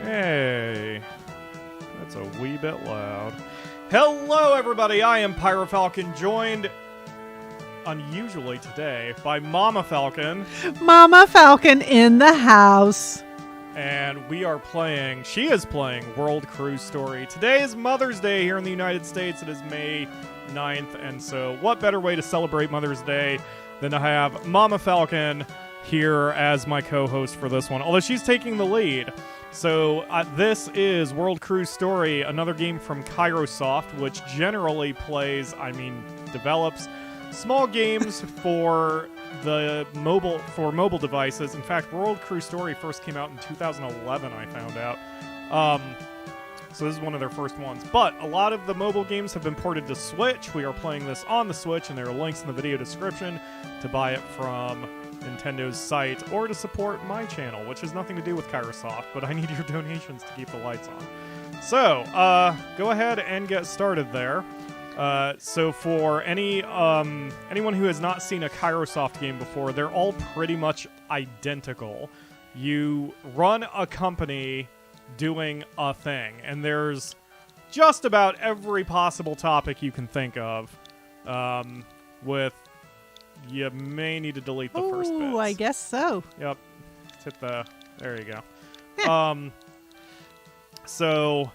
Hey, that's a wee bit loud. Hello, everybody. I am PyroFalkon, joined unusually today by MamaFalkon. MamaFalkon in the house. And she is playing World Cruise Story. Today is Mother's Day here in the United States. It is May 9th, and so what better way to celebrate Mother's Day than to have MamaFalkon here as my co-host for this one, although she's taking the lead. So this is World Cruise Story, another game from Kairosoft, which generally develops small games for mobile devices. In fact, World Cruise Story first came out in 2011, I found out. So this is one of their first ones. But a lot of the mobile games have been ported to Switch. We are playing this on the Switch, and there are links in the video description to buy it from Nintendo's site or to support my channel, which has nothing to do with Kairosoft, but I need your donations to keep the lights on. So, go ahead and get started there. So for anyone who has not seen a Kairosoft game before, they're all pretty much identical. You run a company doing a thing, and there's just about every possible topic you can think of. You may need to delete the first bit. Oh, I guess so. Yep. Let's hit there you go. So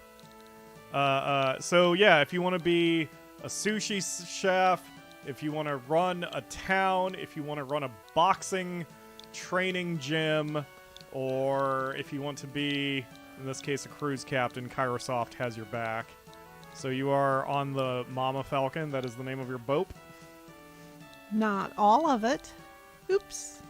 yeah, if you want to be a sushi chef, if you want to run a town, if you want to run a boxing training gym, or if you want to be, in this case, a cruise captain, Kairosoft has your back. So you are on the MamaFalkon, that is the name of your boat. Not all of it. Oops.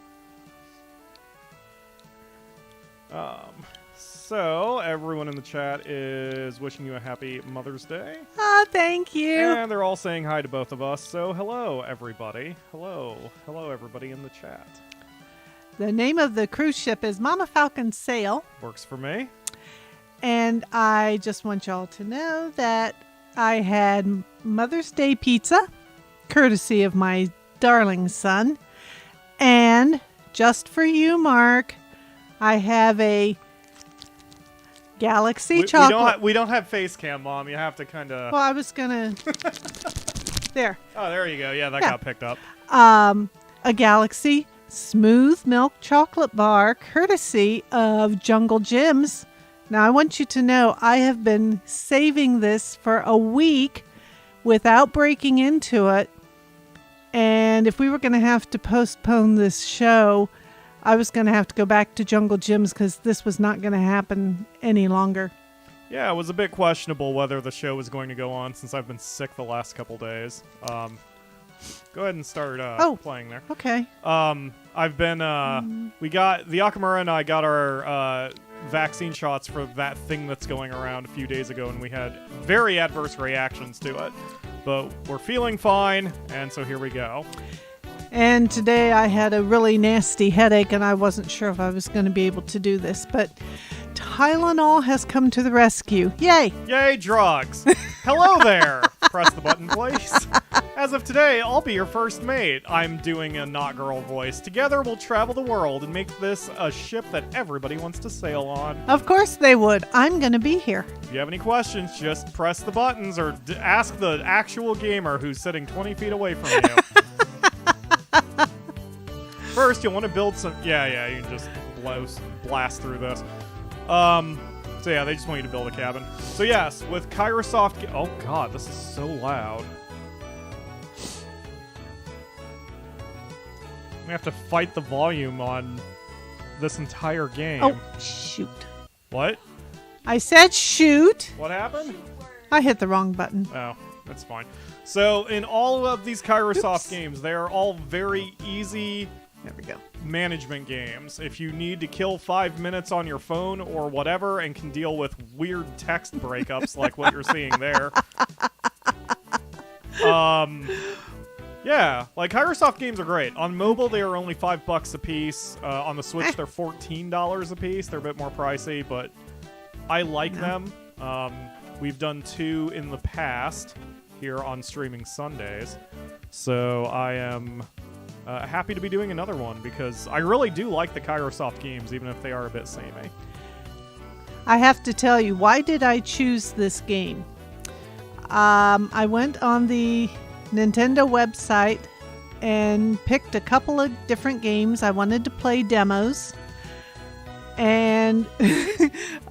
So everyone in the chat is wishing you a happy Mother's Day. Thank you. And they're all saying hi to both of us. So hello, everybody. Hello, everybody in the chat. The name of the cruise ship is MamaFalkon Sail. Works for me. And I just want y'all to know that I had Mother's Day pizza, courtesy of my darling son. And just for you, Mark, I have a Galaxy chocolate. We don't have face cam, Mom. You have to kind of... Well, I was going to... There. Oh, there you go. Yeah, that got picked up. A Galaxy smooth milk chocolate bar, courtesy of Jungle Gyms. Now, I want you to know I have been saving this for a week without breaking into it. And if we were going to have to postpone this show, I was going to have to go back to Jungle Gyms because this was not going to happen any longer. Yeah, it was a bit questionable whether the show was going to go on since I've been sick the last couple days. Go ahead and start playing there. Okay. I've been, we got, the Akamura and I got our vaccine shots for that thing that's going around a few days ago, and we had very adverse reactions to it. But we're feeling fine, and so here we go. And today I had a really nasty headache, and I wasn't sure if I was going to be able to do this, but Tylenol has come to the rescue. Yay! Yay, drugs! Hello there! Press the button, please. As of today, I'll be your first mate. I'm doing a not girl voice. Together, we'll travel the world and make this a ship that everybody wants to sail on. Of course they would. I'm going to be here. If you have any questions, just press the buttons or ask the actual gamer who's sitting 20 feet away from you. First, you'll want to build some... Yeah, you can just blast through this. So yeah, they just want you to build a cabin. So yes, with Kairosoft... Oh god, this is so loud. We have to fight the volume on this entire game. Oh, shoot. What? I said shoot. What happened? I hit the wrong button. Oh, that's fine. So in all of these Kairosoft games, they are all very easy... There we go. Management games. If you need to kill 5 minutes on your phone or whatever and can deal with weird text breakups like what you're seeing there. Yeah, like Kairosoft games are great. On mobile, they are only $5 a piece. On the Switch, they're $14 a piece. They're a bit more pricey, but I like them. We've done 2 in the past here on Streaming Sundays. So I am happy to be doing another one because I really do like the Kairosoft games, even if they are a bit samey. I have to tell you, why did I choose this game? I went on the Nintendo website and picked a couple of different games. I wanted to play demos. And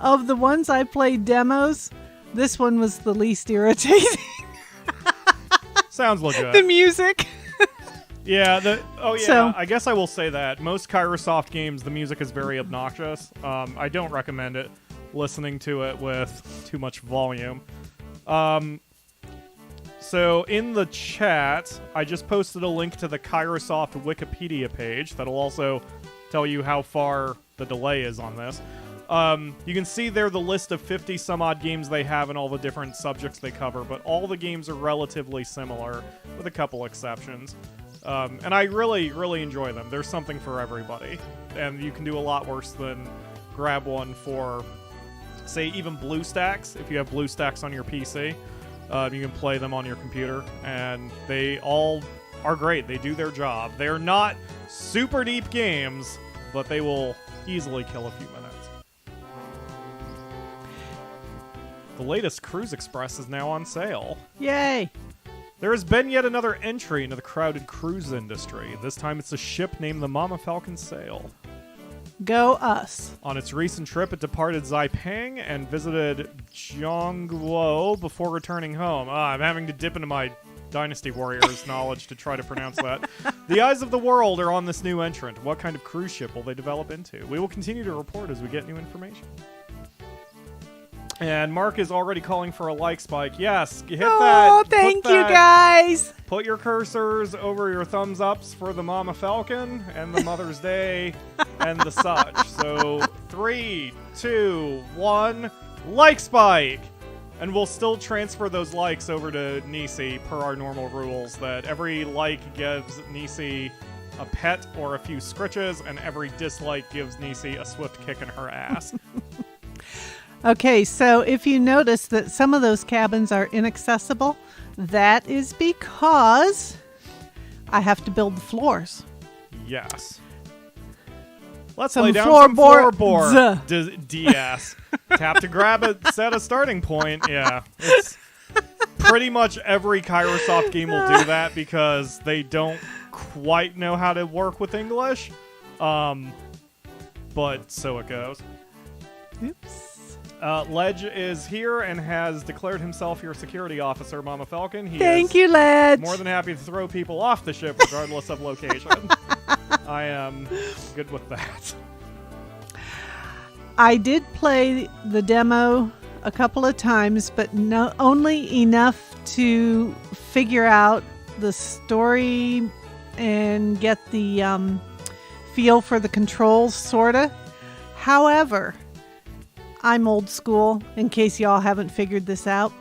of the ones I played demos, this one was the least irritating. Sounds legit. The music. Yeah. So- I guess I will say that most Kairosoft games, the music is very obnoxious. I don't recommend it. Listening to it with too much volume. So in the chat, I just posted a link to the Kairosoft Wikipedia page that'll also tell you how far the delay is on this. You can see there the list of 50 some odd games they have and all the different subjects they cover, but all the games are relatively similar with a couple exceptions. And I really, really enjoy them. There's something for everybody. And you can do a lot worse than grab one for, say, even BlueStacks. If you have BlueStacks on your PC, you can play them on your computer. And they all are great. They do their job. They're not super deep games, but they will easily kill a few minutes. The latest Cruise Express is now on sale. Yay! There has been yet another entry into the crowded cruise industry. This time it's a ship named the MamaFalkon Sail. Go us. On its recent trip, it departed Xipang and visited Zhongguo before returning home. I'm having to dip into my Dynasty Warriors knowledge to try to pronounce that. The eyes of the world are on this new entrant. What kind of cruise ship will they develop into? We will continue to report as we get new information. And Mark is already calling for a like spike. Yes, hit that. Oh, thank you, guys. Put your cursors over your thumbs ups for the MamaFalkon and the Mother's Day and the such. So 3, 2, 1, like spike. And we'll still transfer those likes over to Nisi per our normal rules that every like gives Nisi a pet or a few scritches, and every dislike gives Nisi a swift kick in her ass. Okay, so if you notice that some of those cabins are inaccessible, that is because I have to build the floors. Yes. Let's Some lay down floorboard- some floorboard. DS. Tap to grab it, set a starting point. Yeah. It's pretty much every Kairosoft game will do that because they don't quite know how to work with English. But so it goes. Oops. Ledge is here and has declared himself your security officer, MamaFalkon. Thank you, Ledge. More than happy to throw people off the ship regardless of location. I am good with that. I did play the demo a couple of times, but only enough to figure out the story and get the feel for the controls, sorta. However, I'm old school, in case y'all haven't figured this out.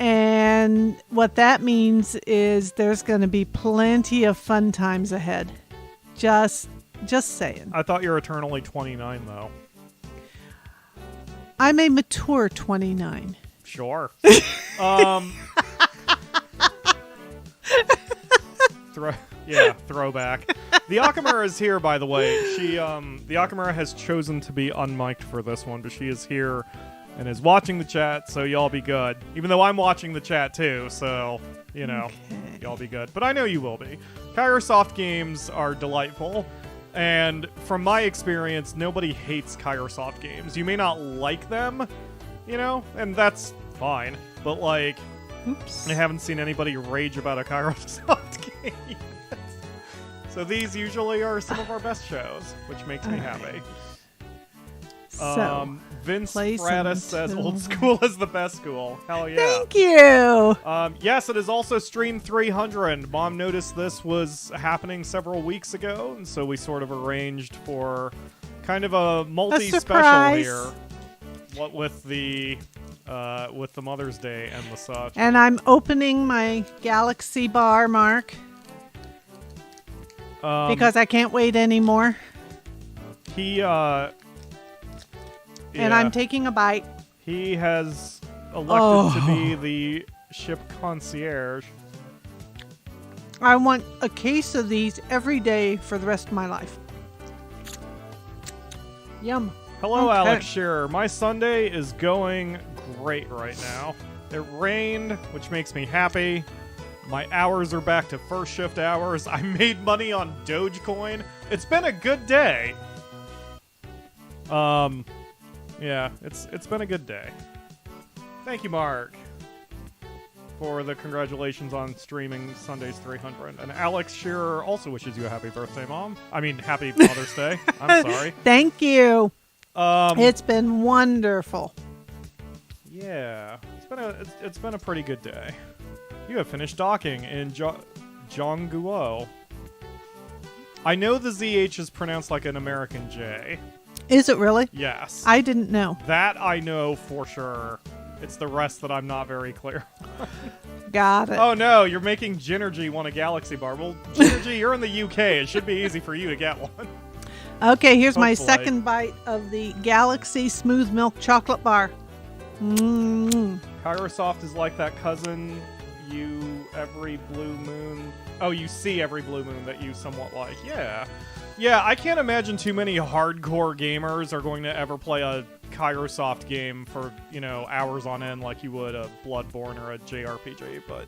And what that means is there's going to be plenty of fun times ahead. Just saying. I thought you were eternally 29, though. I'm a mature 29. Sure. Throwback. The Akamura is here, by the way. The Akamura has chosen to be unmiked for this one, but she is here and is watching the chat, so y'all be good. Even though I'm watching the chat too, so, y'all be good. But I know you will be. Kairosoft games are delightful, and from my experience, nobody hates Kairosoft games. You may not like them, and that's fine, but, Oops. I haven't seen anybody rage about a Kairosoft game. So these usually are some of our best shows, which makes me happy. So, Vince play Fratis some says tune. old school is the best school. Hell yeah. Thank you. Yes, it is also Stream 300. Mom noticed this was happening several weeks ago, and so we sort of arranged for kind of a multi-special surprise. here. What with the Mother's Day and the such. And I'm opening my Galaxy bar, Mark, because I can't wait anymore. And I'm taking a bite. He has elected to be the ship concierge. I want a case of these every day for the rest of my life. Yum. Hello, Okay. Alex Shearer. My Sunday is going great right now. It rained, which makes me happy. My hours are back to first shift hours. I made money on Dogecoin. It's been a good day. Yeah, it's been a good day. Thank you, Mark, for the congratulations on streaming Sundays 300. And Alex Shearer also wishes you a happy birthday, Mom. I mean, happy Mother's Day. I'm sorry. Thank you. It's been wonderful. Yeah, it's been a pretty good day. You have finished docking in Zhongguo. I know the ZH is pronounced like an American J. Is it really? Yes. I didn't know. That I know for sure. It's the rest that I'm not very clear. Got it. Oh no, you're making Ginergy want a Galaxy bar. Well, Ginergy, you're in the UK. It should be easy for you to get one. Okay, here's my Hopefully. second bite of the Galaxy Smooth Milk Chocolate Bar. Kairosoft is like that cousin you every blue moon. Oh, you see every blue moon that you somewhat like. Yeah. Yeah, I can't imagine too many hardcore gamers are going to ever play a Kairosoft game for, hours on end like you would a Bloodborne or a JRPG, but...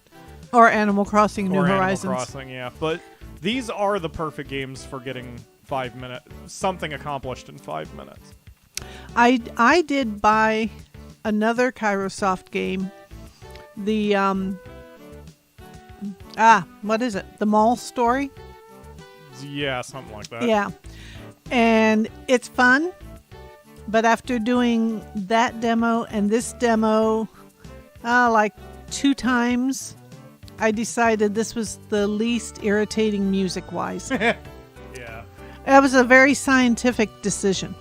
Or Animal Crossing New or Horizons. Animal Crossing, yeah. But these are the perfect games for getting 5 minutes, something accomplished in 5 minutes. I did buy another Kairosoft game. The, what is it? The Mall Story? Yeah, something like that. Yeah. And it's fun, but after doing that demo and this demo like 2 times, I decided this was the least irritating music-wise. Yeah. That was a very scientific decision.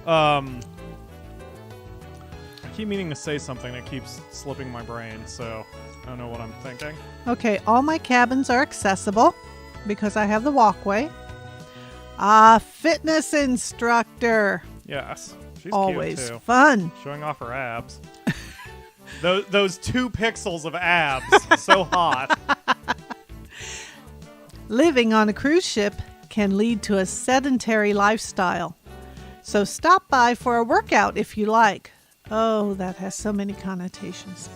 I keep meaning to say something that keeps slipping my brain, so I don't know what I'm thinking. Okay, all my cabins are accessible because I have the walkway. Fitness instructor. Yes. She's Always cute, too. fun. Showing off her abs. those 2 pixels of abs. So hot. Living on a cruise ship can lead to a sedentary lifestyle. So stop by for a workout if you like. Oh, that has so many connotations.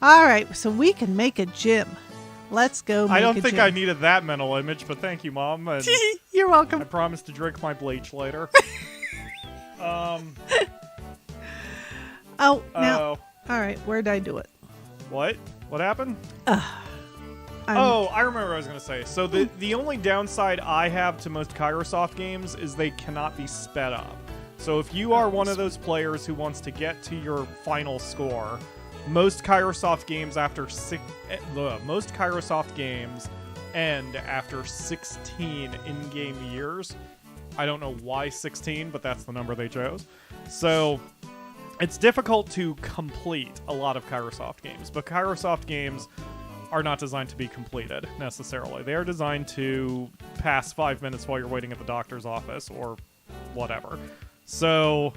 All right, so we can make a gym. Let's go make I don't a think gym. I needed that mental image, but thank you, Mom. And You're welcome. I promise to drink my bleach later. Oh, now. Oh. All right, where'd I do it? What? What happened? I'm- I remember what I was going to say. So the only downside I have to most Kairosoft games is they cannot be sped up. So if you are one of those players who wants to get to your final score, most Kairosoft games end after 16 in-game years. I don't know why 16, but that's the number they chose. So it's difficult to complete a lot of Kairosoft games, but Kairosoft games are not designed to be completed necessarily. They are designed to pass 5 minutes while you're waiting at the doctor's office or whatever. So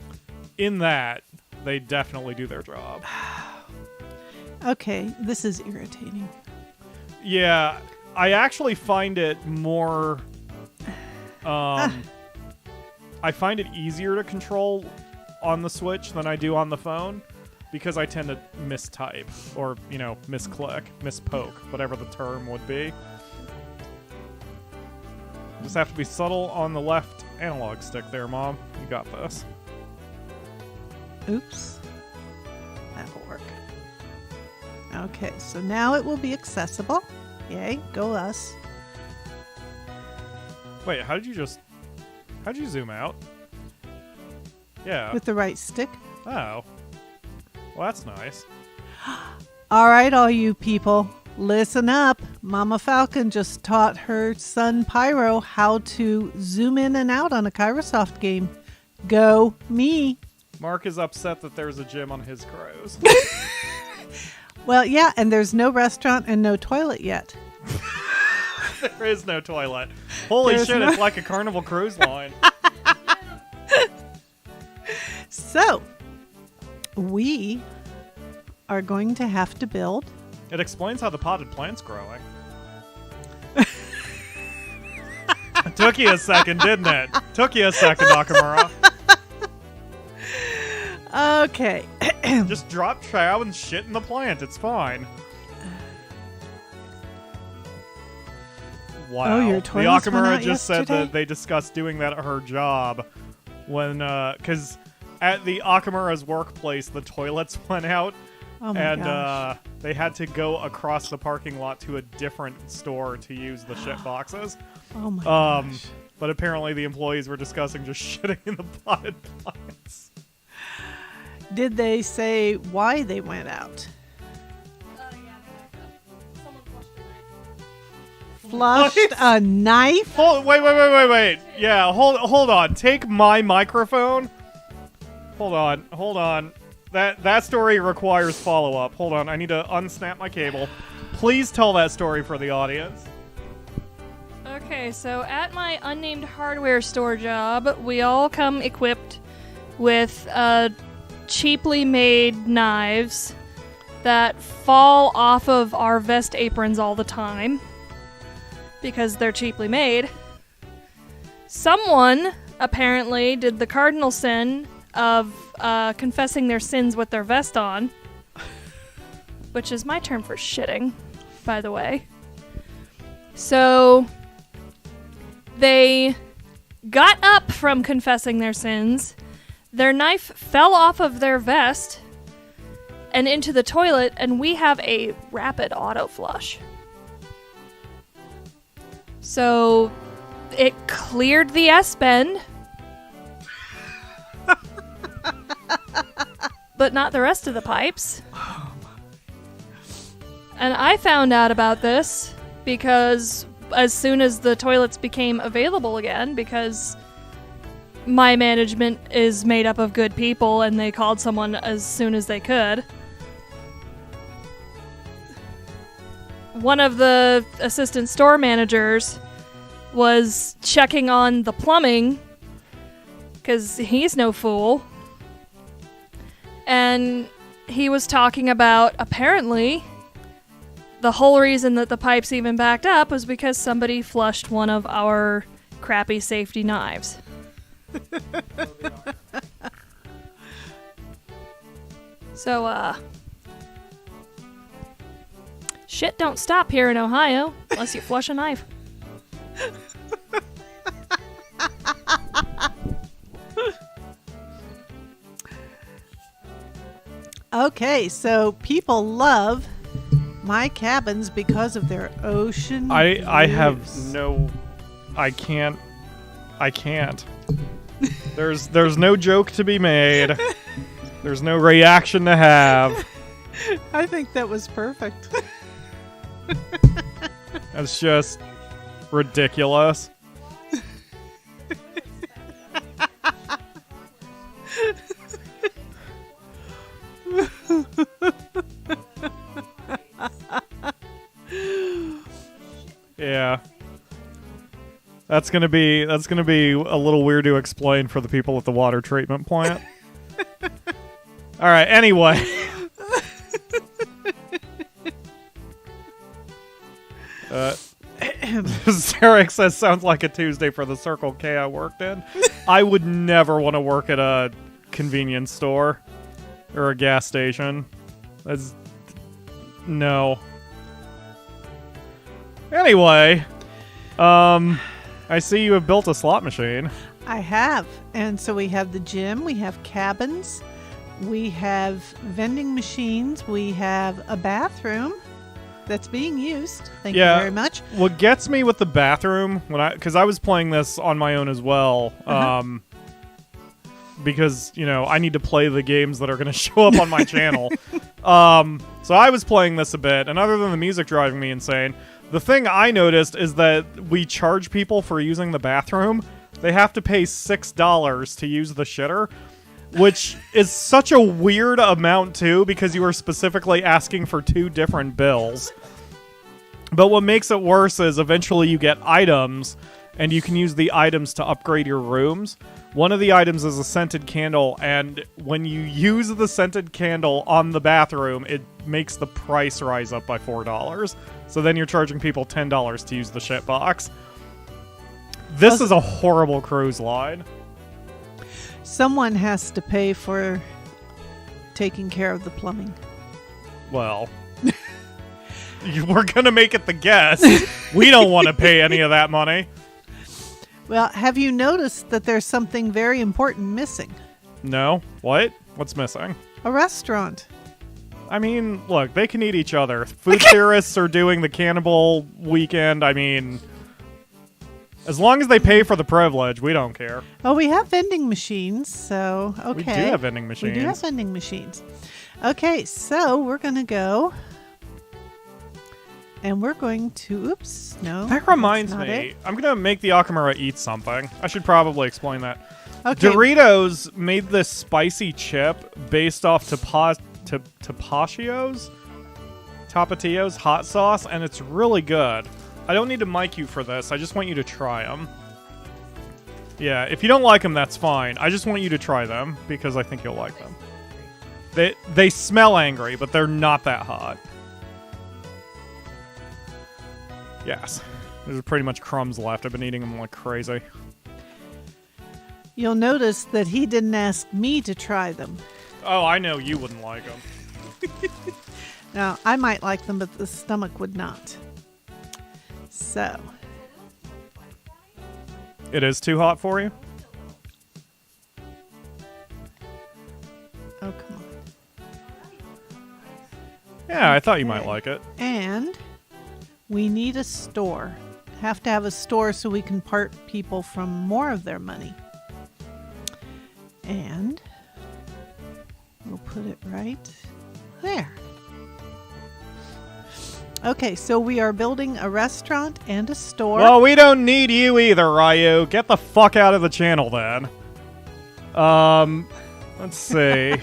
in that, they definitely do their job. Okay, this is irritating. Yeah, I actually find it more... I find it easier to control on the Switch than I do on the phone because I tend to mistype or, misclick, mispoke, whatever the term would be. Just have to be subtle on the left analog stick there, Mom. You got this. Oops. That'll work. Okay, so now it will be accessible. Yay, go us. Wait, how'd you zoom out? Yeah. With the right stick. Oh. Well, that's nice. All right, all you people, listen up. MamaFalkon just taught her son Pyro how to zoom in and out on a Kairosoft game. Go me. Mark is upset that there's a gym on his crows. Well, yeah, and there's no restaurant and no toilet yet. There is no toilet. Holy There's shit, no- it's like a Carnival Cruise Line. So, we are going to have to build. It explains how the potted plant's growing. Took you a second, didn't it? Took you a second, Nakamura. Okay. Just drop chow and shit in the plant. It's fine. Wow. Oh, your the toilets went Nakamura out just said yesterday? that they discussed doing that at her job when, because at the Nakamura's workplace, the toilets went out. Oh my gosh. They had to go across the parking lot to a different store to use the shit boxes. Oh my gosh. But apparently the employees were discussing just shitting in the potted plants. Did they say why they went out? Flushed a knife? Wait. Yeah, hold on. Take my microphone. Hold on. That story requires follow-up. Hold on, I need to unsnap my cable. Please tell that story for the audience. Okay, so at my unnamed hardware store job, we all come equipped with cheaply made knives that fall off of our vest aprons all the time because they're cheaply made. Someone apparently did the cardinal sin of confessing their sins with their vest on, which is my term for shitting, by the way. So they got up from confessing their sins, their knife fell off of their vest and into the toilet, and we have a rapid auto flush. So it cleared the S-bend, but not the rest of the pipes. And I found out about this because as soon as the toilets became available again, because my management is made up of good people and they called someone as soon as they could. One of the assistant store managers was checking on the plumbing because he's no fool. And he was talking about, apparently, the whole reason that the pipes even backed up was because somebody flushed one of our crappy safety knives. So, shit don't stop here in Ohio unless you flush a knife. Okay, so people love my cabins because of their ocean I have views. no... I can't. There's no joke to be made. There's no reaction to have. I think that was perfect. It's just ridiculous. Yeah. That's gonna be a little weird to explain for the people at the water treatment plant. All right. Anyway. Zarek says sounds like a Tuesday for the Circle K I worked in. I would never want to work at a convenience store or a gas station. No. Anyway, I see you have built a slot machine. I have. And so we have the gym, we have cabins, we have vending machines, we have a bathroom that's being used. Thank you very much. What gets me with the bathroom, because I was playing this on my own as well, because, I need to play the games that are going to show up on my channel. So I was playing this a bit, and other than the music driving me insane, the thing I noticed is that we charge people for using the bathroom. They have to pay $6 to use the shitter, which is such a weird amount, too, because you are specifically asking for 2 different bills. But what makes it worse is eventually you get items, and you can use the items to upgrade your rooms. One of the items is a scented candle, and when you use the scented candle on the bathroom, it makes the price rise up by $4. So then you're charging people $10 to use the shit box. This is a horrible cruise line. Someone has to pay for taking care of the plumbing. Well, we're going to make it the guest. We don't want to pay any of that money. Well, have you noticed that there's something very important missing? No. What? What's missing? A restaurant. I mean, look, they can eat each other. Food theorists are doing the cannibal weekend. I mean, as long as they pay for the privilege, we don't care. Oh, we have vending machines, so okay. We do have vending machines. We do have vending machines. Okay, so we're going to go. And we're going to... Oops, no. That reminds that's not me. it. I'm going to make the Akamura eat something. I should probably explain that. Okay. Doritos made this spicy chip based off Tapatio's hot sauce, and it's really good. I don't need to mic you for this. I just want you to try them. Yeah, if you don't like them, that's fine. I just want you to try them because I think you'll like them. They smell angry, but they're not that hot. Yes. There's pretty much crumbs left. I've been eating them like crazy. You'll notice that he didn't ask me to try them. Oh, I know you wouldn't like them. Now, I might like them, but the stomach would not. So. It is too hot for you? Oh, come on. Yeah, I thought you Okay. might like it. And we need a store. Have to have a store so we can part people from more of their money. And we'll put it right there. Okay, so we are building a restaurant and a store. Well, we don't need you either, Ryu. Get the fuck out of the channel then. Let's see.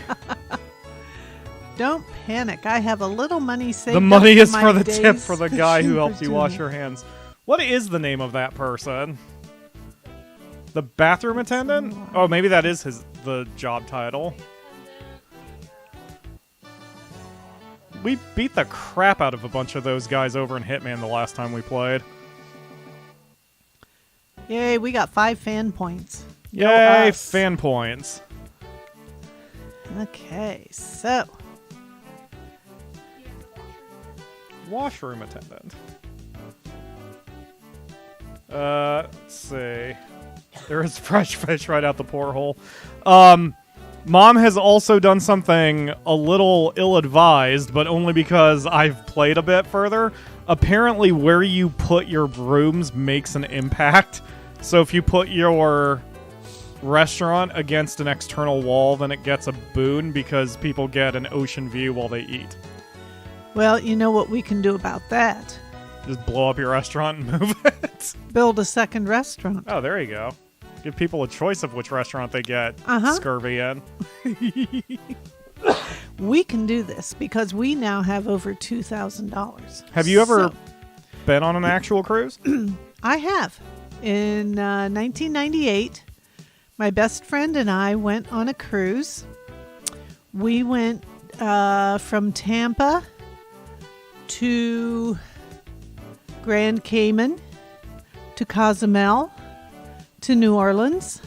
Don't panic. I have a little money saved. The money up is my for the tip days for the guy who for helped you doing wash it. your hands. What is the name of that person? The bathroom attendant? Oh, maybe that is the job title. We beat the crap out of a bunch of those guys over in Hitman the last time we played. Yay, we got 5 fan points. Go Yay, us. fan points. Okay, so Washroom attendant. Let's see. There is fresh fish right out the porthole. Mom has also done something a little ill-advised, but only because I've played a bit further. Apparently, where you put your brooms makes an impact. So if you put your restaurant against an external wall, then it gets a boon because people get an ocean view while they eat. well, you know what we can do about that? Just blow up your restaurant and move it. Build a second restaurant. Oh, there you go. Give people a choice of which restaurant they get scurvy in. We can do this because we now have over $2,000. Have you ever been on an actual cruise? I have. In 1998, my best friend and I went on a cruise. We went from Tampa to Grand Cayman to Cozumel to New Orleans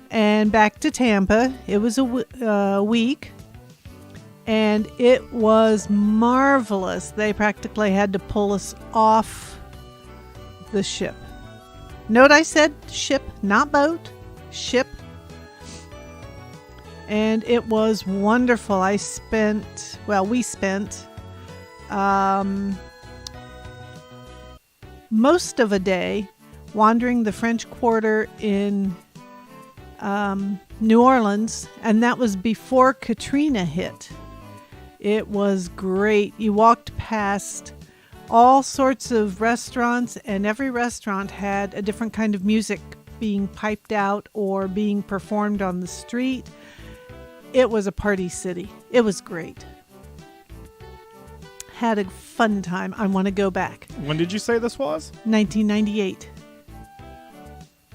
and back to Tampa. It was a week, and it was marvelous. They practically had to pull us off the ship. Note I said ship, not boat, ship. And it was wonderful. We spent most of a day wandering the French Quarter in New Orleans, and that was before Katrina hit. It was great. You walked past all sorts of restaurants, and every restaurant had a different kind of music being piped out or being performed on the street. It was a party city. It was great. Had a fun time. I want to go back. When did you say this was? 1998.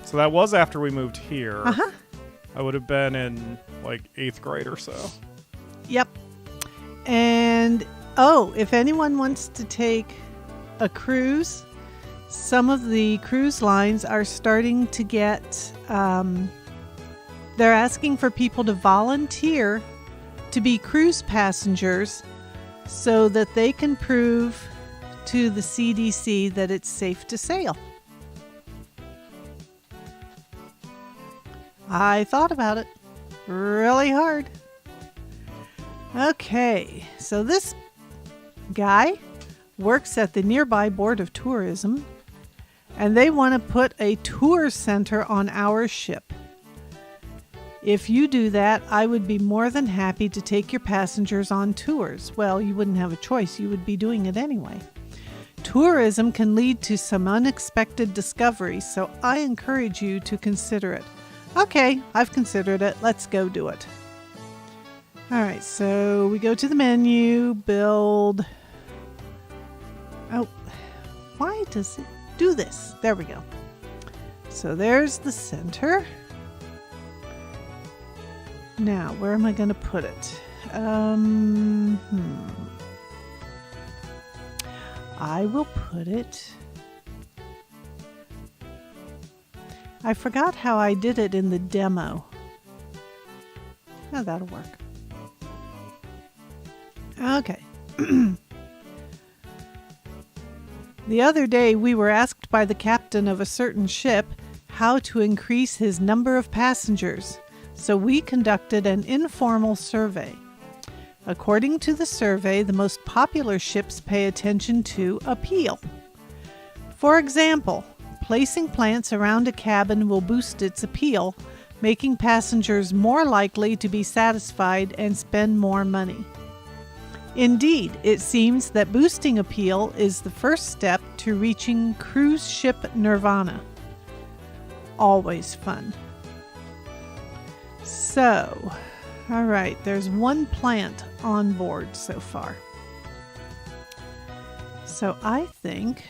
So that was after we moved here. Uh-huh. I would have been in like 8th grade or so. Yep. And, if anyone wants to take a cruise, Some of the cruise lines are starting to get, they're asking for people to volunteer to be cruise passengers so that they can prove to the CDC that it's safe to sail. I thought about it really hard. Okay, so this guy works at the nearby Board of Tourism, and they want to put a tour center on our ship. If you do that, I would be more than happy to take your passengers on tours. Well, you wouldn't have a choice. You would be doing it anyway. Tourism can lead to some unexpected discoveries, so I encourage you to consider it. Okay, I've considered it. Let's go do it. All right, so we go to the menu, build. Oh, why does it do this? There we go. So there's the center. Now, where am I going to put it? I will put it... I forgot how I did it in the demo. Oh, that'll work. Okay. The other day, we were asked by the captain of a certain ship how to increase his number of passengers, so we conducted an informal survey. According to the survey, the most popular ships pay attention to appeal. For example, placing plants around a cabin will boost its appeal, making passengers more likely to be satisfied and spend more money. Indeed, it seems that boosting appeal is the first step to reaching cruise ship nirvana. Always fun. So, all right, there's one plant on board so far. So I think,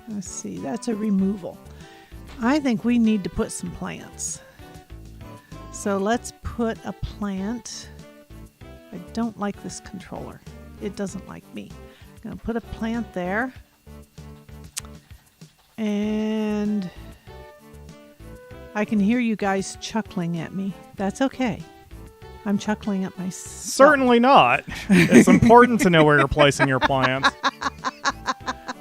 let's see, that's a removal. I think we need to put some plants. So let's put a plant. I don't like this controller. It doesn't like me. I'm going to put a plant there. And I can hear you guys chuckling at me. That's okay. I'm chuckling at myself. Certainly not. It's important to know where you're placing your plants.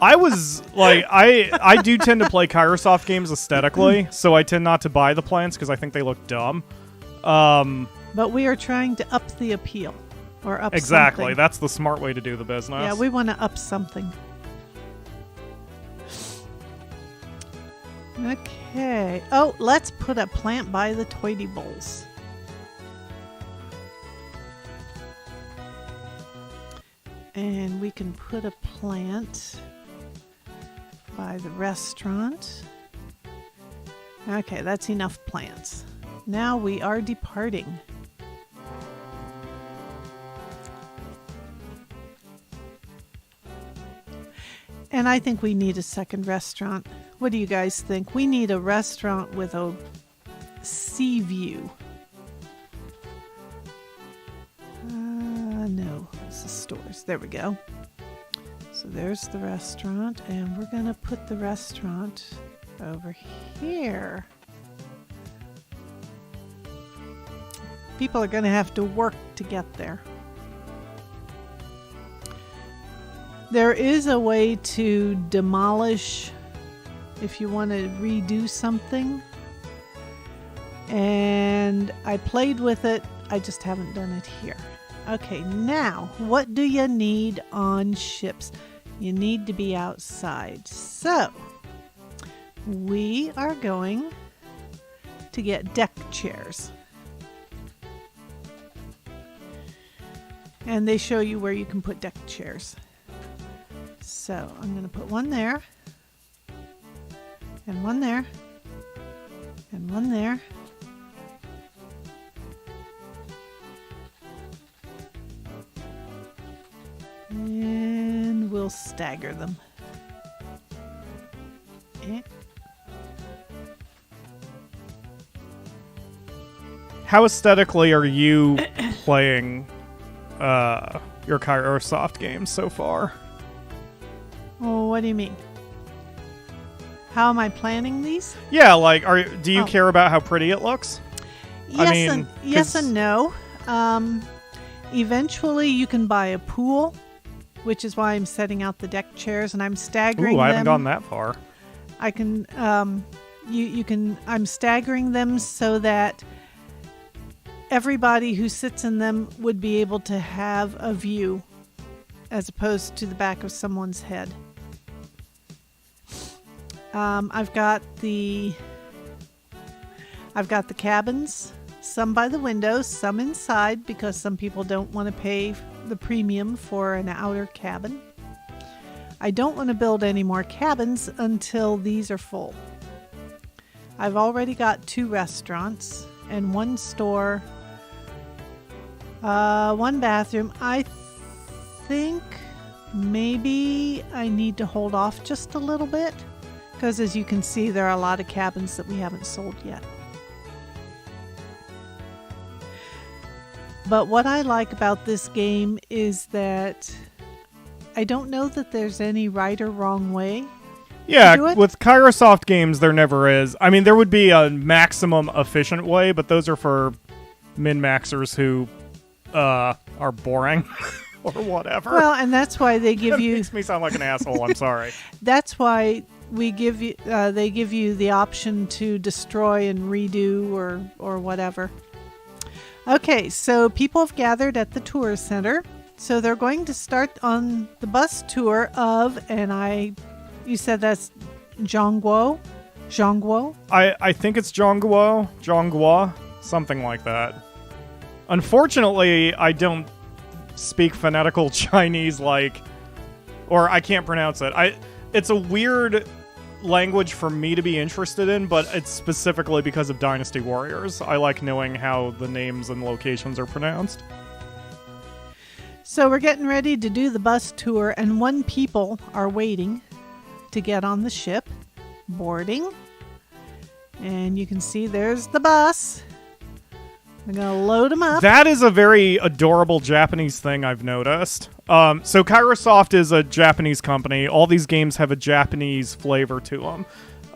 I was like, I do tend to play Kairosoft games aesthetically, so I tend not to buy the plants because I think they look dumb. But we are trying to up the appeal, or up exactly. something. That's the smart way to do the business. Yeah, we want to up something. Okay. Oh, let's put a plant by the Toity Bowls. And we can put a plant by the restaurant. Okay, that's enough plants. Now we are departing. And I think we need a second restaurant. What do you guys think? We need a restaurant with a sea view. No, it's the stores. There we go. So there's the restaurant, and we're going to put the restaurant over here. People are going to have to work to get there. There is a way to demolish if you want to redo something. And I played with it. I just haven't done it here. Okay, now, what do you need on ships? You need to be outside. So, we are going to get deck chairs. And they show you where you can put deck chairs. So, I'm going to put one there, and one there, and one there. And we'll stagger them. How aesthetically are you playing your Kairosoft games so far? What do you mean? How am I planning these? Yeah, like, do you care about how pretty it looks? Yes and no. Eventually, you can buy a pool, which is why I'm setting out the deck chairs, and I'm staggering them. Ooh, I haven't gone that far. I can, you can. I'm staggering them so that everybody who sits in them would be able to have a view, as opposed to the back of someone's head. I've got the cabins, some by the windows, some inside, because some people don't want to pay the premium for an outer cabin. I don't want to build any more cabins until these are full. I've already got 2 restaurants and 1 store, 1 bathroom. I think maybe I need to hold off just a little bit, because as you can see, there are a lot of cabins that we haven't sold yet. But what I like about this game is that I don't know that there's any right or wrong way. Yeah, with Kairosoft games, there never is. I mean, there would be a maximum efficient way, but those are for min-maxers who are boring or whatever. Well, and that's why they give you... It makes me sound like an asshole, I'm sorry. That's why they give you the option to destroy and redo or whatever. Okay, so people have gathered at the tour center. So they're going to start on the bus tour of, you said that's Zhongguo? Zhongguo? I think it's Zhonghua, something like that. Unfortunately, I don't speak phonetical Chinese or I can't pronounce it. It's a weird language for me to be interested in, but it's specifically because of Dynasty Warriors. I like knowing how the names and locations are pronounced. So we're getting ready to do the bus tour, and 1 people are waiting to get on the ship, boarding. And you can see there's the bus. I'm going to load them up. That is a very adorable Japanese thing I've noticed. So Kairosoft is a Japanese company. All these games have a Japanese flavor to them.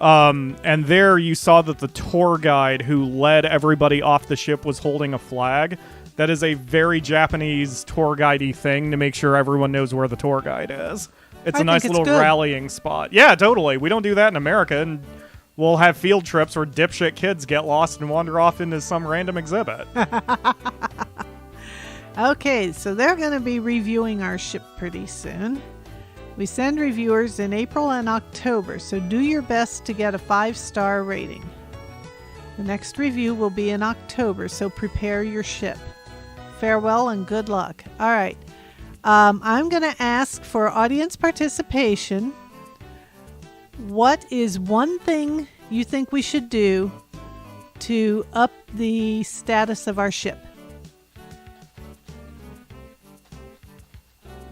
And there you saw that the tour guide who led everybody off the ship was holding a flag. That is a very Japanese tour guide-y thing to make sure everyone knows where the tour guide is. It's a nice little rallying spot. Yeah, totally. We don't do that in America, and we'll have field trips where dipshit kids get lost and wander off into some random exhibit. Okay, so they're going to be reviewing our ship pretty soon. We send reviewers in April and October, so do your best to get a 5-star rating. The next review will be in October, so prepare your ship. Farewell and good luck. All right. I'm going to ask for audience participation. What is one thing you think we should do to up the status of our ship?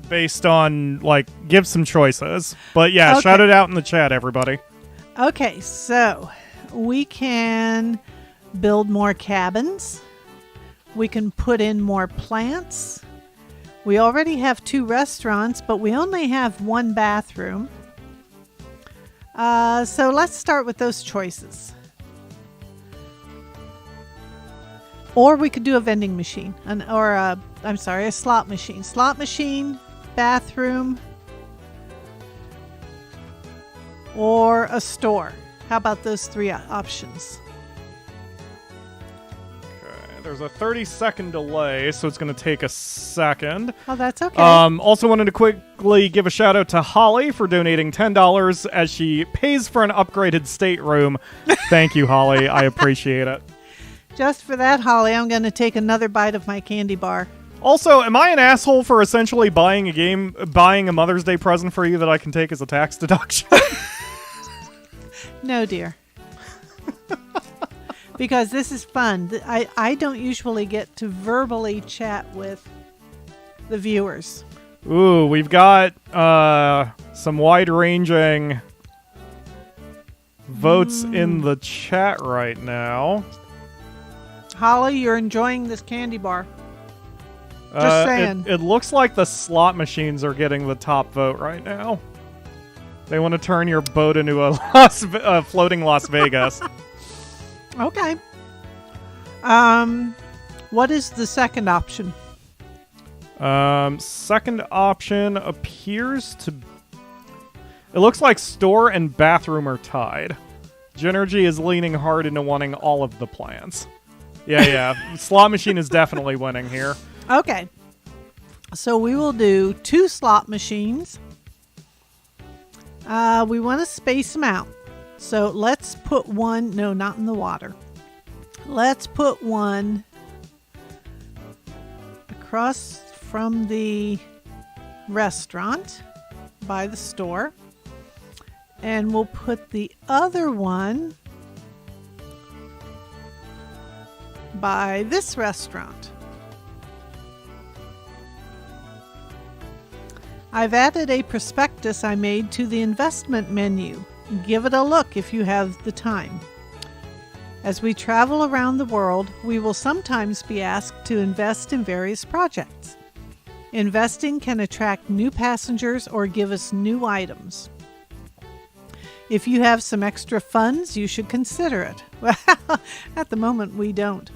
Based on, give some choices. But yeah, okay. Shout it out in the chat, everybody. Okay, so we can build more cabins. We can put in more plants. We already have 2 restaurants, but we only have 1 bathroom. So let's start with those choices. Or we could do a vending machine, a slot machine. Slot machine, bathroom, or a store. How about those 3 options? There's a 30-second delay, so it's going to take a second. Oh, that's okay. Also wanted to quickly give a shout-out to Holly for donating $10 as she pays for an upgraded stateroom. Thank you, Holly. I appreciate it. Just for that, Holly, I'm going to take another bite of my candy bar. Also, am I an asshole for essentially buying a Mother's Day present for you that I can take as a tax deduction? No, dear. Because this is fun. I don't usually get to verbally chat with the viewers. Ooh, we've got some wide-ranging votes in the chat right now. Holly, you're enjoying this candy bar. Just saying. It looks like the slot machines are getting the top vote right now. They want to turn your boat into a floating Las Vegas. Okay. What is the second option? Second option appears to... It looks like store and bathroom are tied. Genergy is leaning hard into wanting all of the plans. Yeah. Slot machine is definitely winning here. Okay. So we will do 2 slot machines. We want to space them out. So let's put one... No, not in the water. Let's put one across from the restaurant by the store. And we'll put the other one by this restaurant. I've added a prospectus I made to the investment menu. Give it a look if you have the time. As we travel around the world, we will sometimes be asked to invest in various projects. Investing can attract new passengers or give us new items. If you have some extra funds, you should consider it. Well, at the moment we don't.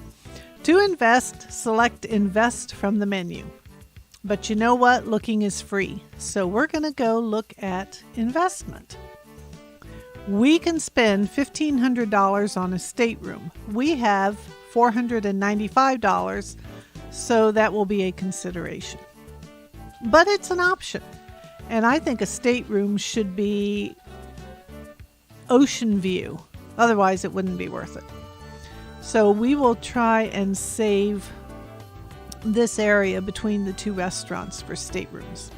To invest, select Invest from the menu. But you know what? Looking is free. So we're going to go look at investment. We can spend $1,500 on a stateroom. We have $495, so that will be a consideration. But it's an option. And I think a stateroom should be ocean view. Otherwise, it wouldn't be worth it. So we will try and save this area between the 2 restaurants for staterooms.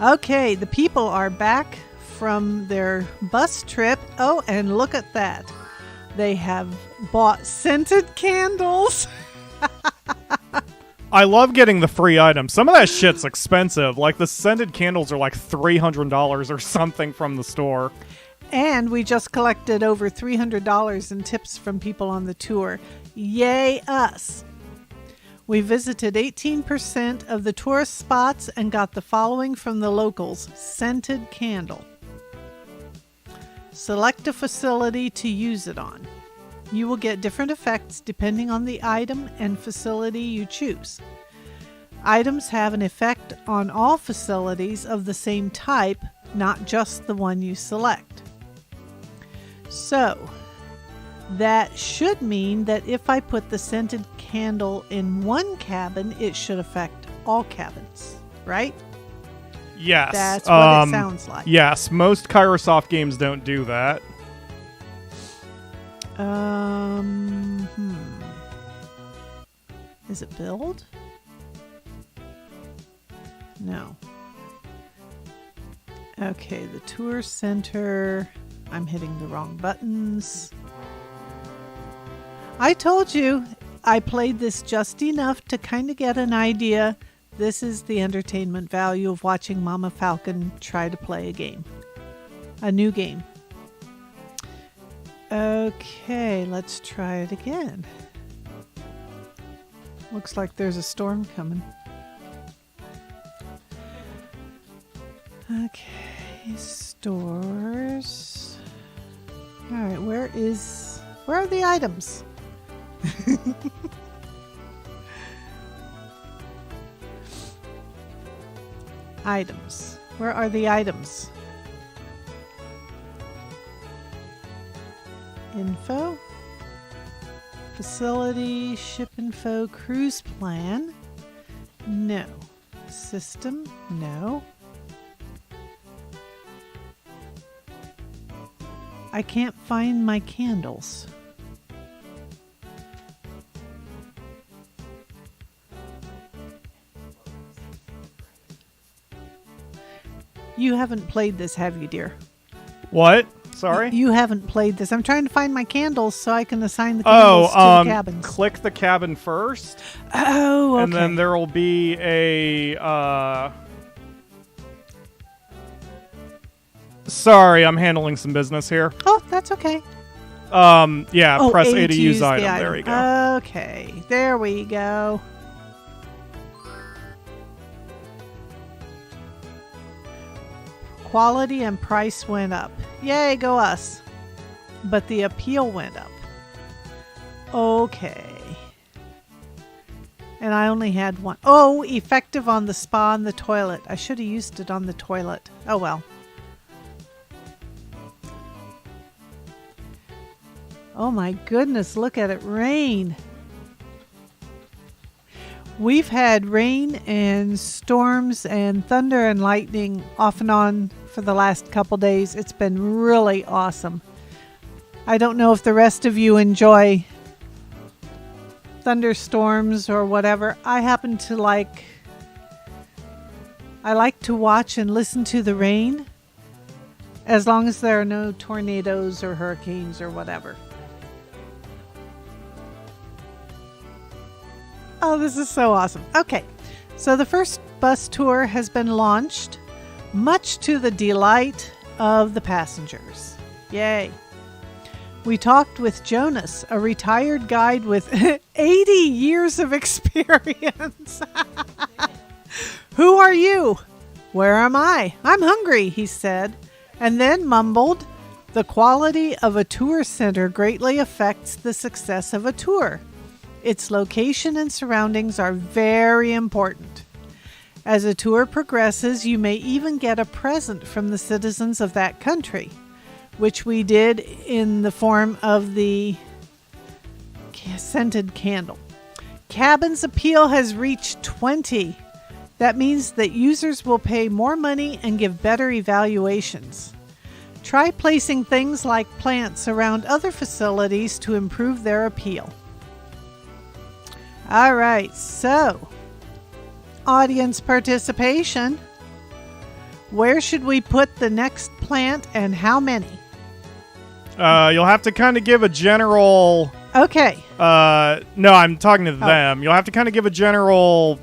Okay, the people are back from their bus trip. Oh, and look at that. They have bought scented candles. I love getting the free items. Some of that shit's expensive. Like the scented candles are like $300 or something from the store. And we just collected over $300 in tips from people on the tour. Yay us! We visited 18% of the tourist spots and got the following from the locals. Scented candle. Select a facility to use it on. You will get different effects depending on the item and facility you choose. Items have an effect on all facilities of the same type, not just the one you select. So, that should mean that if I put the scented candle in one cabin, it should affect all cabins, right? Yes. That's what it sounds like. Yes, most Kairosoft games don't do that. Is it build? No. Okay, the tour center. I'm hitting the wrong buttons. I told you I played this just enough to kind of get an idea. This is the entertainment value of watching MamaFalkon try to play a game. A new game. Okay, let's try it again. Looks like there's a storm coming. Okay, stores. Alright, where are the items? Items. Where are the items? Info. Facility, ship info, cruise plan. No. System. No. I can't find my candles. You haven't played this, have you, dear? What? Sorry? You haven't played this. I'm trying to find my candles so I can assign the candles to the cabins. Click the cabin first. Oh, okay. And then there will be a... Sorry, I'm handling some business here. Oh, that's okay. Yeah, press A to use the item. There we go. Okay, there we go. quality and price went up. Yay, go us. But the appeal went up. Okay. And I only had one. Oh, effective on the spa and the toilet. I should have used it on the toilet. Oh well. Oh my goodness, look at it rain. We've had rain and storms and thunder and lightning off and on for the last couple days. It's been really awesome. I don't know if the rest of you enjoy thunderstorms or whatever. I like to watch and listen to the rain as long as there are no tornadoes or hurricanes or whatever. Oh, this is so awesome. Okay, so the first bus tour has been launched, much to the delight of the passengers. Yay. We talked with Jonas, a retired guide with 80 years of experience. Who are you? Where am I? I'm hungry, he said, and then mumbled, the quality of a tour center greatly affects the success of a tour. Its location and surroundings are very important. As a tour progresses, you may even get a present from the citizens of that country, which we did in the form of the scented candle. Cabin's appeal has reached 20. That means that users will pay more money and give better evaluations. Try placing things like plants around other facilities to improve their appeal. All right, so audience participation. Where should we put the next plant and how many? You'll have to kind of give a general... Okay. No, I'm talking to them. You'll have to kind of give a general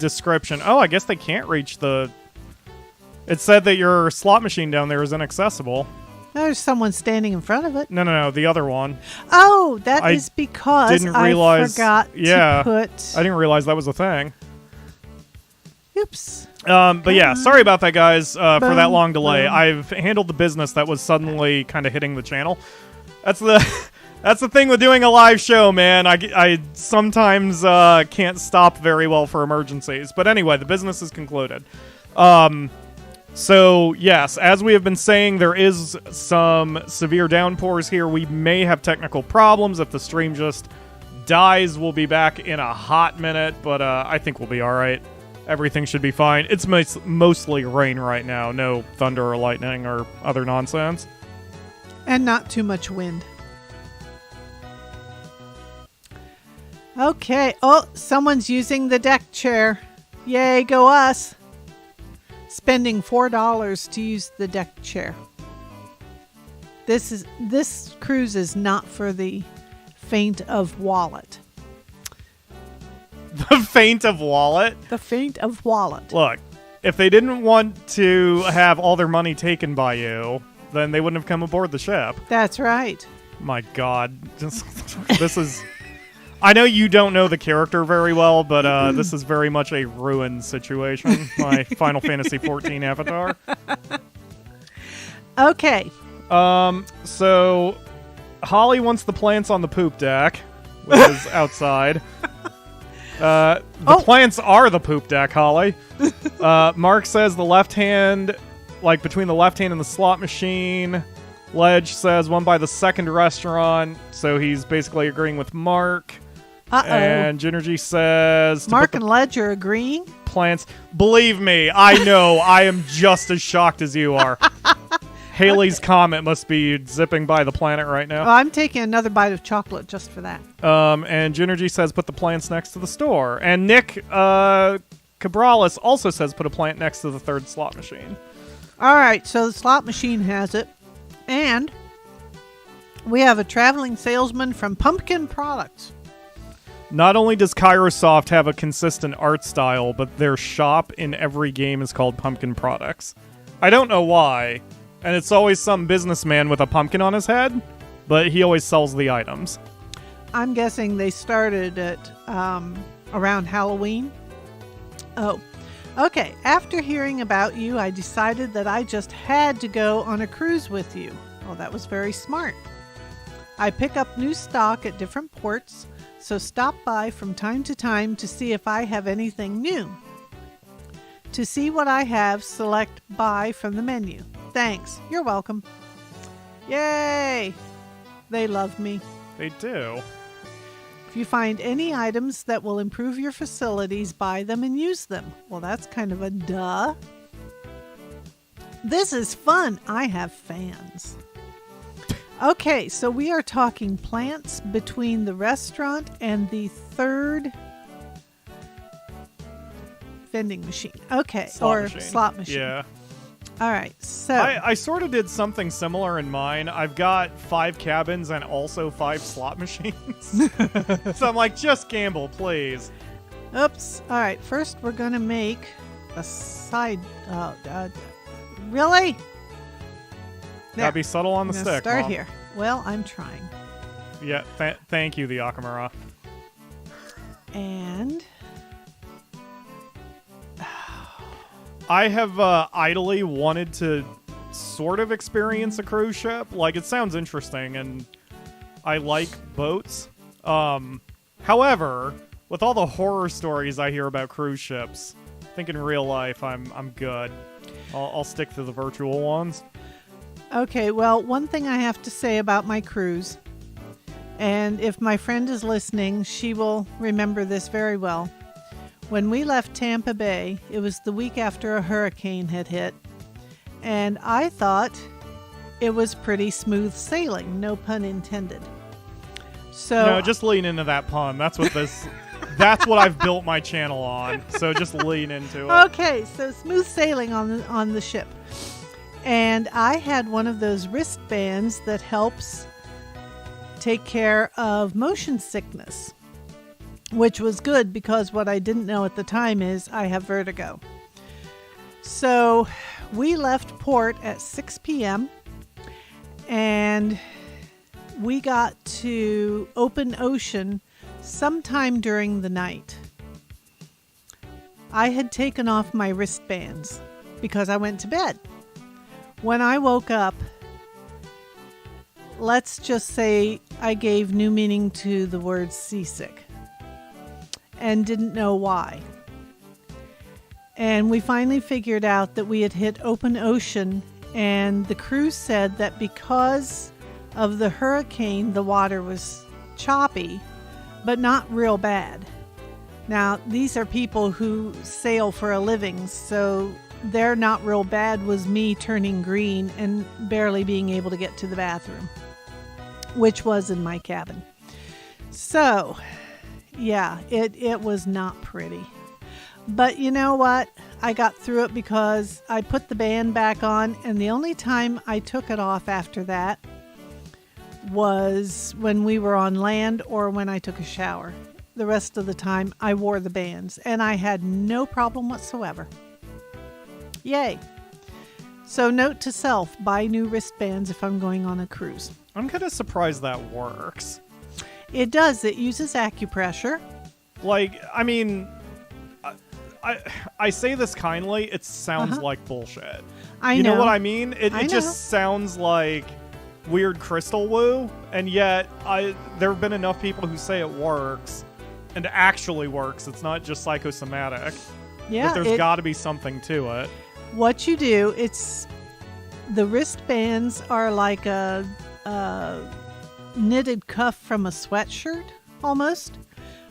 description. Oh, I guess they can't reach the... It said that your slot machine down there is inaccessible. There's someone standing in front of it. No, the other one. Oh, that is because I forgot to put... I didn't realize that was a thing. Oops. But yeah, sorry about that, guys, for that long delay. I've handled the business that was suddenly kind of hitting the channel. That's the thing with doing a live show, man. I sometimes can't stop very well for emergencies. But anyway, the business is concluded. So, yes, as we have been saying, there is some severe downpours here. We may have technical problems. If the stream just dies, we'll be back in a hot minute, but I think we'll be all right. Everything should be fine. It's mostly rain right now. No thunder or lightning or other nonsense. And not too much wind. Okay. Oh, someone's using the deck chair. Yay, go us. Spending $4 to use the deck chair. This cruise is not for the faint of wallet. The faint of wallet? The faint of wallet. Look, if they didn't want to have all their money taken by you, then they wouldn't have come aboard the ship. That's right. My God. This is... I know you don't know the character very well, but this is very much a ruined situation. My Final Fantasy XIV avatar. Okay. So Holly wants the plants on the poop deck, which is outside. The plants are the poop deck, Holly. Mark says the left hand, like between the left hand and the slot machine. Ledge says one by the second restaurant, so he's basically agreeing with Mark. Uh-oh. And Ginergy says... Mark and Ledge are agreeing? Plants. Believe me, I know. I am just as shocked as you are. Haley's Comet must be zipping by the planet right now. Oh, I'm taking another bite of chocolate just for that. And Ginergy says put the plants next to the store. And Nick Cabrales also says put a plant next to the third slot machine. All right, so the slot machine has it. And we have a traveling salesman from Pumpkin Products. Not only does Kairosoft have a consistent art style, but their shop in every game is called Pumpkin Products. I don't know why, and it's always some businessman with a pumpkin on his head, but he always sells the items. I'm guessing they started at around Halloween. Oh, Okay, after hearing about you, I decided that I just had to go on a cruise with you. Well, that was very smart. I pick up new stock at different ports, so stop by from time to time to see if I have anything new. To see what I have, select Buy from the menu. Thanks. You're welcome. Yay! They love me. They do. If you find any items that will improve your facilities, buy them and use them. Well, that's kind of a duh. This is fun. I have fans. Okay, so we are talking plants between the restaurant and the third vending machine. Okay, slot machine. Yeah. All right, so I sort of did something similar in mine. I've got 5 cabins and also 5 slot machines. So I'm like, just gamble, please. oops. All right, first we're going to make a side... really? There. Gotta be subtle on the I'm gonna stick. start Mom. here. Well, I'm trying. Yeah, thank you, the Akamura. And... I have idly wanted to sort of experience a cruise ship. Like, it sounds interesting, and I like boats. However, with all the horror stories I hear about cruise ships, I think in real life I'm good. I'll stick to the virtual ones. Okay, well, one thing I have to say about my cruise, and if my friend is listening, she will remember this very well. When we left Tampa Bay, it was the week after a hurricane had hit, and I thought it was pretty smooth sailing, no pun intended. So No, just lean into that pun. That's what this... That's what I've built my channel on. So just lean into it. Okay, so smooth sailing on the ship. And I had one of those wristbands that helps take care of motion sickness, which was good because what I didn't know at the time is I have vertigo. So we left port at 6 p.m. and we got to open ocean sometime during the night. I had taken off my wristbands because I went to bed. When I woke up, let's just say I gave new meaning to the word seasick and didn't know why. And we finally figured out that we had hit open ocean, and the crew said that because of the hurricane, the water was choppy, but not real bad. Now, these are people who sail for a living, so their not real bad was me turning green and barely being able to get to the bathroom, which was in my cabin. So, yeah, it was not pretty. But you know what? I got through it because I put the band back on, and the only time I took it off after that was when we were on land or when I took a shower. The rest of the time, I wore the bands, and I had no problem whatsoever. Yay. So note to self, buy new wristbands if I'm going on a cruise. I'm kind of surprised that works. It does. It uses acupressure. Like, I mean, I say this kindly, it sounds like bullshit. I You know. know what I mean? I It just sounds like weird crystal woo, and yet there have been enough people who say it works and actually works. It's not just psychosomatic. Yeah, But there's got to be something to it. what you do, the wristbands are like a knitted cuff from a sweatshirt almost,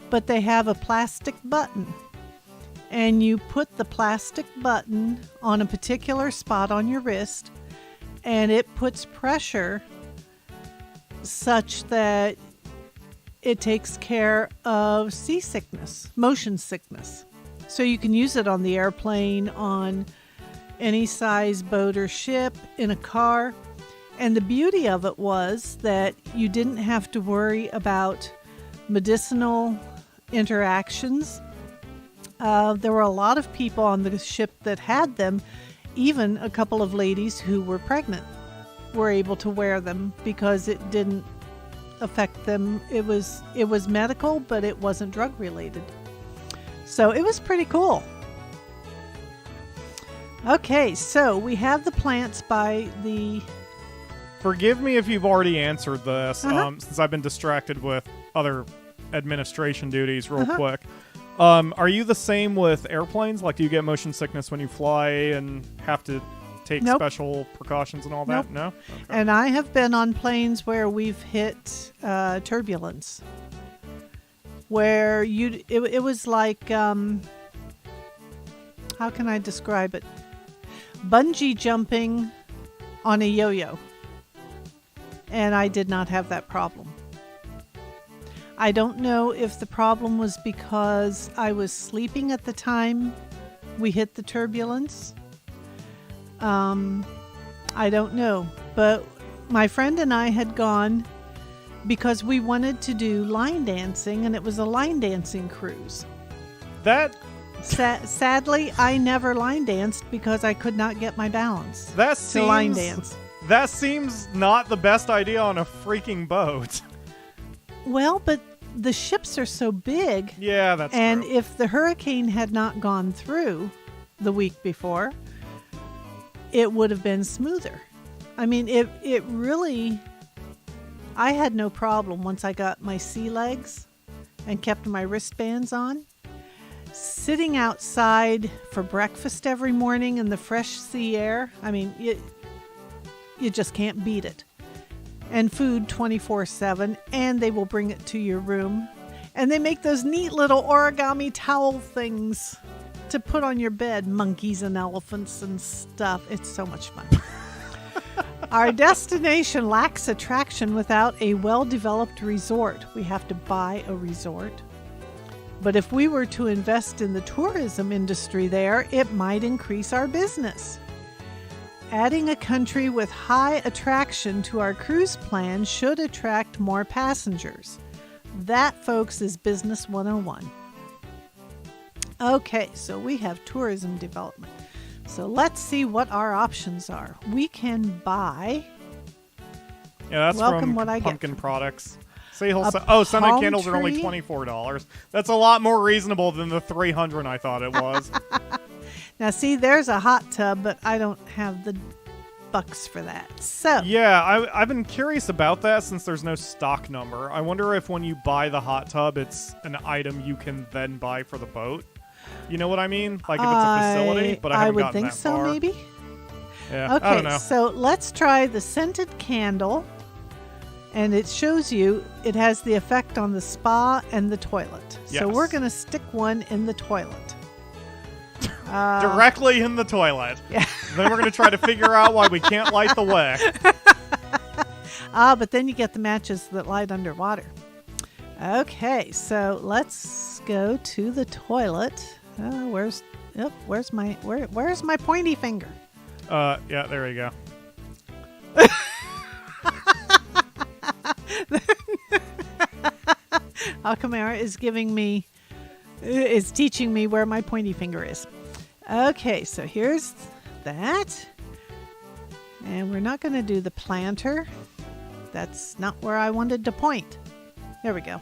but they have a plastic button. And you put the plastic button on a particular spot on your wrist, and it puts pressure such that it takes care of seasickness, motion sickness. So you can use it on the airplane, on any size boat or ship, in a car. And the beauty of it was that you didn't have to worry about medicinal interactions. There were a lot of people on the ship that had them. Even a couple of ladies who were pregnant were able to wear them because it didn't affect them. It was medical, but it wasn't drug related. So it was pretty cool. Okay, so we have the plants by the... Forgive me if you've already answered this, since I've been distracted with other administration duties real quick. Are you the same with airplanes? Like, do you get motion sickness when you fly and have to take special precautions and all that? No? Okay. And I have been on planes where we've hit turbulence. Where it was like, how can I describe it? Bungee jumping on a yo-yo. And I did not have that problem. I don't know if the problem was because I was sleeping at the time we hit the turbulence. I don't know. But my friend and I had gone because we wanted to do line dancing, and it was a line dancing cruise. That... Sadly, I never line danced because I could not get my balance to line dance. That seems not the best idea on a freaking boat. Well, but the ships are so big. Yeah, that's and true. If the hurricane had not gone through the week before, it would have been smoother. I mean, it really... I had no problem once I got my sea legs and kept my wristbands on. Sitting outside for breakfast every morning in the fresh sea air, I mean, you just can't beat it. And food 24/7, and they will bring it to your room. And they make those neat little origami towel things to put on your bed, monkeys and elephants and stuff. It's so much fun. Our destination lacks attraction without a well-developed resort. We have to buy a resort. But if we were to invest in the tourism industry there, it might increase our business. Adding a country with high attraction to our cruise plan should attract more passengers. That, folks, is Business 101. Okay, so we have tourism development. So let's see what our options are. We can buy... Yeah, that's from Pumpkin Products. Scented candles are only $24. That's a lot more reasonable than the $300 I thought it was. Now, see, there's a hot tub, but I don't have the bucks for that. So yeah, I've been curious about that since there's no stock number. I wonder if when you buy the hot tub, it's an item you can then buy for the boat. You know what I mean? Like if it's a facility, but I haven't gotten that far. I would think so, maybe. Yeah, okay, I don't know. So let's try the scented candle. And it shows you it has the effect on the spa and the toilet. Yes. So we're going to stick one in the toilet. Directly in the toilet. Yeah. Then we're going to try to figure out why we can't light the wick. But then you get the matches that light underwater. Okay, so let's go to the toilet. Where's my pointy finger? Yeah, there you go. Akamara is teaching me where my pointy finger is. Okay, so here's that. And we're not going to do the planter. That's not where I wanted to point. There we go.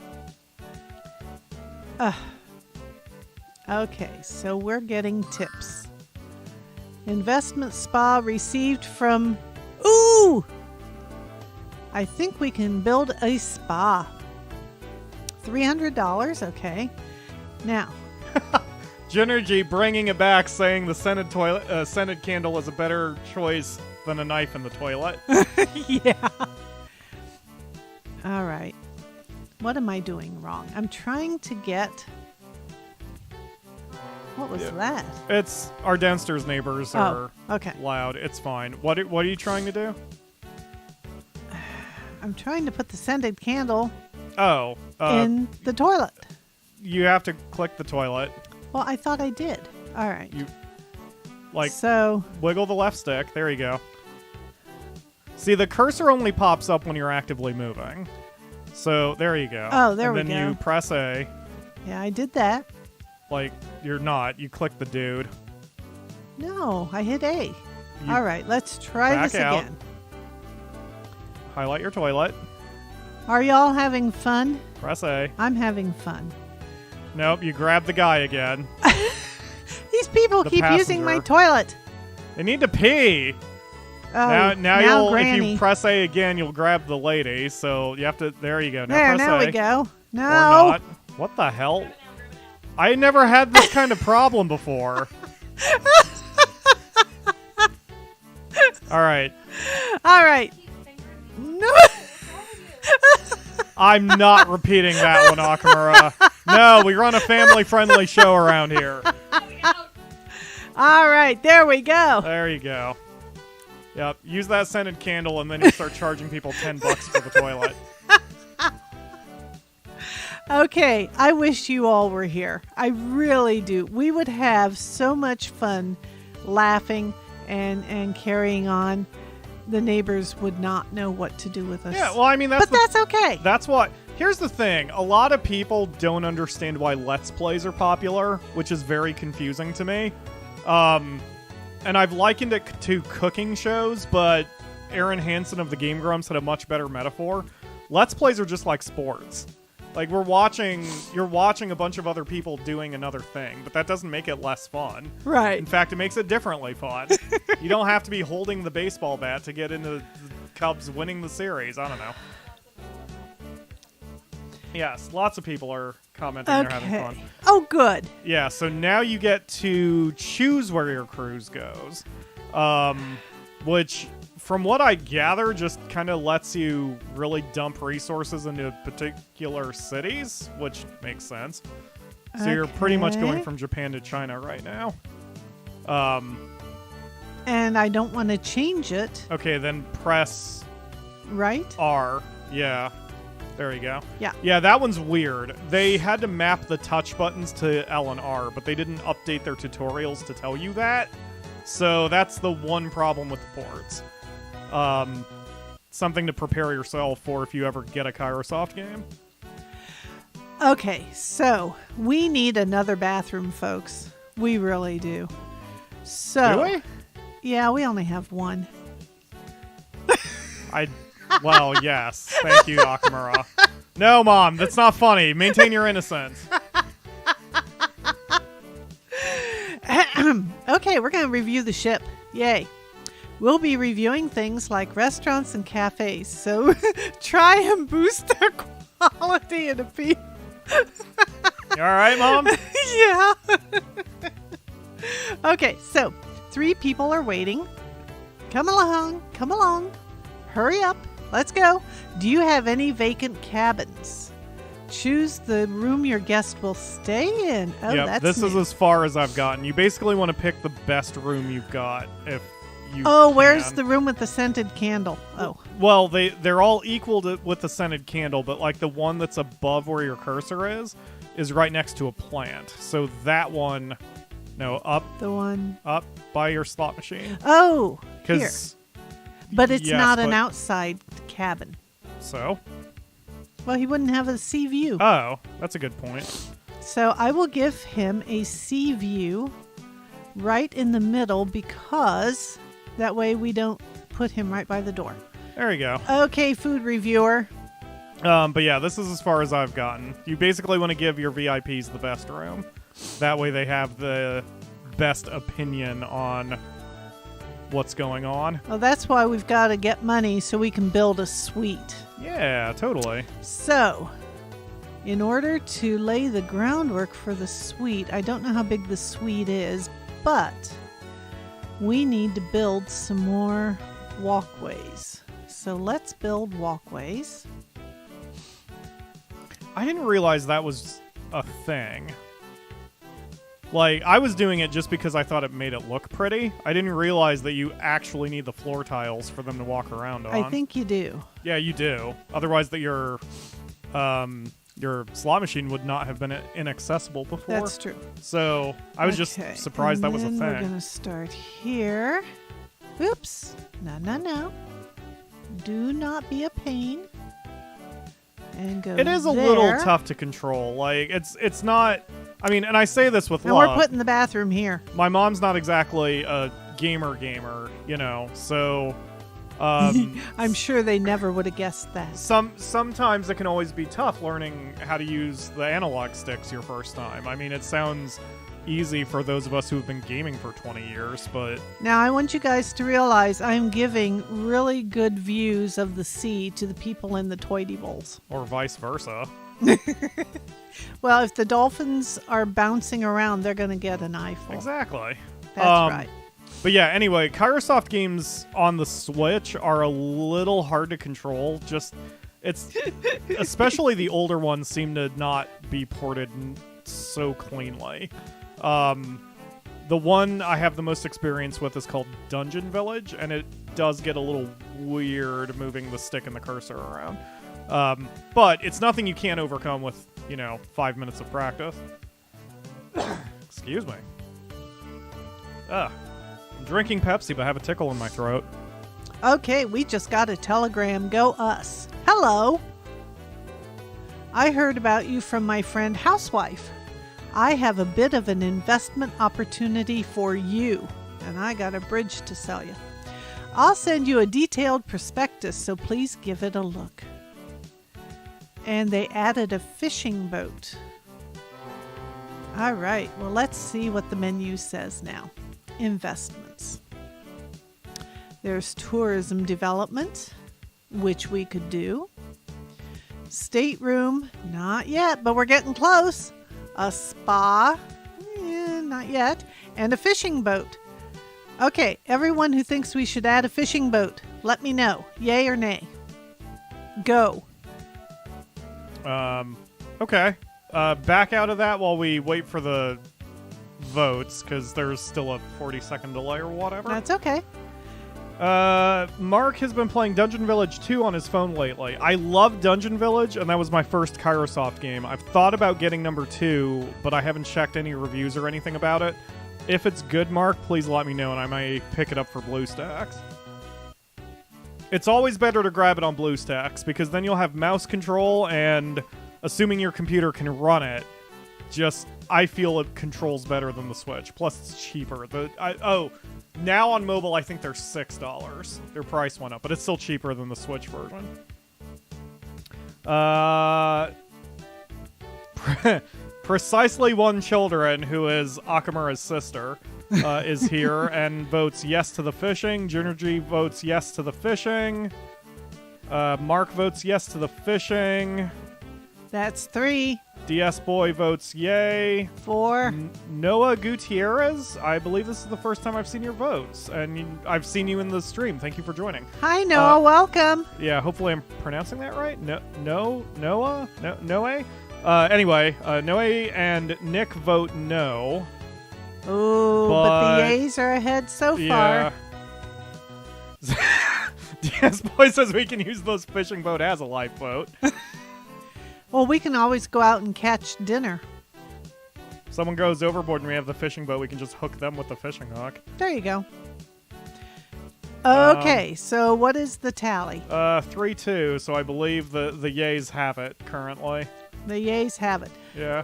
Okay, so we're getting tips. Investment spa received from... Ooh! I think we can build a spa. $300, okay. Now... Genergy bringing it back, saying the scented candle is a better choice than a knife in the toilet. Yeah. All right. What am I doing wrong? I'm trying to get... What was that? It's our downstairs neighbors are okay. loud. It's fine. What are you trying to do? I'm trying to put the scented candle in the toilet. You have to click the toilet. Well, I thought I did. All right. So wiggle the left stick. There you go. See, the cursor only pops up when you're actively moving. So there you go. Oh, there we go. And then you press A. Yeah, I did that. Like, you're not. You click the dude. No, I hit A. All right, let's try this again. Highlight your toilet. Are y'all having fun? Press A. I'm having fun. Nope, you grab the guy again. These people keep using my toilet. They need to pee. Oh, now you'll, if Granny. you press A again, you'll grab the lady. So you have to. There you go. Now There, press now A. we go. Or No. not. What the hell? I never had this kind of problem before. All right. All right. No. I'm not repeating that one, Akamura. No, we run a family-friendly show around here. All right, there we go. There you go. Yep, use that scented candle, and then you start charging people $10 for the toilet. Okay, I wish you all were here. I really do. We would have so much fun laughing and carrying on. The neighbors would not know what to do with us. Yeah, well, I mean, that's that's okay. That's what. Here's the thing. A lot of people don't understand why Let's Plays are popular, which is very confusing to me. And I've likened it to cooking shows, but Aaron Hansen of the Game Grumps had a much better metaphor. Let's Plays are just like sports. Like, you're watching a bunch of other people doing another thing, but that doesn't make it less fun. Right. In fact, it makes it differently fun. You don't have to be holding the baseball bat to get into the Cubs winning the series. I don't know. Yes, lots of people are commenting they're having fun. Oh, good. Yeah, so now you get to choose where your cruise goes, which, from what I gather, just kind of lets you really dump resources into particular cities, which makes sense. So you're pretty much going Okay. from Japan to China right now. And I don't want to change it, Okay, then press right? R. Yeah. There you go. Yeah. Yeah, that one's weird. They had to map the touch buttons to L and R, but they didn't update their tutorials to tell you that. So that's the one problem with the ports. Something to prepare yourself for if you ever get a Kairosoft game. Okay, so we need another bathroom, folks. We really do. So, Do we? Yeah, we only have one. Well, yes. Thank you, Akamura. No, Mom, that's not funny. Maintain your innocence. Okay, we're going to review the ship. Yay. We'll be reviewing things like restaurants and cafes, so try and boost their quality and appeal. You all right, Mom? Yeah. Okay, so 3 people are waiting. Come along, come along. Hurry up, let's go. Do you have any vacant cabins? Choose the room your guest will stay in. Oh, Yep, that's this is new. as far as I've gotten. You basically want to pick the best room you've got if you Oh, can. where's the room with the scented candle? Oh, Well, they're all equal with the scented candle, but like the one that's above where your cursor is right next to a plant. So that one, no, up the one. by your slot machine. Oh, here. Because But it's yes, not an but- outside cabin. So? Well, he wouldn't have a sea view. Oh, that's a good point. So I will give him a sea view right in the middle because that way we don't put him right by the door. There you go. Okay, food reviewer. But yeah, this is as far as I've gotten. You basically want to give your VIPs the best room. That way they have the best opinion on what's going on. Well, that's why we've got to get money so we can build a suite. Yeah, totally. So, in order to lay the groundwork for the suite, I don't know how big the suite is, but we need to build some more walkways. So let's build walkways. I didn't realize that was a thing. Like, I was doing it just because I thought it made it look pretty. I didn't realize that you actually need the floor tiles for them to walk around on. I think you do. Yeah, you do. Otherwise, your slot machine would not have been inaccessible before. That's true. So I was just Okay, surprised that was a and then We're thing. going to start here. Oops. No. Do not be a pain. And go It is a there. little tough to control. Like, it's not. I mean, and I say this with And love. we're putting the bathroom here. My mom's not exactly a gamer, you know. So I'm sure they never would have guessed that. sometimes it can always be tough learning how to use the analog sticks your first time. I mean, it sounds easy for those of us who have been gaming for 20 years, but Now, I want you guys to realize I'm giving really good views of the sea to the people in the Toity Bowls. or vice versa. Well, if the dolphins are bouncing around, they're going to get an eyeful. Exactly. That's right. But yeah, anyway, Kairosoft games on the Switch are a little hard to control. It's especially the older ones seem to not be ported so cleanly. The one I have the most experience with is called Dungeon Village, and it does get a little weird moving the stick and the cursor around. But it's nothing you can't overcome with, 5 minutes of practice. Excuse me. I'm drinking Pepsi, but I have a tickle in my throat. Okay, we just got a telegram. Go us. Hello. I heard about you from my friend Housewife. I have a bit of an investment opportunity for you, and I got a bridge to sell you. I'll send you a detailed prospectus, so please give it a look. And they added a fishing boat. All right, well, let's see what the menu says now. Investments. There's tourism development, which we could do. Stateroom, not yet, but we're getting close. A spa, not yet. And a fishing boat. Okay, everyone who thinks we should add a fishing boat, let me know. Yay or nay? Go. Okay. Back out of that while we wait for the votes, because there's still a 40-second delay or whatever. That's okay. Mark has been playing Dungeon Village 2 on his phone lately. I love Dungeon Village, and that was my first Kairosoft game. I've thought about getting number 2, but I haven't checked any reviews or anything about it. If it's good, Mark, please let me know, and I may pick it up for BlueStacks. It's always better to grab it on BlueStacks, because then you'll have mouse control, and assuming your computer can run it, I feel it controls better than the Switch. Plus, it's cheaper. Now on mobile, I think they're $6. Their price went up, but it's still cheaper than the Switch version. Precisely One Children, who is Akamura's sister, is here and votes yes to the fishing. Junergy votes yes to the fishing. Mark votes yes to the fishing. That's 3. DS Boy votes yay. 4. Noah Gutierrez, I believe this is the first time I've seen your votes, and I've seen you in the stream. Thank you for joining. Hi, Noah. Welcome. Yeah, hopefully I'm pronouncing that right. Noah? Noe? Anyway, Noe and Nick vote no. Ooh, but the A's are ahead so far. DS Boy says we can use those fishing boat as a lifeboat. Well, we can always go out and catch dinner. If someone goes overboard and we have the fishing boat, we can just hook them with the fishing hook. There you go. Okay, so what is the tally? 3-2, so I believe the yays have it currently. The yays have it. Yeah.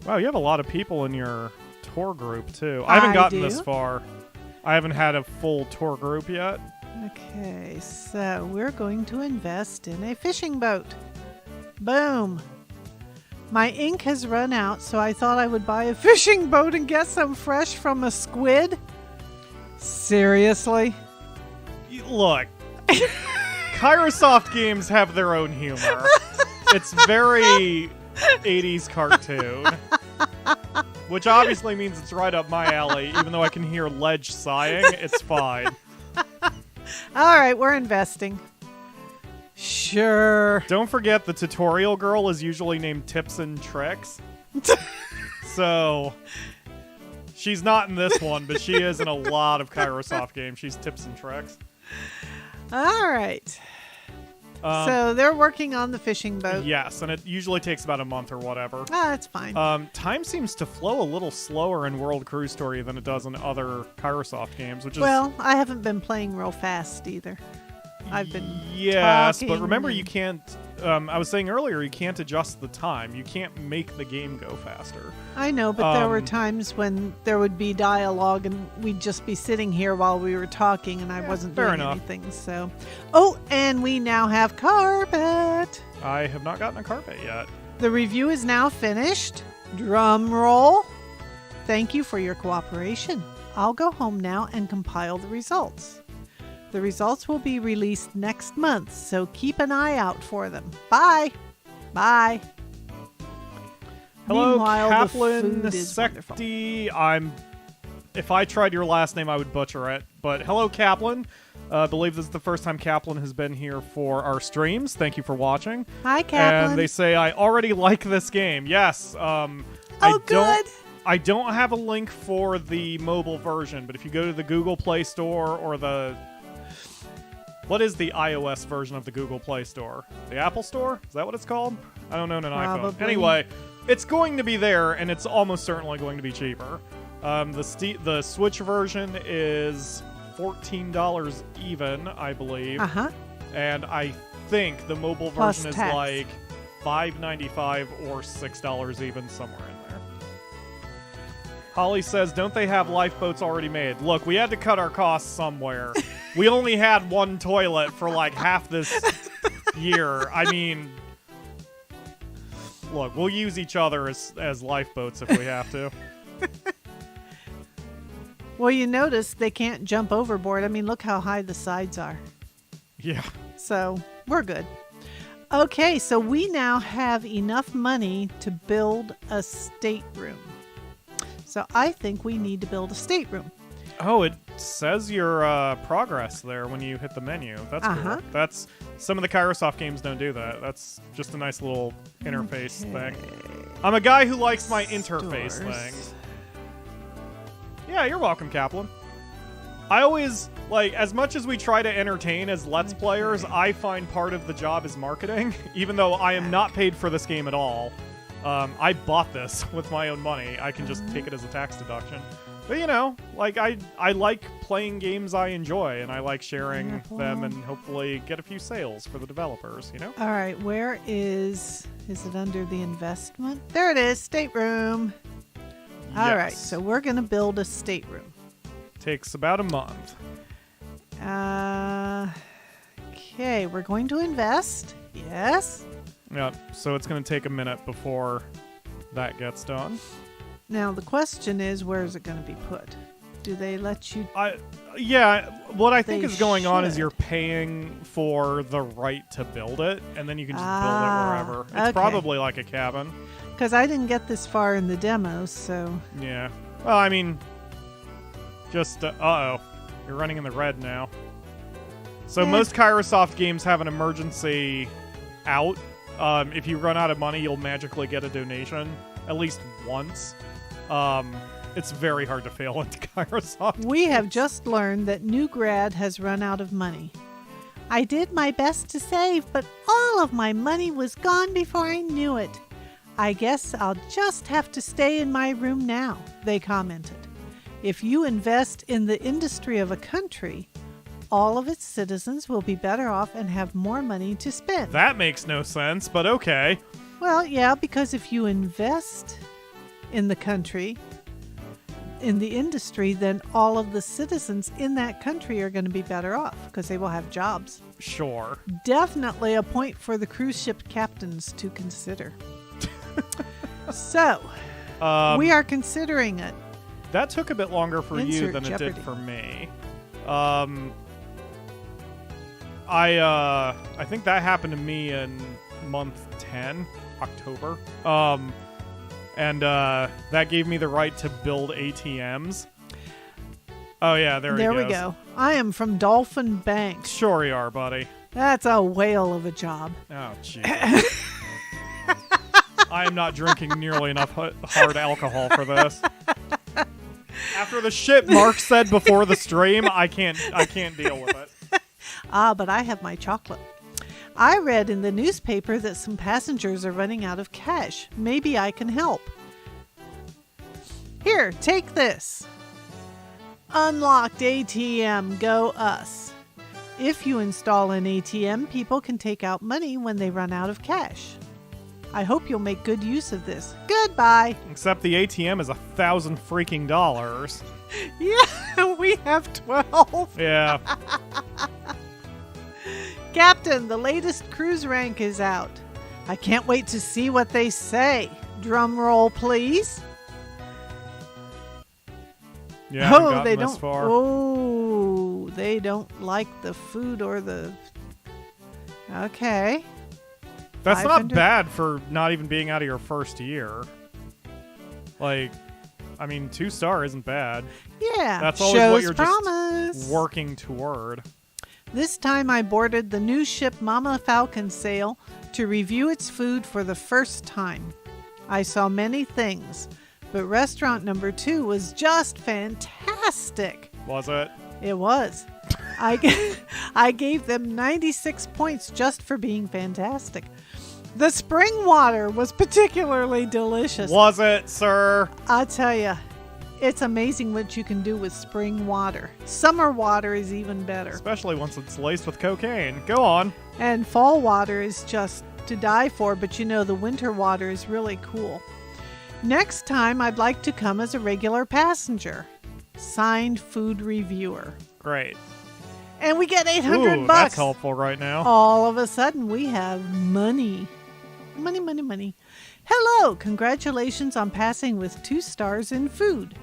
Wow, you have a lot of people in your tour group, too. I haven't gotten this far. I haven't had a full tour group yet. Okay, so we're going to invest in a fishing boat. Boom. My ink has run out, so I thought I would buy a fishing boat and get some fresh from a squid. Seriously? Look, Kairosoft games have their own humor. It's very 80s cartoon. Which obviously means it's right up my alley, even though I can hear Ledge sighing. It's fine. All right, we're investing. Sure. Don't forget the tutorial girl is usually named Tips and Tricks. So, she's not in this one, but she is in a lot of Kairosoft games. She's Tips and Tricks. All right. So they're working on the fishing boat. Yes, and it usually takes about a month or whatever. Ah, that's fine. Time seems to flow a little slower in World Cruise Story than it does in other Kairosoft games, which is... Well, I haven't been playing real fast either. I've been Yes, talking but remember you can't... I was saying earlier, you can't adjust the time. You can't make the game go faster. I know, but there were times when there would be dialogue and we'd just be sitting here while we were talking and I wasn't doing anything. So, oh, and we now have carpet. I have not gotten a carpet yet. The review is now finished. Drum roll. Thank you for your cooperation. I'll go home now and compile the results. The results will be released next month, so keep an eye out for them. Bye. Bye. Hello, Meanwhile, the Kaplan food is wonderful. Secti. If I tried your last name, I would butcher it. But hello, Kaplan. I believe this is the first time Kaplan has been here for our streams. Thank you for watching. Hi, Kaplan. And they say, I already like this game. Yes. Good. I don't have a link for the mobile version, but if you go to the Google Play Store or the... What is the iOS version of the Google Play Store? The Apple Store? Is that what it's called? I don't know on an iPhone. Probably. Anyway, it's going to be there, and it's almost certainly going to be cheaper. The Switch version is $14 even, I believe. Uh-huh. And I think the mobile Plus version is tax. like $5.95 or $6 even, somewhere in there. Holly says, don't they have lifeboats already made? Look, we had to cut our costs somewhere. We only had one toilet for like half this year. I mean, look, we'll use each other as lifeboats if we have to. Well, you notice they can't jump overboard. I mean, look how high the sides are. Yeah. So we're good. Okay, so we now have enough money to build a stateroom. So I think we need to build a stateroom. Oh, it says your progress there when you hit the menu. That's cool. That's some of the Kairosoft games don't do that. That's just a nice little interface thing. I'm a guy who likes my interface things. Yeah, you're welcome, Kaplan. I always, like, as much as we try to entertain as Let's Players, I find part of the job is marketing, even though I am not paid for this game at all. I bought this with my own money. I can just take it as a tax deduction. But, you know, like, I like playing games I enjoy, and I like sharing them and hopefully get a few sales for the developers, you know? All right, where is it under the investment? There it is, stateroom. All right, so we're going to build a stateroom. Takes about a month. Okay, we're going to invest. Yes. Yeah, so it's going to take a minute before that gets done. Now, the question is, where is it going to be put? Do they let you... Yeah, what I think They is going on is should. you're paying for the right to build it, and then you can just build it wherever. It's okay. probably like a cabin. Because I didn't get this far in the demos, so... Yeah. Well, I mean, just, uh-oh. You're running in the red now. So most Kairosoft games have an emergency out. If you run out of money, you'll magically get a donation, at least once. It's very hard to fail into Kairosoft. We have just learned that New Grad has run out of money. I did my best to save, but all of my money was gone before I knew it. I guess I'll just have to stay in my room now, they commented. If you invest in the industry of a country, all of its citizens will be better off and have more money to spend. That makes no sense, but okay. Well, yeah, because if you invest in the country, in the industry, then all of the citizens in that country are going to be better off because they will have jobs. Sure. Definitely a point for the cruise ship captains to consider. So, we are considering it. That took a bit longer for you Insert than it Jeopardy. did for me. I think that happened to me in month 10, October. And that gave me the right to build ATMs. Oh yeah, there we goes. go. I am from Dolphin Bank. Sure you are, buddy. That's a whale of a job. Oh, jeez. I am not drinking nearly enough hard alcohol for this. After the shit Mark said before the stream, I can't deal with it. But I have my chocolate. I read in the newspaper that some passengers are running out of cash. Maybe I can help. Here, take this. Unlocked ATM, go us. If you install an ATM, people can take out money when they run out of cash. I hope you'll make good use of this. Goodbye. Except the ATM is $1,000 freaking dollars. Yeah, we have 12. Yeah. Captain, the latest cruise rank is out. I can't wait to see what they say. Drum roll, please. Yeah, haven't gotten they this don't. far. Oh, they don't like the food or the. Okay. That's not 500. bad for not even being out of your first year. Like, I mean, 2-star isn't bad. Yeah. That's always shows what you're promise. just working toward. This time I boarded the new ship MamaFalkon sail to review its food for the first time. I saw many things, but restaurant number 2 was just fantastic. Was it? It was. I gave them 96 points just for being fantastic. The spring water was particularly delicious. Was it, sir? I'll tell you, it's amazing what you can do with spring water. Summer water is even better. Especially once it's laced with cocaine. Go on. And fall water is just to die for, but you know the winter water is really cool. Next time, I'd like to come as a regular passenger. Signed, Food Reviewer. Great. And we get 800 Ooh, bucks. that's helpful right now. All of a sudden, we have money. Money, money, money. Hello! Congratulations on passing with 2 stars in food.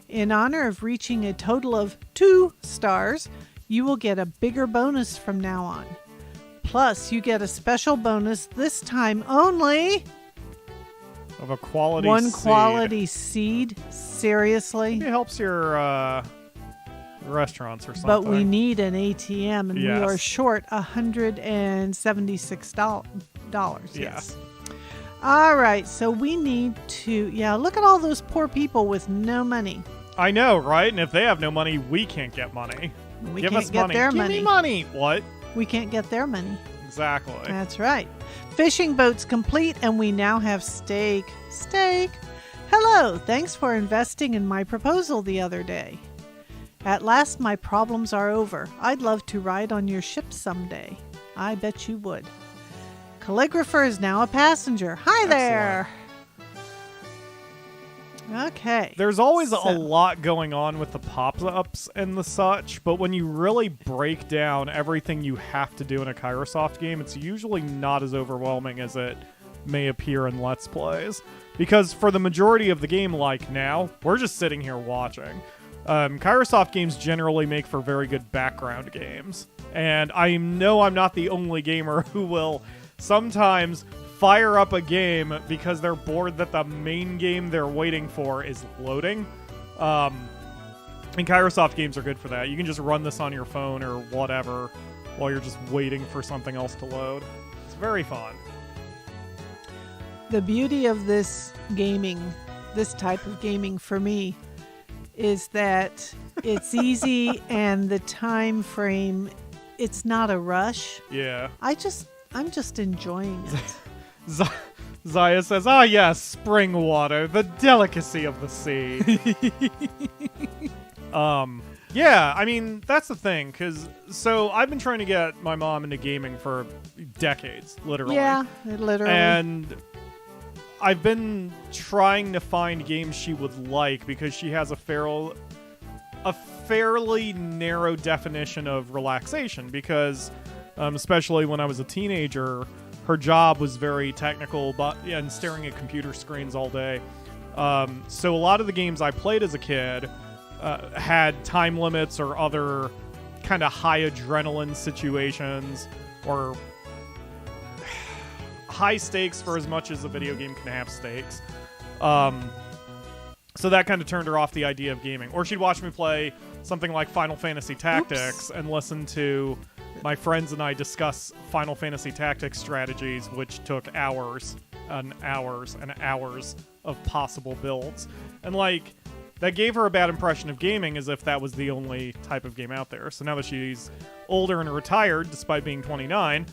In honor of reaching a total of 2 stars, you will get a bigger bonus from now on. Plus, you get a special bonus this time only. Of a quality One seed. quality seed? Seriously? It helps your restaurants or something. But we need an ATM, and Yes. we are short $176. Yes. All right, so we need to, look at all those poor people with no money. I know, right? And if they have no money, we can't get money. We Give can't us get money. their Give money. me money. What? We can't get their money. Exactly. That's right. Fishing boat's complete, and we now have steak. Steak. Hello, thanks for investing in my proposal the other day. At last, my problems are over. I'd love to ride on your ship someday. I bet you would. Calligrapher is now a passenger. Hi there. Okay. There's always a lot going on with the pop-ups and the such, but when you really break down everything you have to do in a Kairosoft game, it's usually not as overwhelming as it may appear in Let's Plays. Because for the majority of the game, like now, we're just sitting here watching. Kairosoft games generally make for very good background games. And I know I'm not the only gamer who will sometimes fire up a game because they're bored that the main game they're waiting for is loading. And Kairosoft games are good for that. You can just run this on your phone or whatever while you're just waiting for something else to load. It's very fun. The beauty of this type of gaming for me, is that it's easy and the time frame, it's not a rush. Yeah. I'm just enjoying it. Zaya says, "Ah, yes, spring water, the delicacy of the sea." Yeah, I mean, that's the thing, so I've been trying to get my mom into gaming for decades, literally. Yeah, literally. And I've been trying to find games she would like because she has a fairly narrow definition of relaxation because, especially when I was a teenager, her job was very technical and staring at computer screens all day. So a lot of the games I played as a kid had time limits or other kind of high adrenaline situations or high stakes for as much as a video game can have stakes. So that kind of turned her off the idea of gaming. Or she'd watch me play something like Final Fantasy Tactics and listen to my friends and I discuss Final Fantasy Tactics strategies, which took hours and hours and hours of possible builds. And that gave her a bad impression of gaming as if that was the only type of game out there. So now that she's older and retired, despite being 29,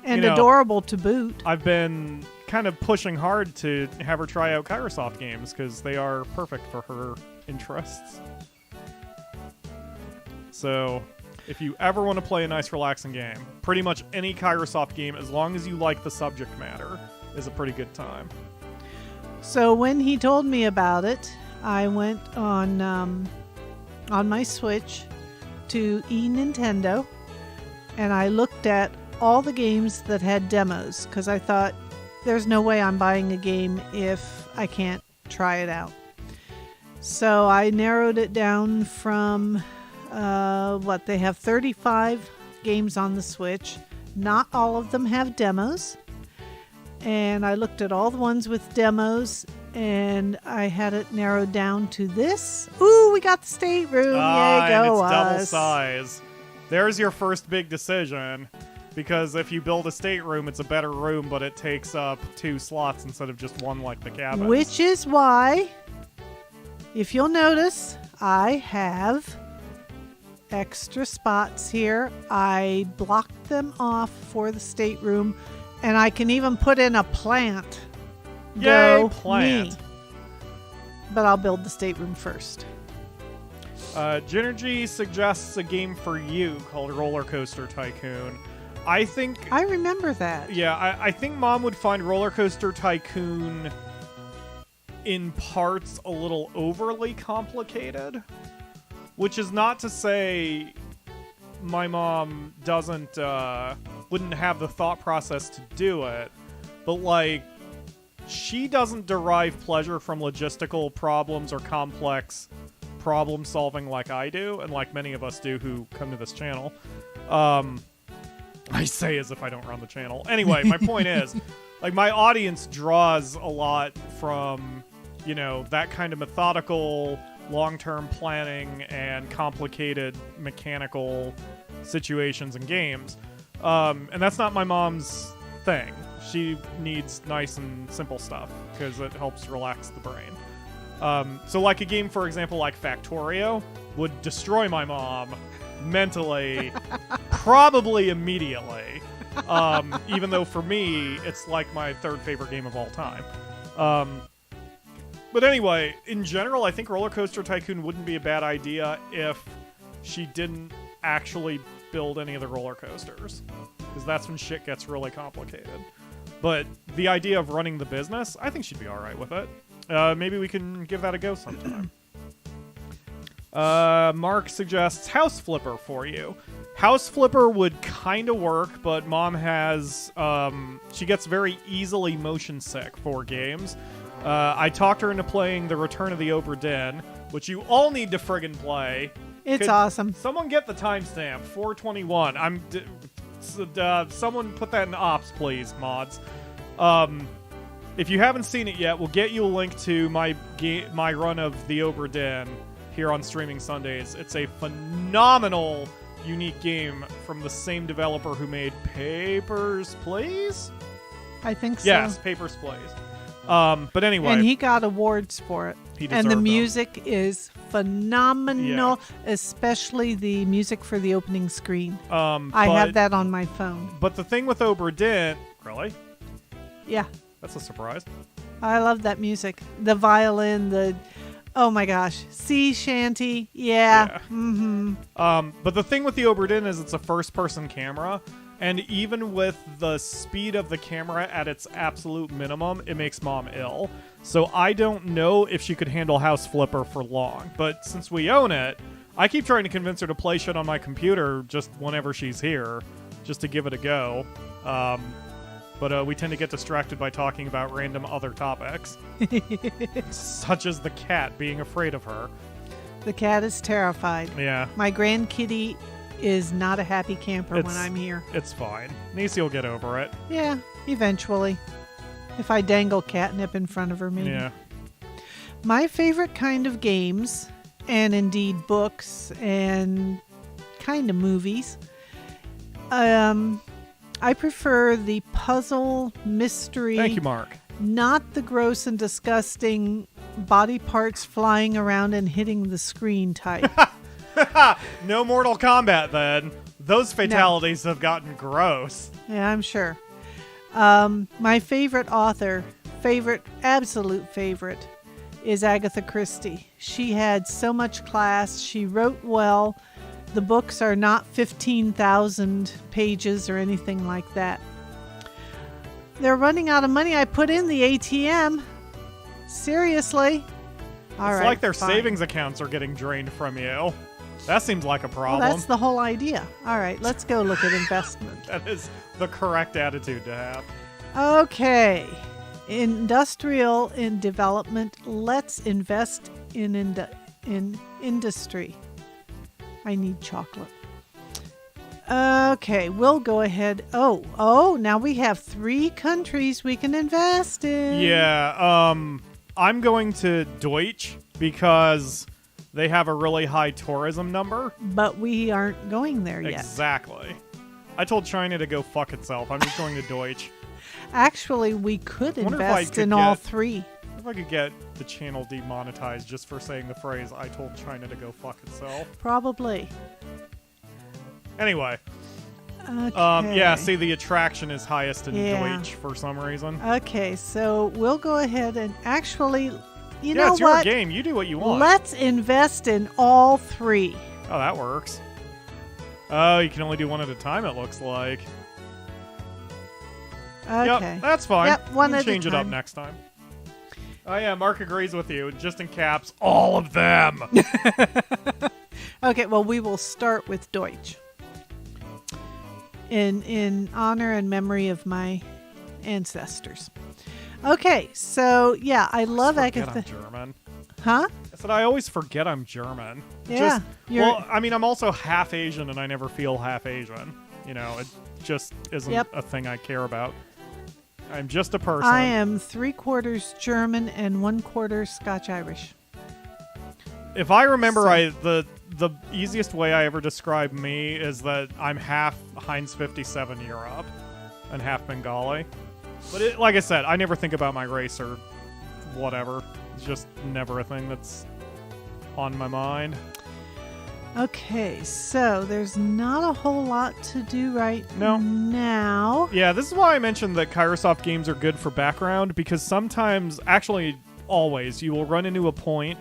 and adorable to boot. I've been kind of pushing hard to have her try out Kairosoft games because they are perfect for her interests. So if you ever want to play a nice relaxing game, pretty much any Kairosoft game, as long as you like the subject matter, is a pretty good time. So when he told me about it, I went on my Switch to eNintendo, and I looked at all the games that had demos because I thought there's no way I'm buying a game if I can't try it out. So I narrowed it down from they have 35 games on the Switch. Not all of them have demos. And I looked at all the ones with demos, and I had it narrowed down to this. Ooh, we got the stateroom. Yay, and go it's double us. size. There's your first big decision. Because if you build a stateroom, it's a better room, but it takes up 2 slots instead of just 1 like the cabin. Which is why, if you'll notice, I have extra spots here. I blocked them off for the stateroom, and I can even put in a plant. Yay, Go plant. me. But I'll build the stateroom first. Ginergy suggests a game for you called Roller Coaster Tycoon. I remember that. Yeah, I think Mom would find Roller Coaster Tycoon in parts a little overly complicated. Which is not to say my mom wouldn't have the thought process to do it. But, like, she doesn't derive pleasure from logistical problems or complex problem solving like I do, and like many of us do who come to this channel. I say as if I don't run the channel. Anyway, my point is, like, my audience draws a lot from, that kind of methodical, long-term planning and complicated mechanical situations and games. And that's not my mom's thing. She needs nice and simple stuff because it helps relax the brain. So like a game, for example, like Factorio would destroy my mom mentally, probably immediately. Even though for me, it's like my 3rd favorite game of all time. But anyway, in general, I think Roller Coaster Tycoon wouldn't be a bad idea if she didn't actually build any of the roller coasters. Because that's when shit gets really complicated. But the idea of running the business, I think she'd be alright with it. Maybe we can give that a go sometime. Mark suggests House Flipper for you. House Flipper would kind of work, but Mom has... she gets very easily motion sick for games. I talked her into playing The Return of the Obra Dinn, which you all need to friggin' play. It's Could awesome. Someone get the timestamp, 421. Someone put that in ops, please, mods. If you haven't seen it yet, we'll get you a link to my run of the Obra Dinn here on Streaming Sundays. It's a phenomenal, unique game from the same developer who made Papers, Please? I think so. Yes, Papers, Please. But anyway. And he got awards for it. And the music is phenomenal, especially the music for the opening screen. I have that on my phone. But the thing with Obra Dinn... Really? Yeah. That's a surprise. I love that music. The violin, oh my gosh. Sea shanty. Yeah. Mm-hmm. But the thing with the Obra Dinn is it's a first-person camera, and even with the speed of the camera at its absolute minimum, it makes Mom ill. So I don't know if she could handle House Flipper for long. But since we own it, I keep trying to convince her to play shit on my computer just whenever she's here, just to give it a go. But we tend to get distracted by talking about random other topics, such as the cat being afraid of her. The cat is terrified. Yeah. My grandkitty is not a happy camper when I'm here. It's fine. Nisi will get over it. Yeah, eventually. If I dangle catnip in front of her, maybe. Yeah. My favorite kind of games, and indeed books, and kind of movies, I prefer the puzzle mystery. Thank you, Mark. Not the gross and disgusting body parts flying around and hitting the screen type. No Mortal Kombat, then. Those fatalities have gotten gross. Yeah, I'm sure. My favorite author, absolute favorite, is Agatha Christie. She had so much class. She wrote well. The books are not 15,000 pages or anything like that. They're running out of money. I put in the ATM. Seriously. It's like their savings accounts are getting drained from you. That seems like a Well, problem. that's the whole idea. All right, let's go look at investment. That is the correct attitude to have. Okay. Industrial in development. Let's invest in industry. I need chocolate. Okay, we'll go ahead. Oh, now we have 3 countries we can invest in. Yeah, I'm going to Deutsch because they have a really high tourism number. But we aren't going there yet. Exactly. I told China to go fuck itself. I'm just going to Deutsch. Actually, we could wonder if I invest could in all get- 3. If I could get the channel demonetized just for saying the phrase, I told China to go fuck itself. Probably. Anyway, Okay. yeah, see, the attraction is highest in Yeah. Deutsch for some reason. Okay, so we'll go ahead and actually, you Yeah, know it's your what? game. You do what you want. Let's invest in all 3. Oh, that works. Oh, you can only do one at a time, it looks like. Okay. Yep, that's fine. Yep, one We'll at a change it up time. next time. Oh, yeah, Mark agrees with you. Just in caps, all of them. Okay, well, we will start with Deutsch. In honor and memory of my ancestors. Okay, so yeah, I love Forget Agatha. I'm German. Huh? I said I always forget I'm German. Yeah, Well, I mean, I'm also half Asian, and I never feel half Asian. You know, it just isn't Yep. a thing I care about. I'm just a person. I am 3/4 German and 1/4 Scotch-Irish. If I remember So- right, the easiest way I ever describe me is that I'm half Heinz 57 Europe and half Bengali. But like I said, I never think about my race or whatever. It's just never a thing that's on my mind. Okay, so there's not a whole lot to do right No. now. Yeah, this is why I mentioned that Kairosoft games are good for background, because sometimes, actually always, you will run into a point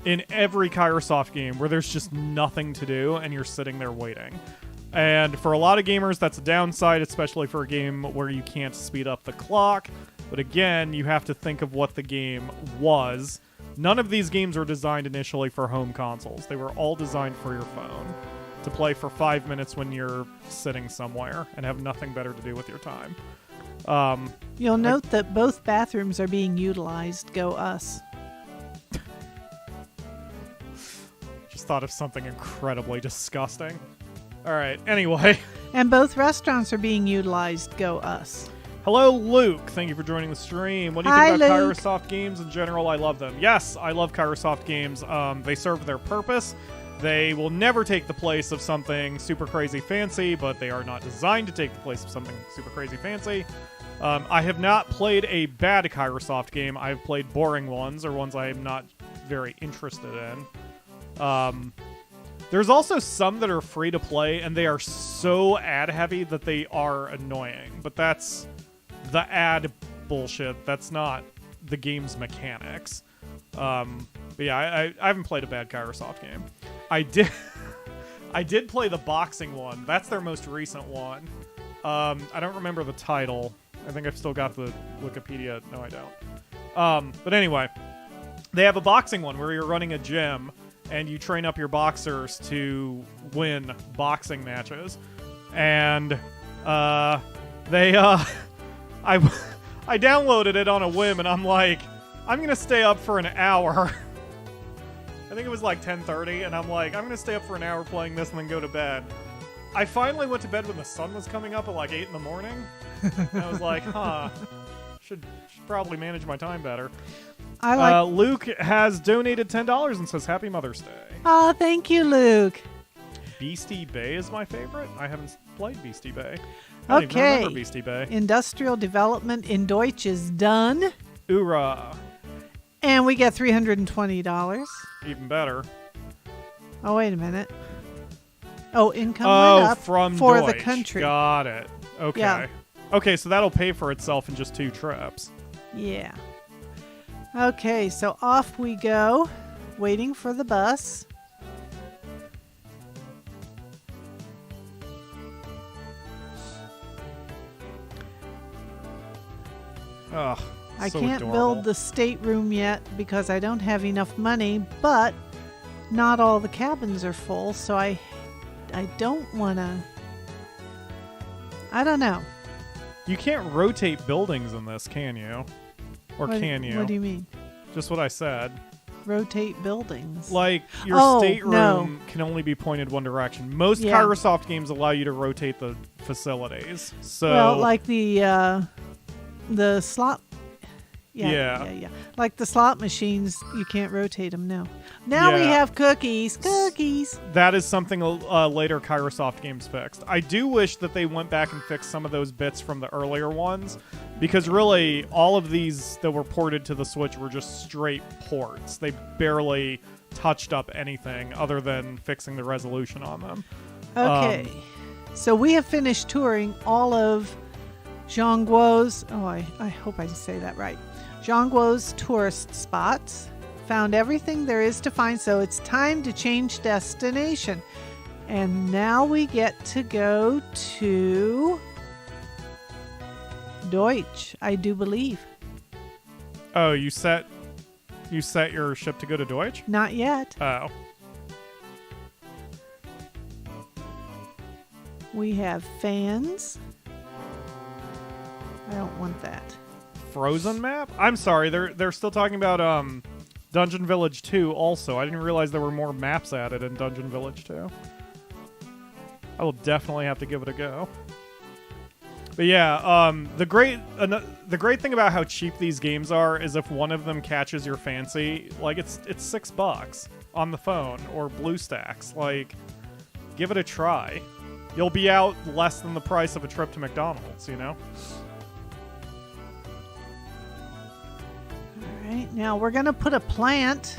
in every Kairosoft game where there's just nothing to do and you're sitting there waiting. And for a lot of gamers, that's a downside, especially for a game where you can't speed up the clock. But again, you have to think of what the game was. None of these games were designed initially for home consoles. They were all designed for your phone to play for 5 minutes when you're sitting somewhere and have nothing better to do with your time. You'll note that both bathrooms are being utilized. Go us. Just thought of something incredibly disgusting. All right, anyway. And both restaurants are being utilized. Go us. Hello, Luke. Thank you for joining the stream. What do you Hi, think about Luke. Kairosoft games in general? I love them. Yes, I love Kairosoft games. They serve their purpose. They will never take the place of something super crazy fancy, but they are not designed to take the place of something super crazy fancy. I have not played a bad Kairosoft game. I've played boring ones or ones I am not very interested in. There's also some that are free to play, and they are so ad heavy that they are annoying. But that's the ad bullshit. That's not the game's mechanics. But yeah, I haven't played a bad Kairosoft game. I did play the boxing one. That's their most recent one. I don't remember the title. I think I've still got the Wikipedia. No, I don't. But anyway, they have a boxing one where you're running a gym and you train up your boxers to win boxing matches. And I downloaded it on a whim, and I'm like, I'm gonna stay up for an hour. I think it was like 10:30, and I'm like, I'm gonna stay up for an hour playing this and then go to bed. I finally went to bed when the sun was coming up at like 8 in the morning. And I was like, should probably manage my time better. I like. Luke has donated $10 and says, Happy Mother's Day. Oh, thank you, Luke. Beastie Bay is my favorite. I haven't played Beastie Bay. I don't even Okay. remember Beastie Bay. Industrial development in Deutsch is done, Hoorah. and we get $320. Even better. Oh, wait a minute. Oh, income Oh, went up from for the Deutsch. country. Got it. Okay. Yeah. Okay, so that'll pay for itself in just 2 trips. Yeah. Okay, so off we go, waiting for the bus. Ugh. I so can't adorable. build the stateroom yet because I don't have enough money, but not all the cabins are full, so I don't want to. I don't know. You can't rotate buildings in this, can you? Or can you? What do you mean? Just what I said. Rotate buildings. Like, your stateroom no. can only be pointed one direction. Most Yeah. Kairosoft games allow you to rotate the facilities. So, Well, like the slot. Yeah. Yeah. Like the slot machines, you can't rotate them. No. Now we Yeah. have cookies. Cookies. that is something later Kairosoft games fixed. I do wish that they went back and fixed some of those bits from the earlier ones, because really all of these that were ported to the Switch were just straight ports. They barely touched up anything other than fixing the resolution on them. Okay. So we have finished touring all of Zhongguo's. Oh, I hope I say that right. Zhongguo's tourist spots. Found everything there is to find, so it's time to change destination. And now we get to go to Deutsch, I do believe. Oh, you set your ship to go to Deutsch? Not yet. Oh. We have fans. I don't want that. Frozen map? I'm sorry, they're still talking about Dungeon Village 2 also. I didn't realize there were more maps added in Dungeon Village 2. I will definitely have to give it a go. But yeah, the great thing about how cheap these games are is if one of them catches your fancy, like it's $6 on the phone or BlueStacks. Like, give it a try. You'll be out less than the price of a trip to McDonald's, you know? All right, now we're going to put a plant.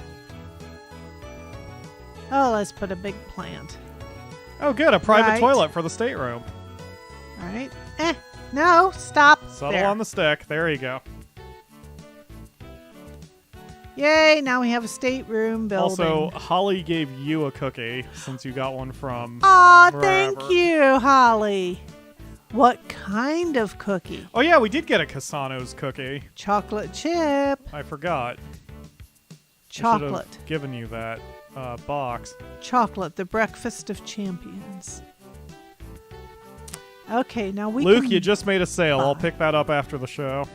Oh, let's put a big plant. Oh, good, a private Right. toilet for the stateroom. All right. No, stop. Settle There. on the stick. There you go. Yay, now we have a stateroom building. Also, Holly gave you a cookie since you got one from Aw, wherever. thank you, Holly. What kind of cookie? Oh yeah, we did get a Cassano's cookie. Chocolate chip. I forgot. Chocolate. I should have given you that box. Chocolate, the breakfast of champions. Okay, now we Luke, can... you just made a sale. I'll pick that up after the show.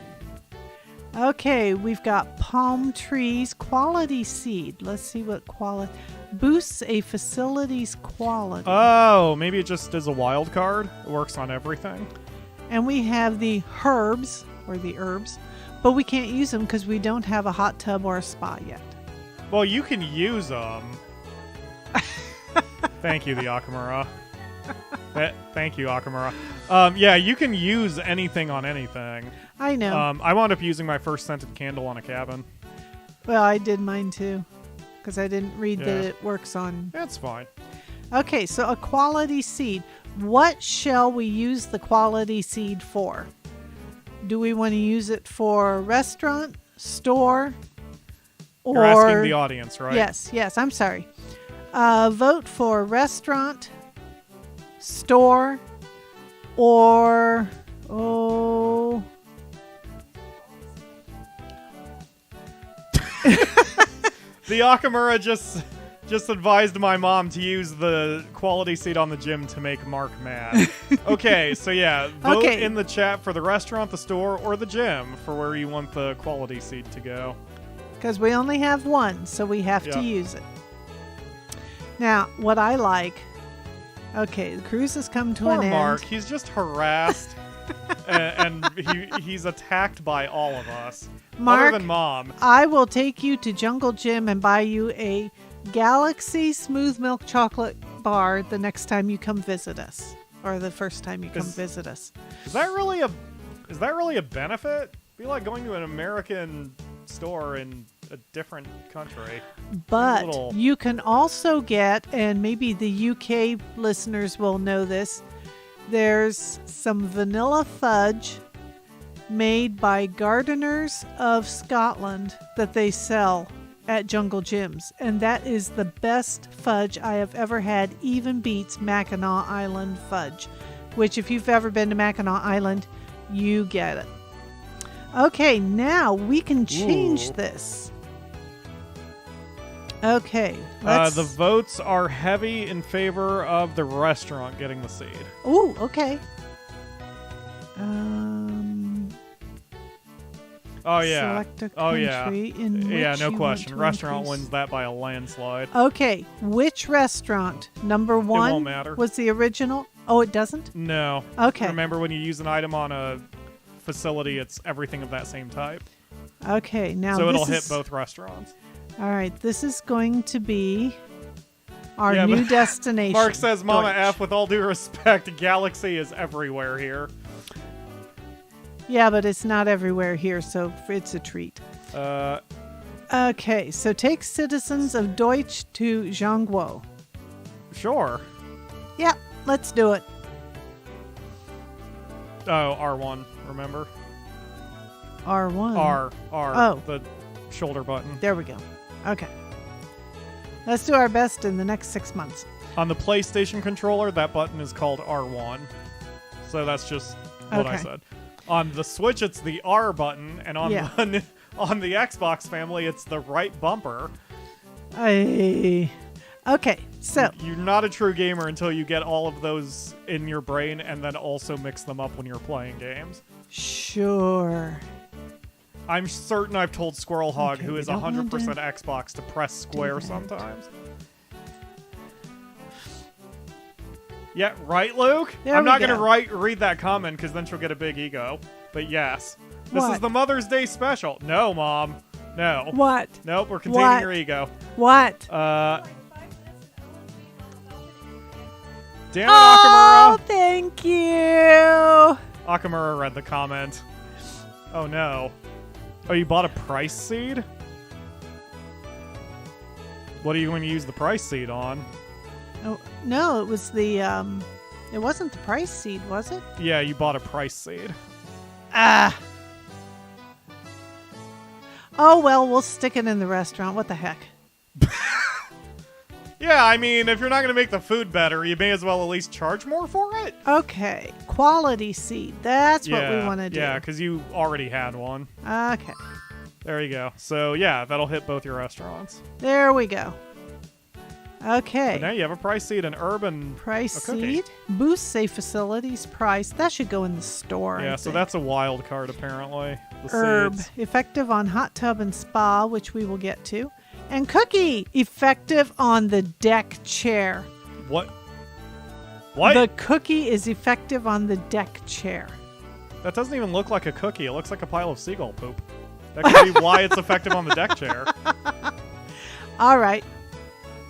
Okay, we've got palm trees, quality seed. Let's see what quality... Boosts a facility's quality. Oh, maybe it just is a wild card. It works on everything. And we have the herbs, or the herbs, but we can't use them because we don't have a hot tub or a spa yet. Well, you can use them. Thank you, the Akamura. Thank you, Akamura. Yeah, you can use anything on anything. I know. I wound up using my first scented candle on a cabin. Well, I did mine too, because I didn't read Yeah. that it works on... That's fine. Okay, so a quality seed. What shall we use the quality seed for? Do we want to use it for restaurant, store, or... You're asking the audience, right? Yes, I'm sorry. Vote for restaurant, store, or... Oh... The Akamura just advised my mom to use the quality seed on the gym to make Mark mad. Okay, so yeah, vote Okay. in the chat for the restaurant, the store, or the gym for where you want the quality seed to go. Because we only have one, so we have to Yep. use it. Now, what I like... Okay, the cruise has come to Poor an Mark, end. he's just harassed, and he's attacked by all of us. Mark, Other than Mom. I will take you to Jungle Gym and buy you a Galaxy Smooth Milk Chocolate bar the next time you come visit us. Or the first time you come visit us. Is that really a benefit? Be like going to an American store in a different country. But Little- you can also get, and maybe the UK listeners will know this, there's some vanilla fudge made by Gardeners of Scotland that they sell at Jungle Gyms. And that is the best fudge I have ever had, even beats Mackinac Island fudge, which if you've ever been to Mackinac Island, you get it. Okay, now we can change Ooh. this. Okay. Let's... The votes are heavy in favor of the restaurant getting the seed. Ooh, okay. Oh, yeah. Select a Oh, yeah. country in which Yeah, no you question. want to Restaurant increase- wins that by a landslide. Okay, which restaurant? Number one won't matter. was the original? Oh, it doesn't? No. Okay. Remember, when you use an item on a facility, it's everything of that same type. Okay, now So this it'll hit is- both restaurants. All right, this is going to be our Yeah, new but destination. Mark says, Mama Deutsch. F, with all due respect, Galaxy is everywhere here. Yeah, but it's not everywhere here, so it's a treat. Okay, so take citizens of Deutsch to Zhangguo. Sure. Yeah, let's do it. Oh, R1, remember? R1. R, Oh. the shoulder button. There we go. Okay. Let's do our best in the next 6 months. On the PlayStation controller, that button is called R1. So that's just what I Okay. said. On the Switch, it's the R button, and on Yeah. on the Xbox family, it's the right bumper. Okay, so You're not a true gamer until you get all of those in your brain and then also mix them up when you're playing games. sure. I'm certain I've told Squirrel Hog, Okay, who we is don't wanna 100% Xbox, to press square that. sometimes. Yeah, right, Luke? There I'm we not going go. to read that comment because then she'll get a big ego. But yes. This is What? the Mother's Day special. No, Mom. No. What? Nope, we're containing What? your ego. What? Damn it, Oh, Akamura. thank you. Akamura read the comment. Oh, no. Oh, you bought a price seed? What are you going to use the price seed on? Oh, no, it was the it wasn't the price seed, was it? Yeah, you bought a price seed. Ah. Oh, well, we'll stick it in the restaurant. What the heck? Yeah, I mean, if you're not going to make the food better, you may as well at least charge more for it. Okay, quality seed. That's what we Yeah, want to do. Yeah, because you already had one. Okay, There you go. So, yeah, that'll hit both your restaurants. there we go. Okay. But now you have a price seed in urban. Price a cookie. seed. Boost safe facilities price. That should go in the store. Yeah, I so think. that's a wild card, apparently. The Herb. seeds. Effective on hot tub and spa, which we will get to. And cookie. Effective on the deck chair. What? What? The cookie is effective on the deck chair. That doesn't even look like a cookie. It looks like a pile of seagull poop. That could be why it's effective on the deck chair. All right.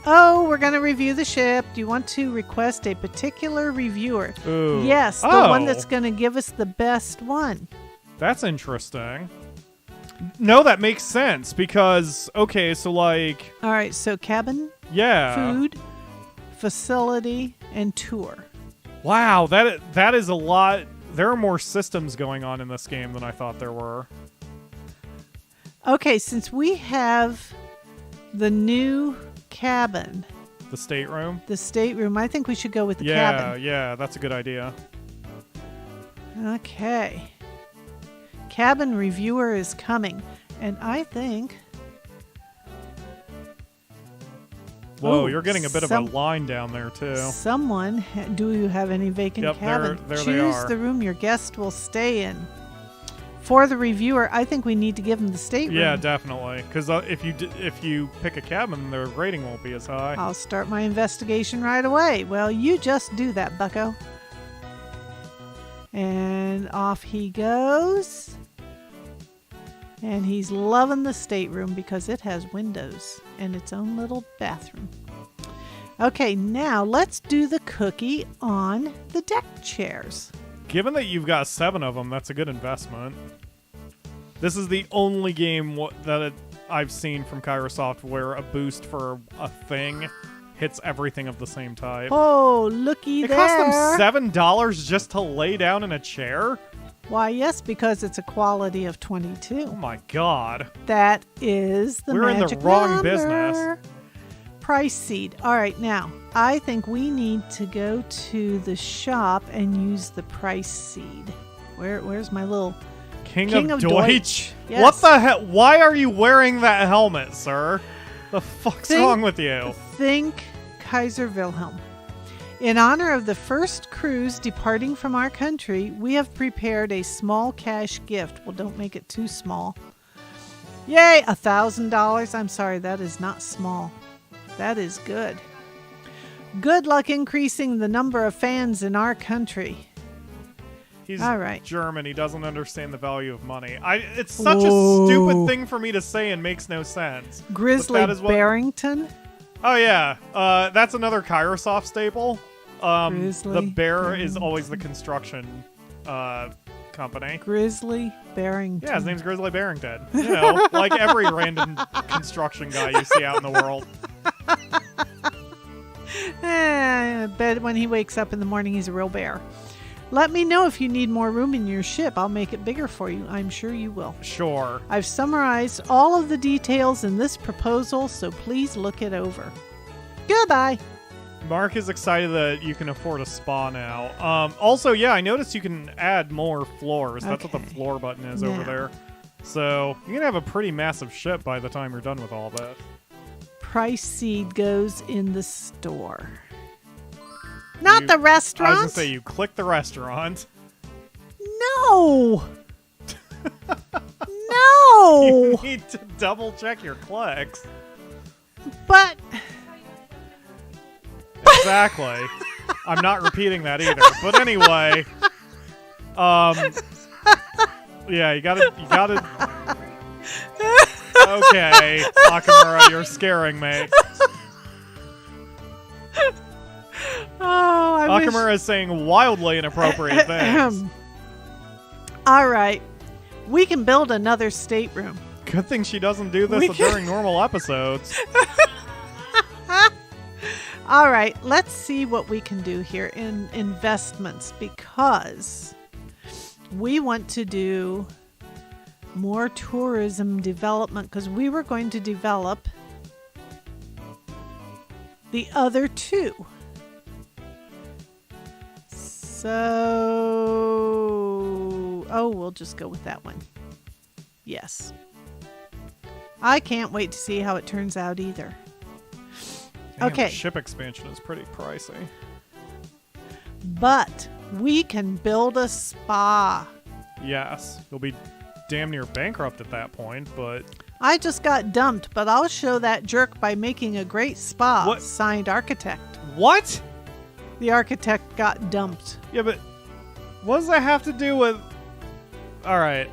Oh, we're going to review the ship. Do you want to request a particular reviewer? Ooh. Yes, the Oh, one that's going to give us the best one. That's interesting. No, that makes sense because, okay, so like, All right, so cabin, yeah. food, facility, and tour. Wow, that is a lot. There are more systems going on in this game than I thought there were. Okay, since we have the new cabin, The stateroom. the stateroom, I think we should go with the Yeah, cabin. yeah, that's a good idea. Okay. Cabin reviewer is coming, and I think... Whoa, Oh, you're getting a bit of a line down there too. Someone, do you have any vacant Yep, cabin? there they Choose are. the room your guest will stay in. For the reviewer, I think we need to give him the stateroom. Yeah, definitely. Because if you pick a cabin, the rating won't be as high. I'll start my investigation right away. Well, you just do that, bucko. And off he goes. And he's loving the stateroom because it has windows and its own little bathroom. Okay, now let's do the cookie on the deck chairs. Given that you've got 7 of them, that's a good investment. This is the only game I've seen from Kairosoft where a boost for a thing hits everything of the same type. Oh, looky It there. cost them $7 just to lay down in a chair? Why, yes, because it's a quality of 22. Oh my god. That is the We're in the magic wrong number. business. Price seed. All right, now I think we need to go to the shop and use the price seed. Where's my little King of of Deutsch? Yes. What the hell? Why are you wearing that helmet, sir? The fuck's wrong with you? Think Kaiser Wilhelm. In honor of the first cruise departing from our country, we have prepared a small cash gift. Well, don't make it too small. Yay, $1,000. I'm sorry, that is not small. That is good. Good luck increasing the number of fans in our country. He's all right. German. He doesn't understand the value of money. It's such a stupid thing for me to say and makes no sense. Grizzly Barrington? Oh, yeah. That's another Kairosoft staple. The bear Barrington. is always the construction company. Grizzly Barrington. Yeah, his name's Grizzly Barrington. You know, like every random construction guy you see out in the world. I bet when he wakes up in the morning, he's a real bear. Let me know if you need more room in your ship. I'll make it bigger for you. I'm sure you will. Sure. I've summarized all of the details in this proposal, so please look it over. Goodbye. Mark is excited that you can afford a spa now. Also, yeah, I noticed you can add more floors. That's what the floor button is over there. So you're going to have a pretty massive ship by the time you're done with all that. Price seed goes in the store. Not the restaurant. I was going to say, you click the restaurant. No. No. You need to double check your clicks. But... Exactly. I'm not repeating that either. But anyway, yeah, you gotta. Okay, Nakamura, you're scaring me. Nakamura is saying wildly inappropriate things. All right, we can build another stateroom. Good thing she doesn't do this during normal episodes. All right, let's see what we can do here in investments, because we want to do more tourism development, because we were going to develop the other two. So, we'll just go with that one. Yes. I can't wait to see how it turns out either. Damn, okay. The ship expansion is pretty pricey. But we can build a spa. Yes. You'll be damn near bankrupt at that point, but... I just got dumped, but I'll show that jerk by making a great spa. What? Signed, architect. What? The architect got dumped. Yeah, but what does that have to do with... All right.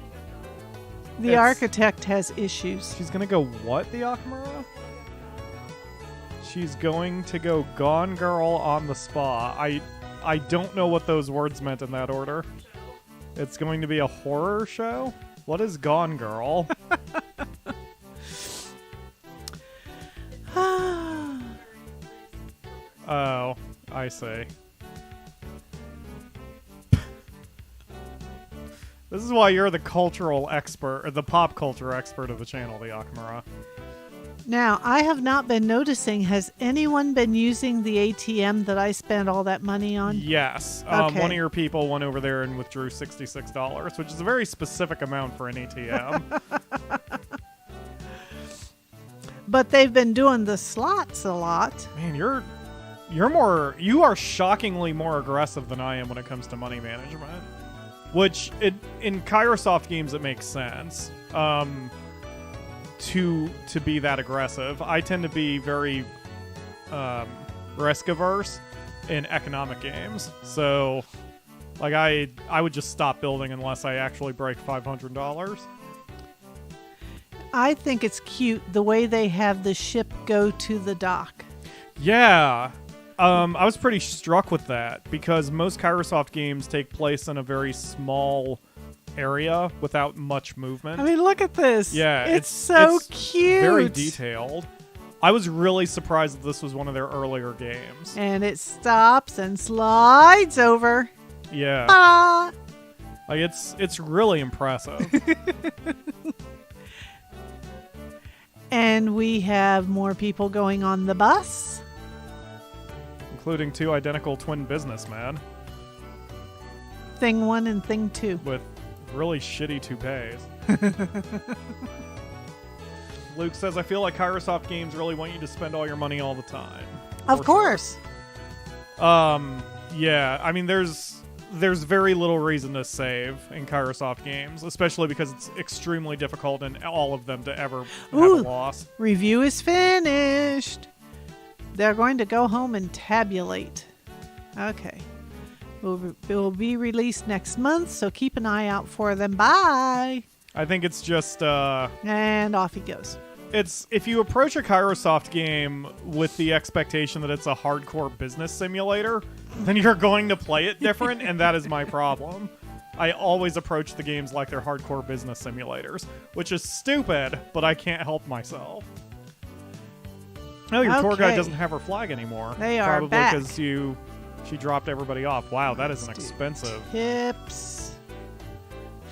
The architect has issues. She's going to go what, the Nakamura? She's going to go Gone Girl on the spa. I don't know what those words meant in that order. It's going to be a horror show? What is Gone Girl? Oh, I see. This is why you're the cultural expert, or the pop culture expert of the channel, the Nakamura. Now, I have not been noticing, has anyone been using the ATM that I spent all that money on? Yes. Okay. One of your people went over there and withdrew $66, which is a very specific amount for an ATM. But they've been doing the slots a lot. Man, you are shockingly more aggressive than I am when it comes to money management. Which, in Kairosoft games, it makes sense. To be that aggressive. I tend to be very risk averse in economic games. So like I would just stop building unless I actually break $500. I think it's cute the way they have the ship go to the dock. Yeah. I was pretty struck with that because most Kairosoft games take place in a very small area without much movement. I mean, look at this. Yeah, it's so cute. Very detailed. I was really surprised that this was one of their earlier games. And it stops and slides over. Yeah. Ah! Like it's really impressive. And we have more people going on the bus. Including two identical twin businessmen. Thing 1 and Thing 2. With really shitty toupees. Luke says, I feel like Kairosoft games really want you to spend all your money all the time. Of course. Yeah, I mean, there's very little reason to save in Kairosoft games, especially because it's extremely difficult in all of them to ever have a loss. Review is finished. They're going to go home and tabulate. Okay. Will be released next month, so keep an eye out for them. Bye. I think it's just And off he goes. it's if you approach a Kairosoft game with the expectation that it's a hardcore business simulator, then you're going to play it different, and that is my problem. I always approach the games like they're hardcore business simulators, which is stupid, but I can't help myself. Oh, your tour guide doesn't have her flag anymore. They are back. Probably because she dropped everybody off. Wow, that is an expensive. Tips.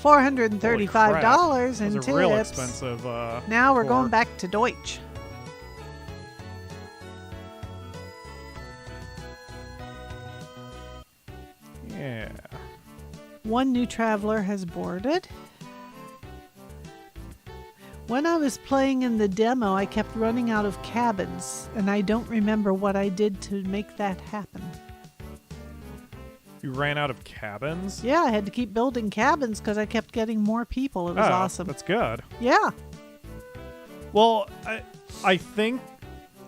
$435 in tips. tips. Real expensive. Now we're going back to Deutsch. Yeah. One new traveler has boarded. When I was playing in the demo, I kept running out of cabins, and I don't remember what I did to make that happen. You ran out of cabins? Yeah, I had to keep building cabins because I kept getting more people. It was awesome. That's good. Yeah. Well, I think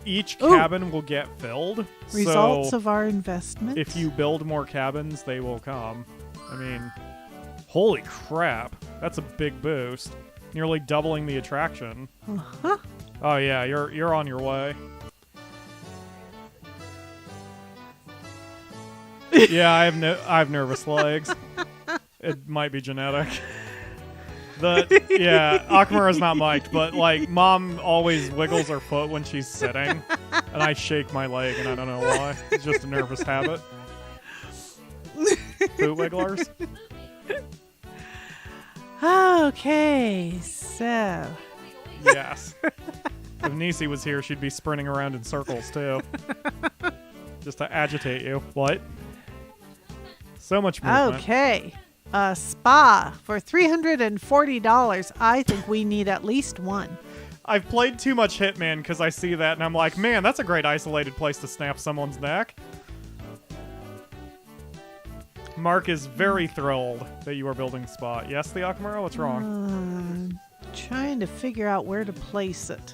each cabin will get filled. Results of our investment. If you build more cabins, they will come. I mean, holy crap. That's a big boost. Nearly doubling the attraction. Uh-huh. Oh yeah, you're on your way. Yeah, I have nervous legs. It might be genetic. Akamura's not mic'd, but like Mom always wiggles her foot when she's sitting, and I shake my leg, and I don't know why. It's just a nervous habit. Foot wigglers. Okay, so. Yes. If Nisi was here, she'd be sprinting around in circles too, just to agitate you. What? So much movement. Okay. A spa for $340. I think we need at least one. I've played too much Hitman because I see that and I'm like, man, that's a great isolated place to snap someone's neck. Mark is very thrilled that you are building spa. Yes, the Akamura? What's wrong? Trying to figure out where to place it.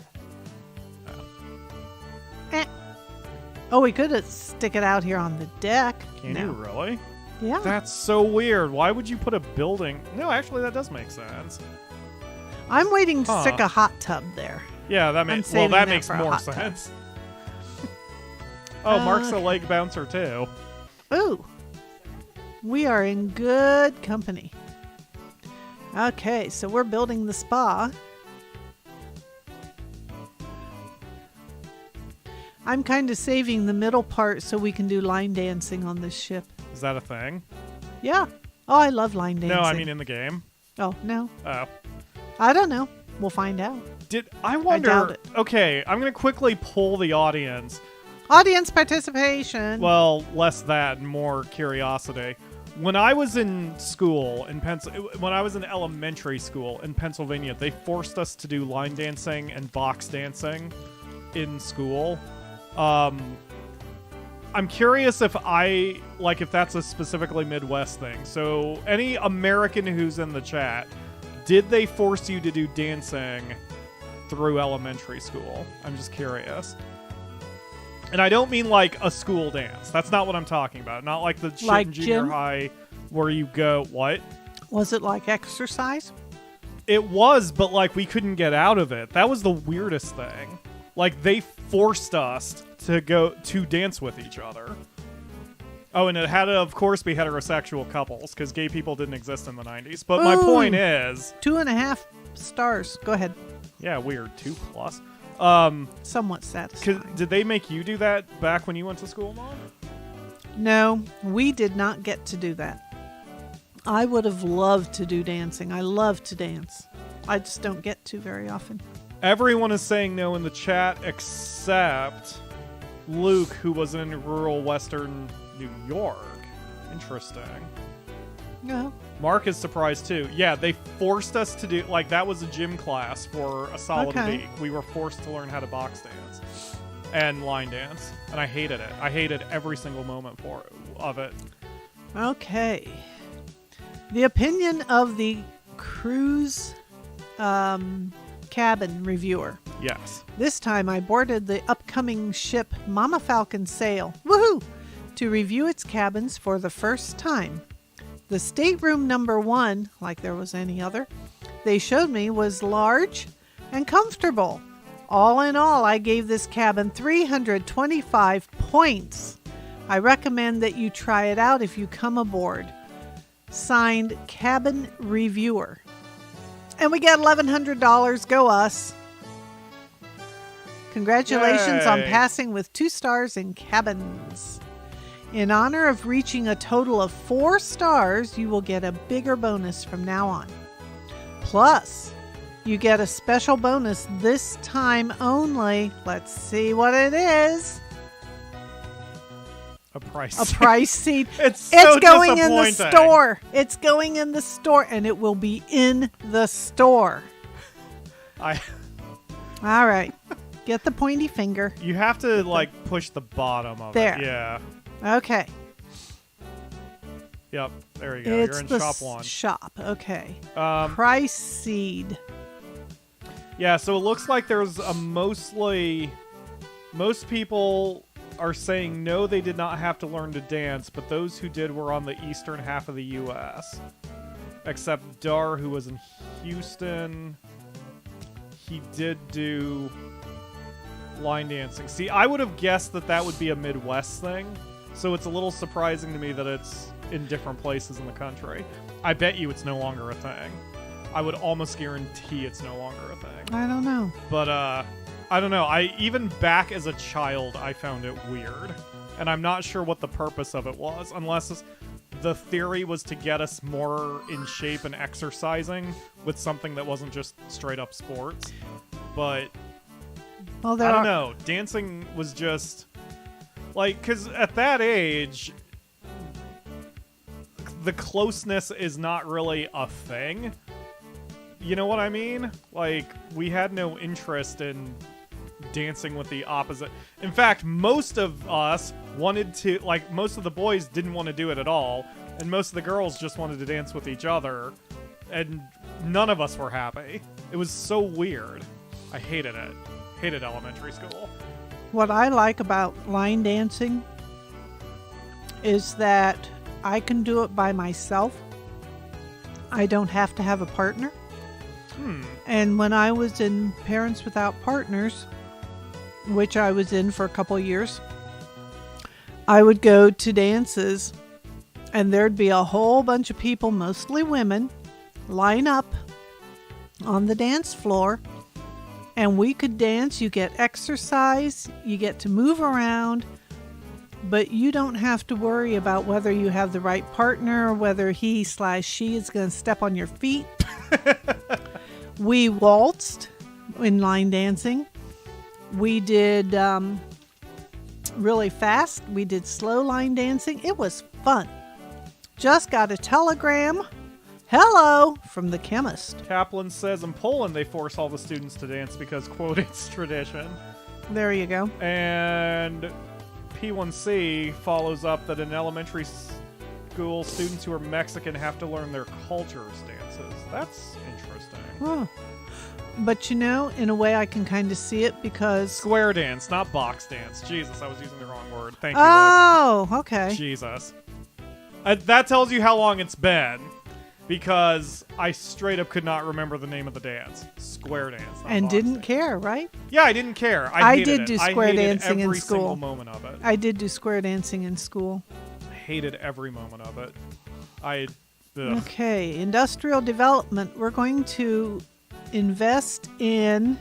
Oh, we could stick it out here on the deck. Can you really? Yeah. That's so weird. Why would you put a building? No, actually, that does make sense. I'm waiting to stick a hot tub there. Yeah, that makes more sense. Oh, Mark's a leg bouncer too. Ooh. We are in good company. Okay, so we're building the spa. I'm kind of saving the middle part so we can do line dancing on this ship. Is that a thing? Yeah. Oh, I love line dancing. No, I mean in the game. Oh, no. Oh. I don't know. We'll find out. I wonder... I doubt it. Okay, I'm going to quickly poll the audience. Audience participation. Well, less that and more curiosity. When I was in school when I was in elementary school in Pennsylvania, they forced us to do line dancing and box dancing in school. I'm curious if that's a specifically Midwest thing. So any American who's in the chat, did they force you to do dancing through elementary school? I'm just curious. And I don't mean like a school dance. That's not what I'm talking about. Not like the shit in junior high where you go, what? Was it like exercise? It was, but like we couldn't get out of it. That was the weirdest thing. Like they forced us to go to dance with each other. Oh, and it had to, of course, be heterosexual couples because gay people didn't exist in the 90s. But my point is... 2.5 stars. Go ahead. Yeah, weird. 2+. Somewhat satisfying. Did they make you do that back when you went to school, Mom? No, we did not get to do that. I would have loved to do dancing. I love to dance. I just don't get to very often. Everyone is saying no in the chat except Luke, who was in rural western New York. Interesting. No. Mark is surprised too. Yeah, they forced us to do, like, that was a gym class for a solid week. We were forced to learn how to box dance and line dance, and I hated it. I hated every single moment of it. Okay. The opinion of the cruise cabin reviewer. Yes. This time I boarded the upcoming ship MamaFalkon sail. Woohoo! To review its cabins for the first time. The stateroom number 1, like there was any other, they showed me was large and comfortable. All in all, I gave this cabin 325 points. I recommend that you try it out if you come aboard. Signed, Cabin Reviewer. And we get $1,100. Go us. Congratulations on Yay. passing with 2 stars in cabins. In honor of reaching a total of 4 stars, you will get a bigger bonus from now on. Plus, you get a special bonus this time only. Let's see what it is. A price. A price seed. It's going in the disappointing. store. It's going in the store, and it will be in the store. All right. Get the pointy finger. You have to, like, push the bottom of There. it. Yeah. Okay. Yep. There you go. It's You're in the shop 1. shop. Okay. Um, Price seed. Yeah, so it looks like there's a most people are saying no, they did not have to learn to dance, but those who did were on the eastern half of the U.S. Except Dar, who was in Houston, he did do line dancing. See, I would have guessed that would be a Midwest thing, so it's a little surprising to me that it's in different places in the country. I bet you it's no longer a thing. I would almost guarantee it's no longer a thing. I don't know. But, I don't know. Even back as a child, I found it weird. And I'm not sure what the purpose of it was, unless the theory was to get us more in shape and exercising with something that wasn't just straight up sports. But, Well, I don't know. Dancing was just, like, because at that age, the closeness is not really a thing. You know what I mean? Like, we had no interest in dancing with the opposite. In fact, most of us wanted to, like, most of the boys didn't want to do it at all, and most of the girls just wanted to dance with each other, and none of us were happy. It was so weird. I hated it. Hated elementary school. What I like about line dancing is that I can do it by myself. I don't have to have a partner. And when I was in Parents Without Partners, which I was in for a couple years, I would go to dances and there'd be a whole bunch of people, mostly women, line up on the dance floor, and we could dance. You get exercise, you get to move around, but you don't have to worry about whether you have the right partner or whether he/she is going to step on your feet. We waltzed in line dancing. We did really fast. We did slow line dancing. It was fun. Just got a telegram. Hello, from the chemist. Kaplan says in Poland they force all the students to dance because, quote, it's tradition. There you go. And P1C follows up that in elementary school, students who are Mexican have to learn their culture's dances. That's interesting. Oh. But you know, in a way I can kind of see it because... Square dance, not box dance. Jesus, I was using the wrong word. Thank you, Oh, Luke. okay. Jesus. That tells you how long it's been. Because I straight up could not remember the name of the dance. Square dance. Not And box didn't dance. care, right? Yeah, I didn't care. I hated did it. do square I hated dancing in every school. single moment of it. I did do square dancing in school. Hated every moment of it. Ugh. Okay, industrial development. We're going to invest in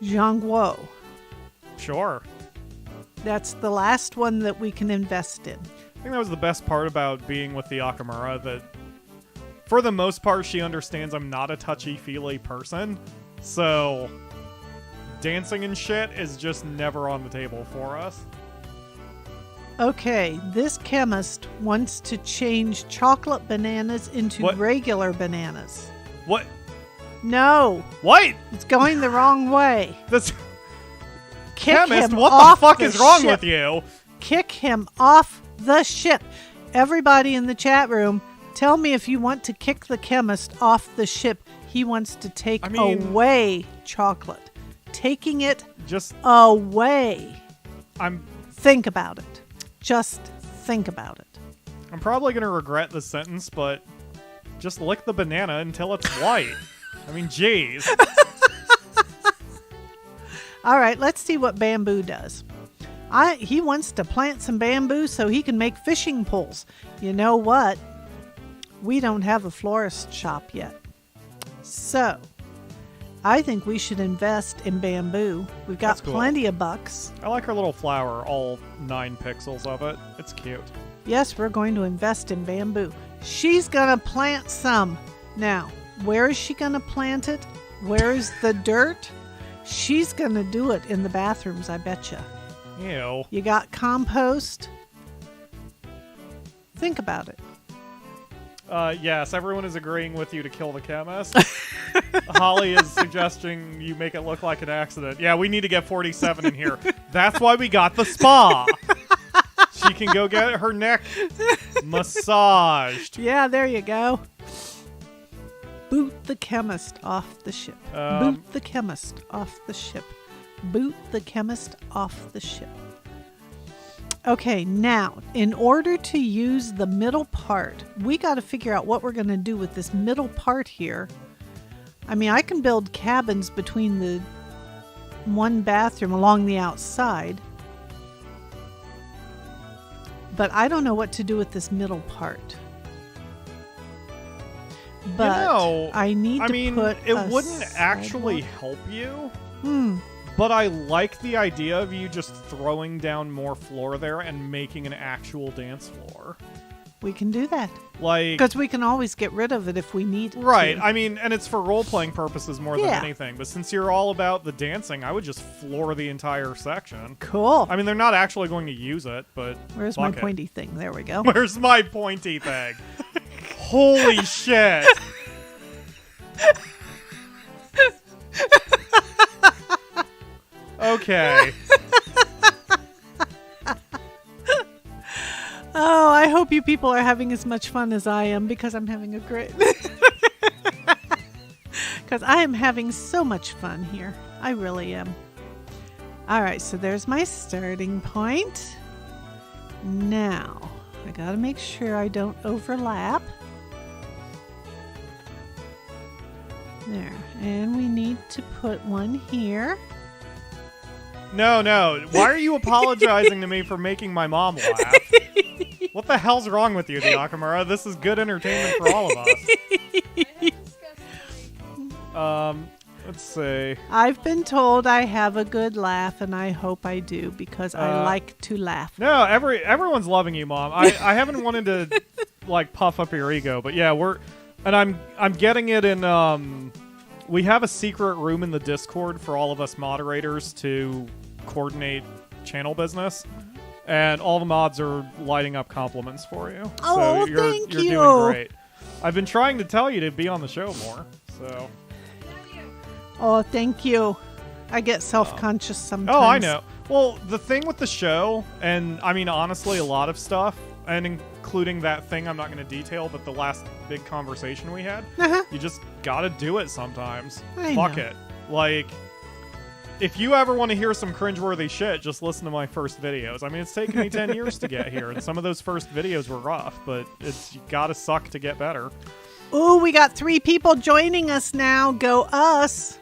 Zhangguo. Sure. That's the last one that we can invest in. I think that was the best part about being with the Akamura, that for the most part she understands I'm not a touchy-feely person, so dancing and shit is just never on the table for us. Okay, this chemist wants to change chocolate bananas into What? regular bananas. What? No, What? it's going the wrong way. This Kick chemist, him what off the fuck is wrong ship. with you? Kick him off the ship. Everybody in the chat room, tell me if you want to kick the chemist off the ship. He wants to take away chocolate. Taking it Just, away. I'm Think about it. Just think about it. probably gonna regret this sentence, but just lick the banana until it's white. I mean, jeez. All right, let's see what bamboo does. He wants to plant some bamboo so he can make fishing poles. You know what? We don't have a florist shop yet. So, I think we should invest in bamboo. We've got That's cool. plenty of bucks. I like her little flower, all 9 pixels of it. It's cute. Yes, we're going to invest in bamboo. She's going to plant some. Now, where is she going to plant it? Where is the dirt? She's going to do it in the bathrooms, I betcha. Ew. You got compost. Think about it. Yes, everyone is agreeing with you to kill the chemist. Holly is suggesting you make it look like an accident. Yeah, we need to get 47 in here. That's why we got the spa. She can go get her neck massaged. Yeah, there you go. Boot the chemist off the ship. Boot the chemist off the ship. Boot the chemist off the ship. Okay, now, in order to use the middle part, we got to figure out what we're going to do with this middle part here. I mean, I can build cabins between the one bathroom along the outside, but I don't know what to do with this middle part. But I need to put it wouldn't actually help you. But I like the idea of you just throwing down more floor there and making an actual dance floor. We can do that. Like, because we can always get rid of it if we need to. Right. I mean, and it's for role-playing purposes more than Yeah. anything. But since you're all about the dancing, I would just floor the entire section. Cool. I mean, they're not actually going to use it, but Where's my pointy thing? There we go. Where's my pointy thing? Holy shit. Okay. Oh, I hope you people are having as much fun as I am, because I'm having a great... Because I am having so much fun here. I really am. All right, so there's my starting point. Now, I got to make sure I don't overlap. There. And we need to put one here. No. Why are you apologizing to me for making my mom laugh? What the hell's wrong with you, Diakamura? This is good entertainment for all of us. Let's see. I've been told I have a good laugh, and I hope I do, because I like to laugh. No, everyone's loving you, Mom. I haven't wanted to like puff up your ego, but yeah, I'm getting it in. We have a secret room in the Discord for all of us moderators to coordinate channel business, and all the mods are lighting up compliments for you. Oh, so you're doing great. I've been trying to tell you to be on the show more. So. Oh, thank you. I get self-conscious sometimes. Oh, I know. Well, the thing with the show, and I mean, honestly, a lot of stuff, and including that thing I'm not going to detail, but the last big conversation we had, you just got to do it sometimes. Fuck it. Like, if you ever want to hear some cringeworthy shit, just listen to my first videos. I mean, it's taken me 10 years to get here, and some of those first videos were rough, but you got to suck to get better. Ooh, we got 3 people joining us now. Go us.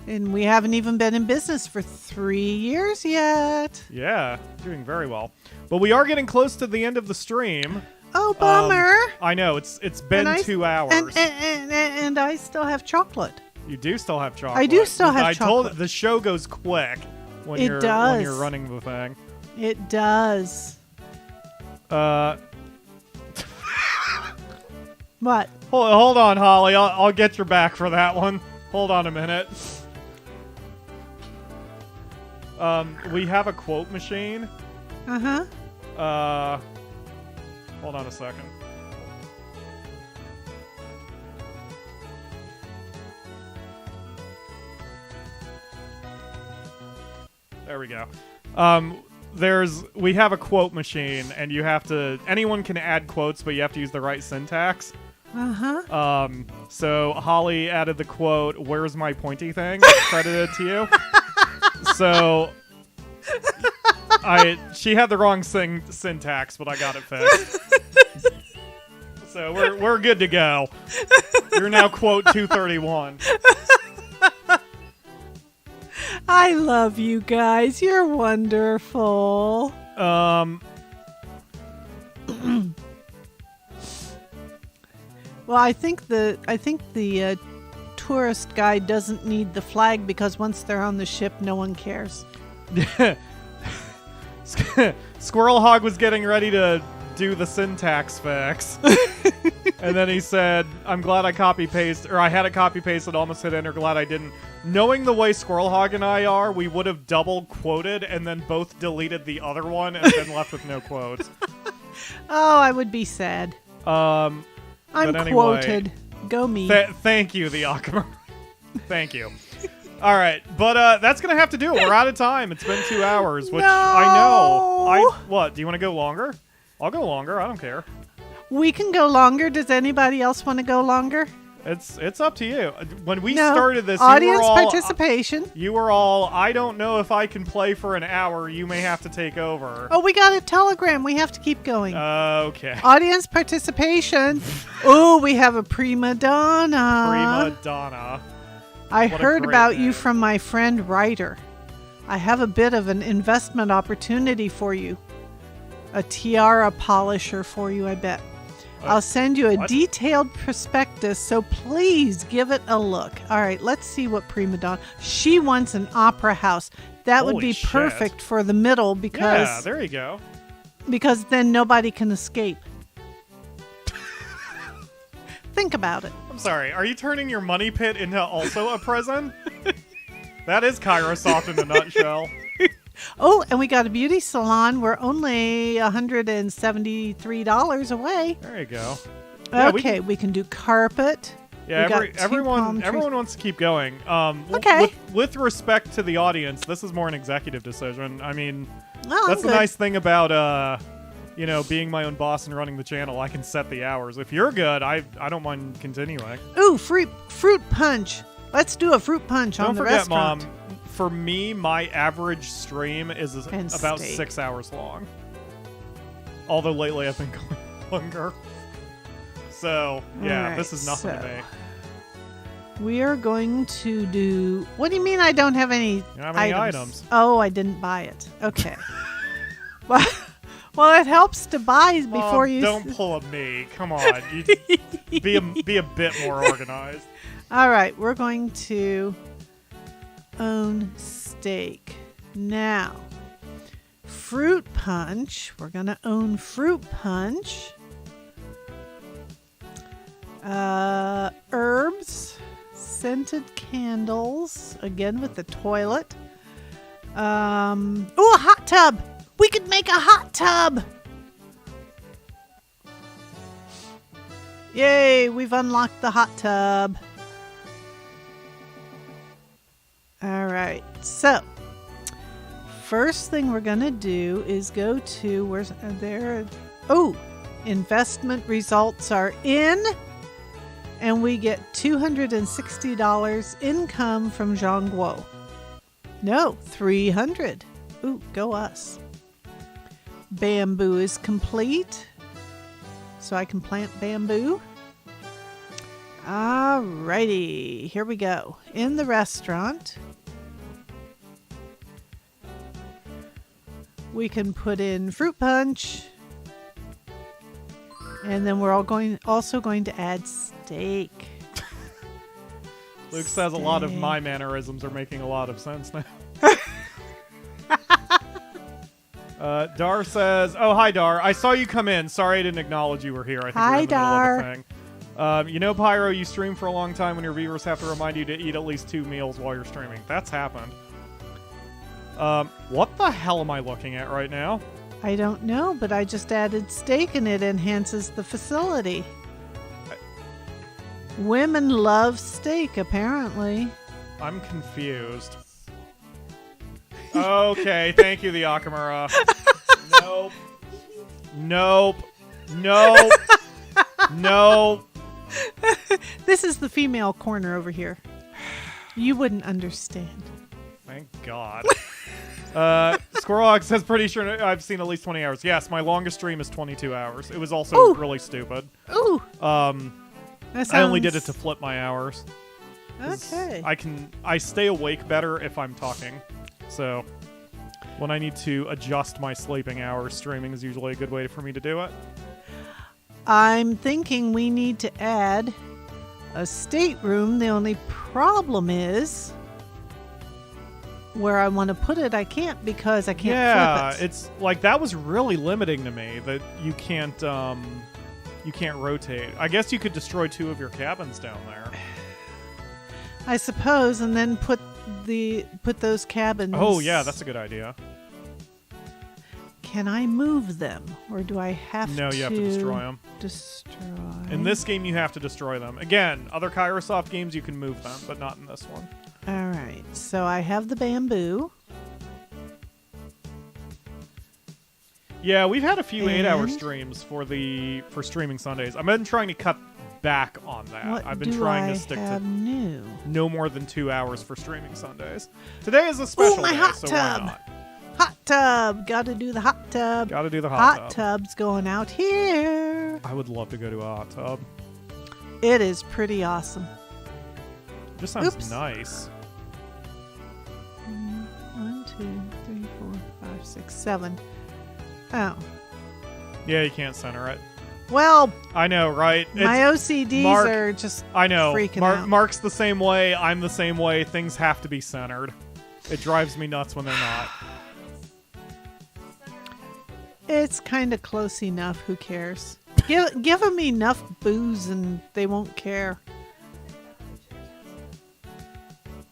And we haven't even been in business for 3 years yet. Yeah, doing very well. But we are getting close to the end of the stream. Oh, bummer. I know, it's been 2 hours. And I still have chocolate. You do still have chocolate. I do still have chocolate. I told the show goes quick when you're running the thing. It does. What? Hold on, Holly. I'll get your back for that one. Hold on a minute. We have a quote machine, Uh-huh. Hold on a second. There we go. We have a quote machine, and you have to. Anyone can add quotes, but you have to use the right syntax. Uh-huh. So Holly added the quote, "Where's my pointy thing?" credited to you. So she had the wrong syntax, but I got it fixed. So we're good to go. You're now quote 231. I love you guys. You're wonderful. Well, I think the tourist guide doesn't need the flag because once they're on the ship, no one cares. Squirrel Hog was getting ready to do the syntax fix. And then he said, I'm glad I copy-pasted, or I had a copy-pasted, almost hit enter, glad I didn't. Knowing the way Squirrel Hog and I are, we would have double quoted and then both deleted the other one and then left with no quotes. Oh, I would be sad. I'm anyway, quoted. Go me. Thank you, the Akama. Thank you. All right, but that's going to have to do it. We're out of time. It's been 2 hours, which no! I know. What? Do you want to go longer? I'll go longer. I don't care. We can go longer. Does anybody else want to go longer? It's up to you. When we started this, audience participation. You were all, I don't know if I can play for an hour. You may have to take over. Oh, we got a telegram. We have to keep going. Okay. Audience participation. Oh, we have a prima donna. Prima donna. I heard about you from my friend Ryder. I have a bit of an investment opportunity for you. A tiara polisher for you, I bet. I'll send you a detailed prospectus, so please give it a look. All right, let's see what prima donna. She wants an opera house. That would be perfect for the middle because yeah, there you go. Because then nobody can escape. Think about it. I'm sorry. Are you turning your money pit into also a prison? That is Kairosoft in a nutshell. Oh, and we got a beauty salon. We're only $173 away. There you go. Yeah, we can do carpet. Yeah, everyone wants to keep going. Okay. With respect to the audience, this is more an executive decision. I mean, well, that's the nice thing about being my own boss and running the channel. I can set the hours. If you're good, I don't mind continuing. Ooh, fruit punch. Let's do a fruit punch on the restaurant. Mom. For me, my average stream is about 6 hours long. Although lately I've been going longer. So, yeah, this is nothing to me. We are going to do... What do you mean I don't have any You don't have any items? Oh, I didn't buy it. Okay. Well, it helps to buy before you... Don't pull a me. Come on. Be a bit more organized. All right, we're going to... own steak. Now, fruit punch. We're going to own fruit punch. Herbs. Scented candles. Again with the toilet. A hot tub. We could make a hot tub. Yay, we've unlocked the hot tub. All right, so first thing we're going to do is go to, where's there? Oh, investment results are in, and we get $260 income from Zhongguo. No, 300. Ooh, go us. Bamboo is complete, so I can plant bamboo. Alrighty, here we go. In the restaurant, we can put in fruit punch, and then we're also going to add steak. Luke says a lot of my mannerisms are making a lot of sense now. Dar says, "Oh, hi, Dar. I saw you come in. Sorry I didn't acknowledge you were here. I think hi, we're in the middle Dar. of a thing. Pyro, you stream for a long time when your viewers have to remind you to eat at least 2 meals while you're streaming. That's happened. What the hell am I looking at right now? I don't know, but I just added steak and it enhances the facility. Women love steak, apparently. I'm confused. Okay, thank you, the Akamura. Nope. Nope. Nope. Nope. This is the female corner over here. You wouldn't understand. Thank God. Squirrelhawk says, pretty sure I've seen at least 20 hours. Yes, my longest stream is 22 hours. It was also Ooh. really stupid. Ooh. I only did it to flip my hours. Okay. I stay awake better if I'm talking. So when I need to adjust my sleeping hours, streaming is usually a good way for me to do it. I'm thinking we need to add a stateroom. The only problem is where I want to put it, I can't because I can't flip it. It's like that was really limiting to me that you can't rotate. I guess you could destroy 2 of your cabins down there. I suppose, and then put those cabins. Oh yeah, that's a good idea. Can I move them, or do I have to? No, you have to destroy them. Destroy. In this game, you have to destroy them. Again, other Kairosoft games, you can move them, but not in this one. All right, so I have the bamboo. Yeah, we've had a few 8-hour And? streams for streaming Sundays. I've been trying to cut back on that. What I've been do trying I to stick have to new? no more than 2 hours for streaming Sundays. Today is a special my day, hot so tub. why not? Hot tub. Got to do the hot tub. Got to do the hot tub. Tub's going out here. I would love to go to a hot tub. It is pretty awesome. It just sounds Oops. nice. 1, 2, 3, 4, 5, 6, 7. Oh. Yeah, you can't center it. Well, I know, right? my OCDs Mark- are just I know. freaking out. Mark's the same way. I'm the same way. Things have to be centered. It drives me nuts when they're not. It's kind of close enough. Who cares? Give them enough booze and they won't care.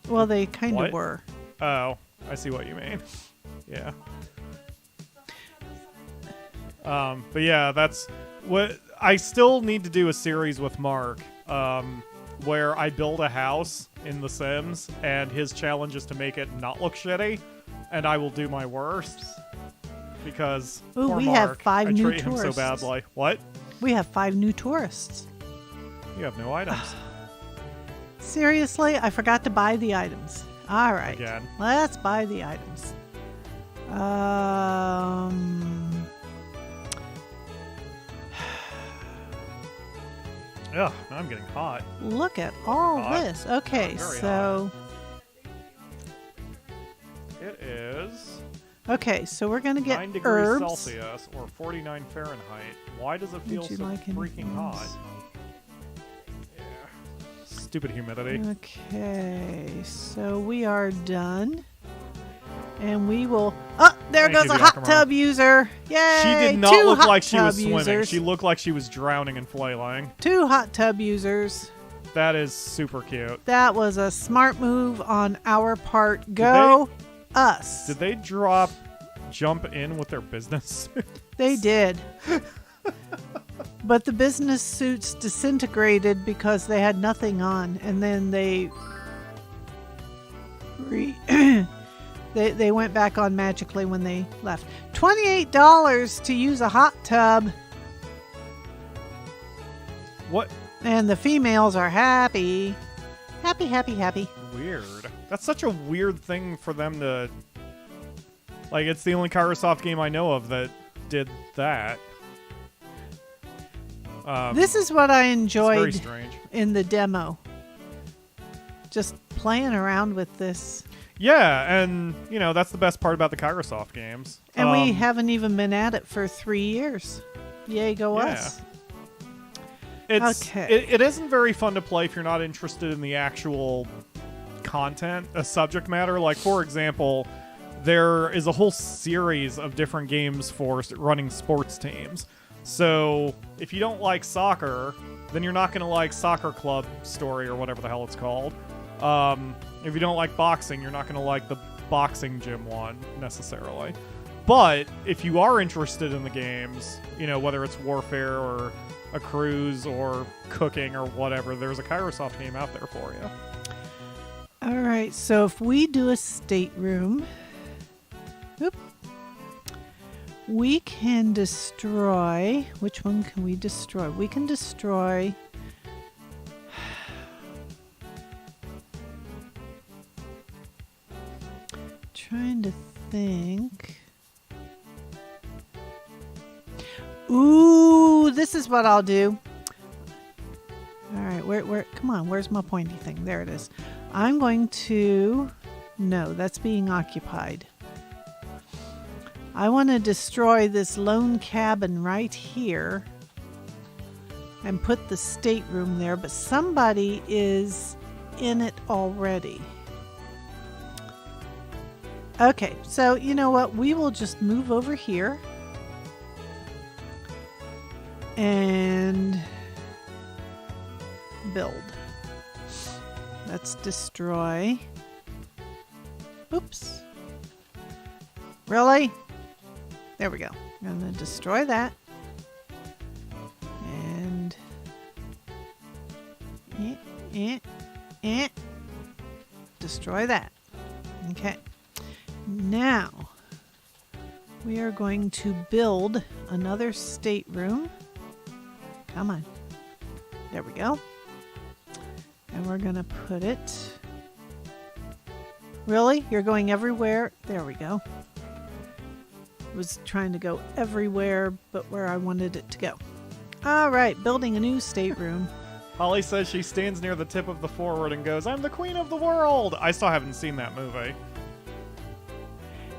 Well, they kind What? of were. Oh, I see what you mean. Yeah. But yeah, that's what I still need to do a series with Mark, where I build a house in The Sims, and his challenge is to make it not look shitty, and I will do my worst because Ooh, poor we Mark, have 5 I new treat him so tourists. badly. What? We have 5 new tourists. You have no items. Seriously, I forgot to buy the items. All right, Again. let's buy the items. Ugh, now I'm getting hot. Look at all Hot. this. Okay, Very so It is okay, so we're gonna get 9 degrees herbs. Celsius or 49 Fahrenheit. Why does it feel Would you so like any freaking hot? herbs? Yeah. Stupid humidity. Okay, so we are done. And we will... Oh, there Thank goes you, a the hot Akamura. tub user. Yay! She did not 2 look hot like she was tub swimming. users. She looked like she was drowning and flailing. 2 hot tub users. That is super cute. That was a smart move on our part. Go us. Did they jump in with their business? They did. But the business suits disintegrated because they had nothing on, and then they they went back on magically when they left. $28 to use a hot tub, What? and the females are happy. Happy, happy, happy. Weird. That's such a weird thing for them to... Like, it's the only Kairosoft game I know of that did that. This is what I It's very enjoyed strange. in the demo. Just playing around with this. Yeah, and, you know, that's the best part about the Kairosoft games. And we haven't even been at it for 3 years. Yay, go Yeah. us. Okay. It isn't very fun to play if you're not interested in the actual content, subject matter. Like, for example, there is a whole series of different games for running sports teams. So, if you don't like soccer, then you're not going to like Soccer Club Story or whatever the hell it's called. If you don't like boxing, you're not going to like the boxing gym one necessarily. But if you are interested in the games, whether it's Warfare or a cruise or cooking or whatever, there's a Kairosoft game out there for you. All right, so if we do a stateroom, we can destroy. Which one can we destroy? We can destroy. Trying to think. Ooh, this is what I'll do. All right, where? Come on, where's my pointy thing? There it is. I'm going to. No, that's being occupied. I want to destroy this lone cabin right here and put the stateroom there, but somebody is in it already. Okay, so you know what? We will just move over here and build. Let's destroy. Oops. Really? There we go. I'm going to destroy that. And destroy that. Okay. Now we are going to build another stateroom. Come on. There we go. And we're going to put it. Really? You're going everywhere? There we go. Was trying to go everywhere but where I wanted it to go. All right, building a new stateroom. Holly says she stands near the tip of the forward and goes, "I'm the queen of the world." I still haven't seen that movie.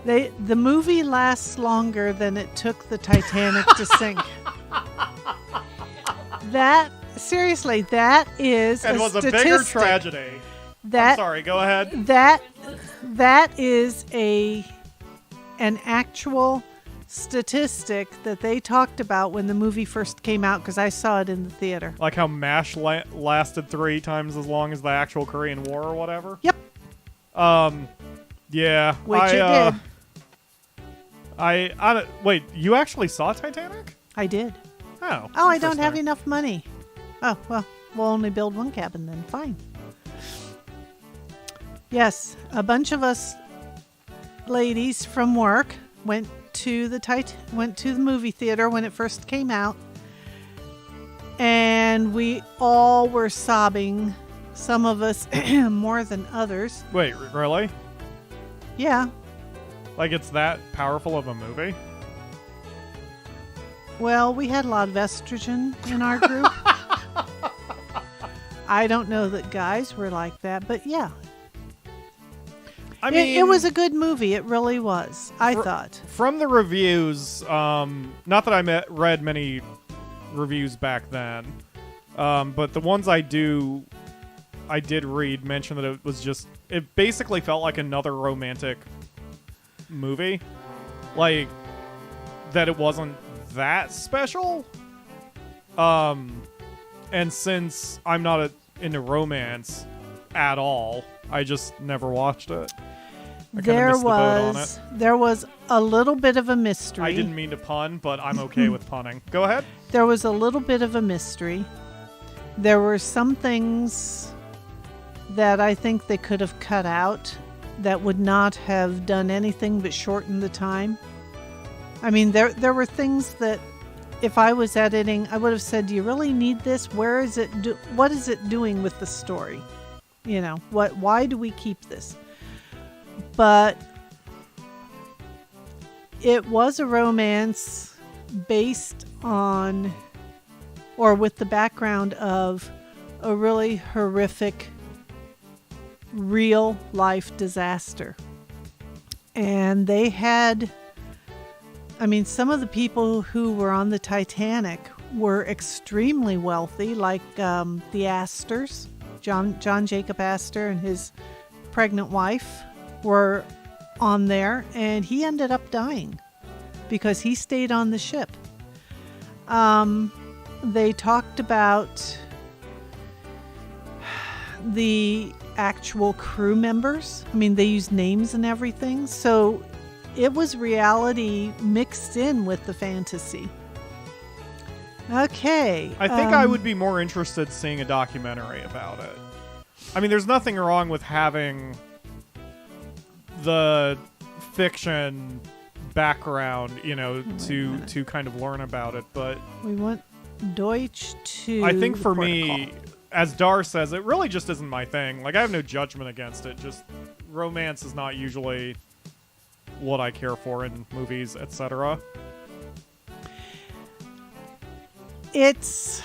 The movie lasts longer than it took the Titanic to sink. That seriously, that is It was a bigger statistic. tragedy. That I'm sorry, go ahead. That is an actual statistic that they talked about when the movie first came out, because I saw it in the theater. Like how MASH lasted 3 times as long as the actual Korean War or whatever? Yep. Yeah. Which it did. Wait, you actually saw Titanic? I did. Oh. Oh, I don't have interesting. enough money. Oh, well, we'll only build one cabin then. Fine. Yes, a bunch of us ladies from work went to the movie theater when it first came out, and we all were sobbing. Some of us more than others. Wait, really? Yeah. Like it's that powerful of a movie? Well, we had a lot of estrogen in our group. I don't know that guys were like that, but yeah. I mean, it was a good movie. It really was, I thought. From the reviews, not that I read many reviews back then, but the ones I did read mention that it basically felt like another romantic movie. Like, that it wasn't that special. And since I'm not into romance at all, I just never watched it. I kinda missed the boat on it. There was a little bit of a mystery. I didn't mean to pun, but I'm okay with punning. Go ahead. There was a little bit of a mystery. There were some things that I think they could have cut out that would not have done anything but shorten the time. I mean, there were things that if I was editing, I would have said, "Do you really need this? Where is it? What is it doing with the story? You know, why do we keep this?" But it was a romance based on, or with the background of, a really horrific real life disaster. And they had, I mean, some of the people who were on the Titanic were extremely wealthy, like the Astors. John Jacob Astor and his pregnant wife were on there, and he ended up dying because he stayed on the ship. They talked about the actual crew members. I mean, they used names and everything, so it was reality mixed in with the fantasy. Okay. I think I would be more interested seeing a documentary about it. I mean, there's nothing wrong with having the fiction background, to kind of learn about it, but We want Deutsch to I think the for protocol. me, as Dar says, it really just isn't my thing. Like, I have no judgment against it. Just romance is not usually what I care for in movies, etc. It's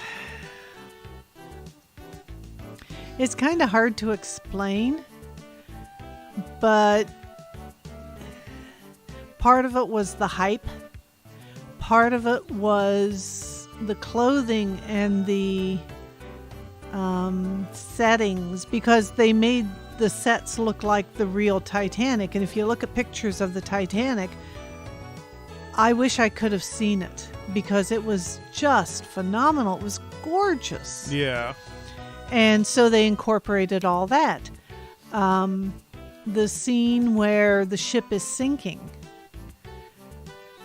kind of hard to explain, but part of it was the hype. Part of it was the clothing and the settings, because they made the sets look like the real Titanic. And if you look at pictures of the Titanic, I wish I could have seen it, because it was just phenomenal. It was gorgeous. Yeah. And so they incorporated all that. The scene where the ship is sinking.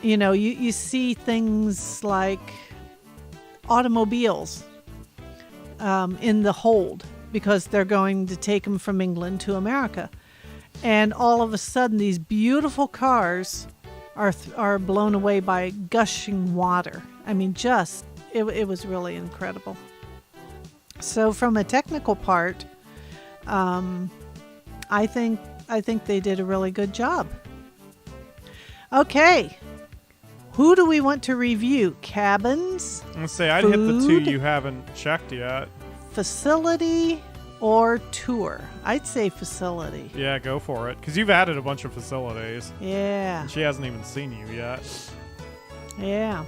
You see things like automobiles in the hold, because they're going to take them from England to America. And all of a sudden, these beautiful cars are blown away by gushing water. I mean, it was really incredible. So from a technical part, I think they did a really good job. Okay. Who do we want to review? Cabins, I'm gonna say I'd hit the two Food? you haven't checked yet. facility, or tour? I'd say facility. Yeah, go for it. Because you've added a bunch of facilities. Yeah. And she hasn't even seen you yet. Yeah.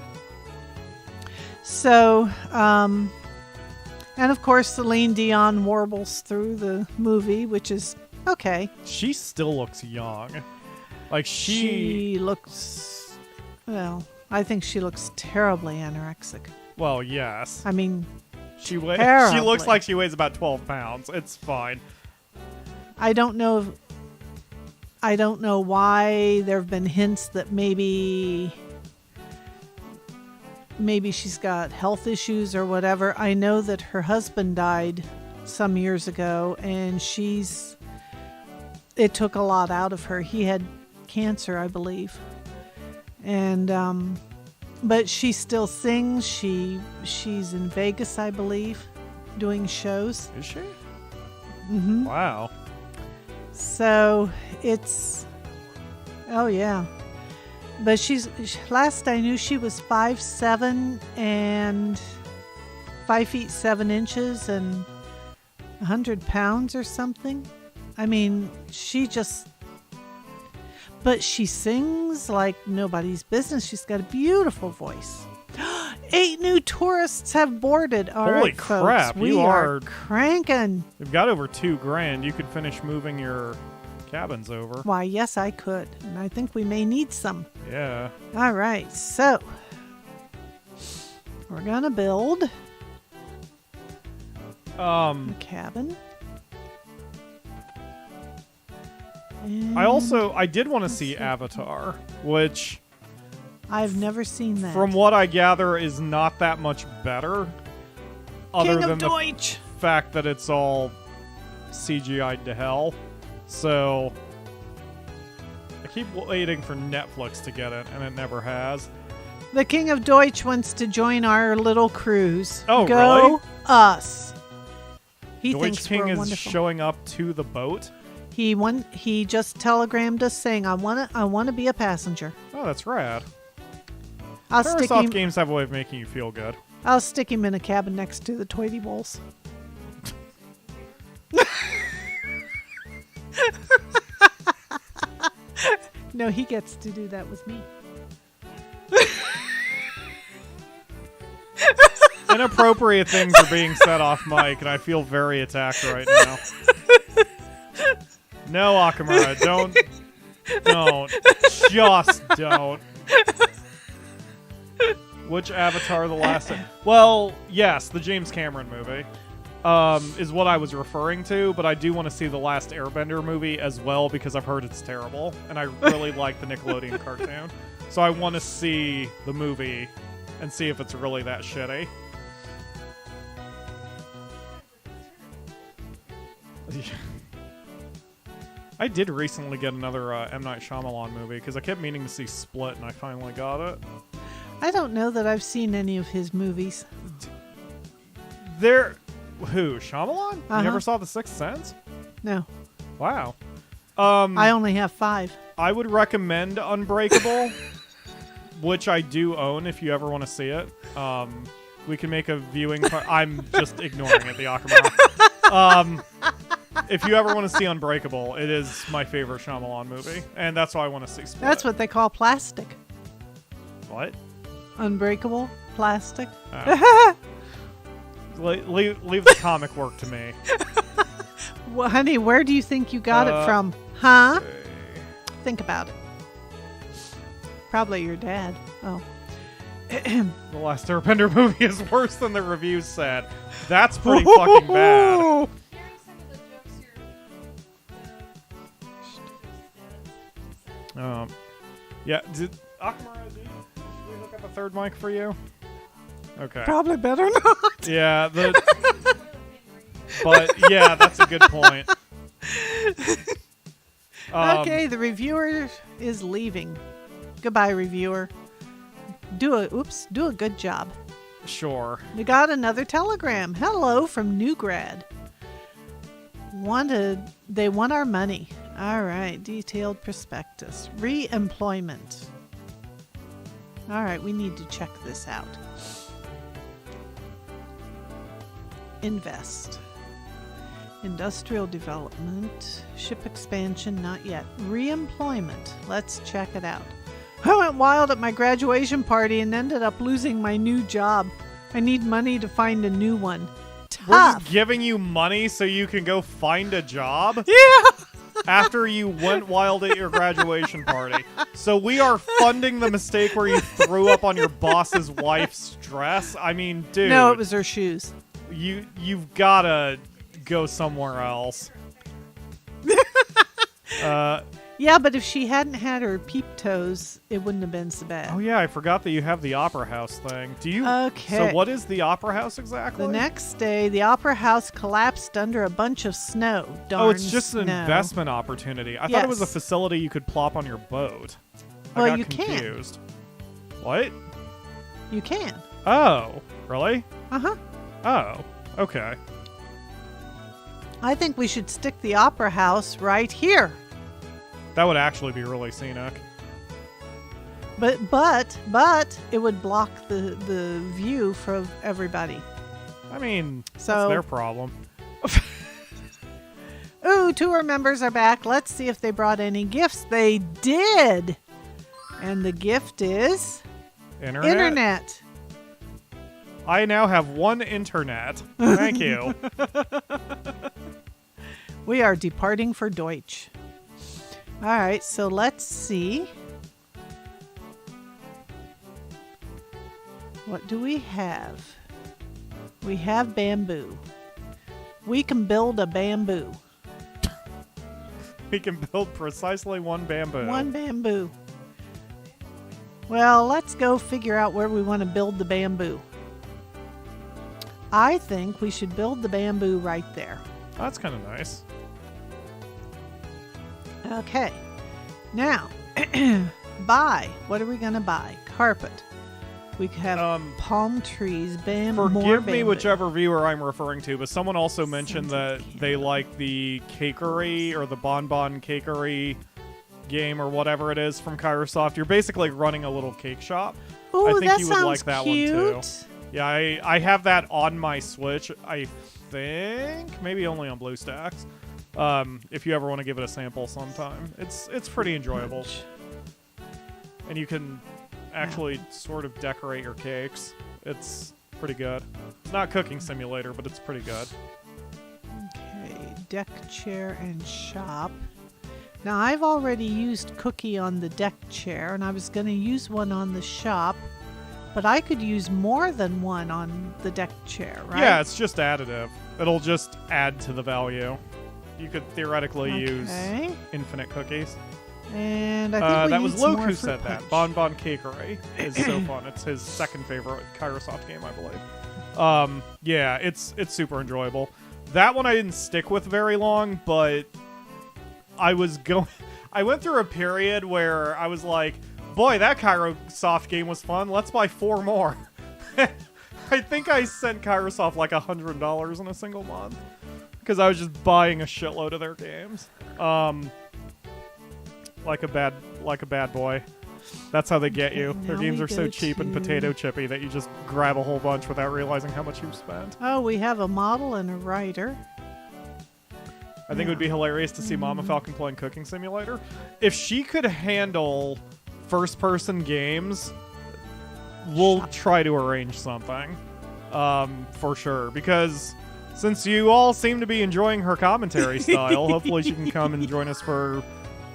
So, and of course, Celine Dion warbles through the movie, which is okay. She still looks young. Like, She looks, well, I think she looks terribly anorexic. Well, yes. I mean, She looks terribly. like she weighs about 12 pounds. It's fine. I don't know why there have been hints that maybe she's got health issues or whatever. I know that her husband died some years ago, and it took a lot out of her. He had cancer, I believe. And but she still sings. She's in Vegas, I believe, doing shows. Is she? Mm-hmm. Wow. So it's, oh yeah. But last I knew, she was 5'7" and 5 feet 7 inches and 100 pounds or something. I mean, but she sings like nobody's business. She's got a beautiful voice. 8 new tourists have boarded. All Holy right, crap, folks, we you are are- cranking. We've got over $2,000. You could finish moving your cabins over. Why, yes, I could. And I think we may need some. Yeah. All right, so we're going to build a cabin. I did want to see Avatar, which, I've never seen that. from what I gather, is not that much better. Other King than of the Deutsch. fact that it's all CGI'd to hell. So I keep waiting for Netflix to get it, and it never has. The King of Deutsch wants to join our little cruise. Oh, Go really? us. He Deutsch thinks King we're is wonderful. showing up to the boat. He just telegrammed us saying, I want to be a passenger. Oh, that's rad. I'll stick PyroSoft him games have a way of making you feel good. I'll stick him in a cabin next to the Tweety Bowls. No, he gets to do that with me. Inappropriate things are being said off mic, and I feel very attacked right now. No, Akamura, don't. Just don't. Which Avatar the last? Well, yes, the James Cameron movie. is what I was referring to, but I do want to see the last Airbender movie as well because I've heard it's terrible, and I really like the Nickelodeon cartoon. So I want to see the movie and see if it's really that shitty. I did recently get another M. Night Shyamalan movie because I kept meaning to see Split, and I finally got it. I don't know that I've seen any of his movies. Who? Shyamalan? You never saw The Sixth Sense? No. Wow. I only have 5. I would recommend Unbreakable, which I do own if you ever want to see it. We can make a viewing... I'm just ignoring it, the Akamara. If you ever want to see Unbreakable, it is my favorite Shyamalan movie, and that's why I want to see Split. That's what they call plastic. What? Unbreakable plastic. Oh. Leave the comic work to me. Well, honey, where do you think you got it from? Huh? Okay. Think about it. Probably your dad. Oh. The last Airbender movie is worse than the reviews said. That's pretty fucking bad. Yeah. Did Akamara, should we look up a third mic for you? Okay. Probably better not. Yeah. But yeah, that's a good point. Okay, the reviewer is leaving. Goodbye, reviewer. Do a good job. Sure. We got another telegram. Hello from New Grad. They want our money. All right, detailed prospectus. Re-employment. All right, we need to check this out. Invest. Industrial development. Ship expansion, not yet. Re-employment. Let's check it out. I went wild at my graduation party and ended up losing my new job. I need money to find a new one. We're Tough. just giving you money so you can go find a job? Yeah. After you went wild at your graduation party. So we are funding the mistake where you threw up on your boss's wife's dress? I mean, dude. No, it was her shoes. You've gotta go somewhere else. Yeah, but if she hadn't had her peep toes, it wouldn't have been so bad. Oh yeah, I forgot that you have the Opera House thing. Do you? Okay. So what is the Opera House exactly? The next day, the opera house collapsed under a bunch of snow. Darn Oh, it's just an snow. investment opportunity. I thought it was a Yes. facility you could plop on your boat. I Well, got you can. confused. What? You can. Oh, really? Uh-huh. Oh, okay. I think we should stick the opera house right here. That would actually be really scenic. But it would block the view for everybody. I mean, So- that's their problem. Ooh, tour members are back. Let's see if they brought any gifts. They did. And the gift is internet. I now have one internet. Thank you. We are departing for Deutsch. All right, so let's see. What do we have? We have bamboo. We can build a bamboo. We can build precisely one bamboo. One bamboo. Well, let's go figure out where we want to build the bamboo. I think we should build the bamboo right there. That's kind of nice. Okay. Now, buy. What are we going to buy? Carpet. We could have palm trees, more Forgive me, bamboo. whichever viewer I'm referring to, but someone also mentioned Scented that they like the cakery or the bonbon cakery game or whatever it is from Kairosoft. You're basically running a little cake shop. Ooh, I think that you would sounds like that cute. one too. Yeah, I have that on my Switch. I think maybe only on BlueStacks. If you ever want to give it a sample sometime, it's pretty enjoyable, and you can actually sort of decorate your cakes. It's pretty good. It's not cooking simulator, but it's pretty good. Okay, deck chair and shop. Now, I've already used cookie on the deck chair, and I was going to use one on the shop, but I could use more than one on the deck chair, right? Yeah, it's just additive. It'll just add to the value. You could theoretically use infinite cookies. And I think that we was need some Luke more who fruit said that. punch. Bon Bon Cakery is so fun. It's his second favorite Kairosoft game, I believe. Yeah, it's super enjoyable. That one I didn't stick with very long, but I went through a period where I was like, boy, that Kairosoft game was fun. Let's buy 4 more. I think I sent Kairosoft like $100 in a single month because I was just buying a shitload of their games. Like a bad boy. That's how they get you. Their games are so cheap and potato chippy that you just grab a whole bunch without realizing how much you've spent. Oh, we have a model and a writer. I think it would be hilarious to see MamaFalkon playing Cooking Simulator. If she could handle first-person games, we'll try to arrange something. For sure. Because since you all seem to be enjoying her commentary style, hopefully she can come and join us for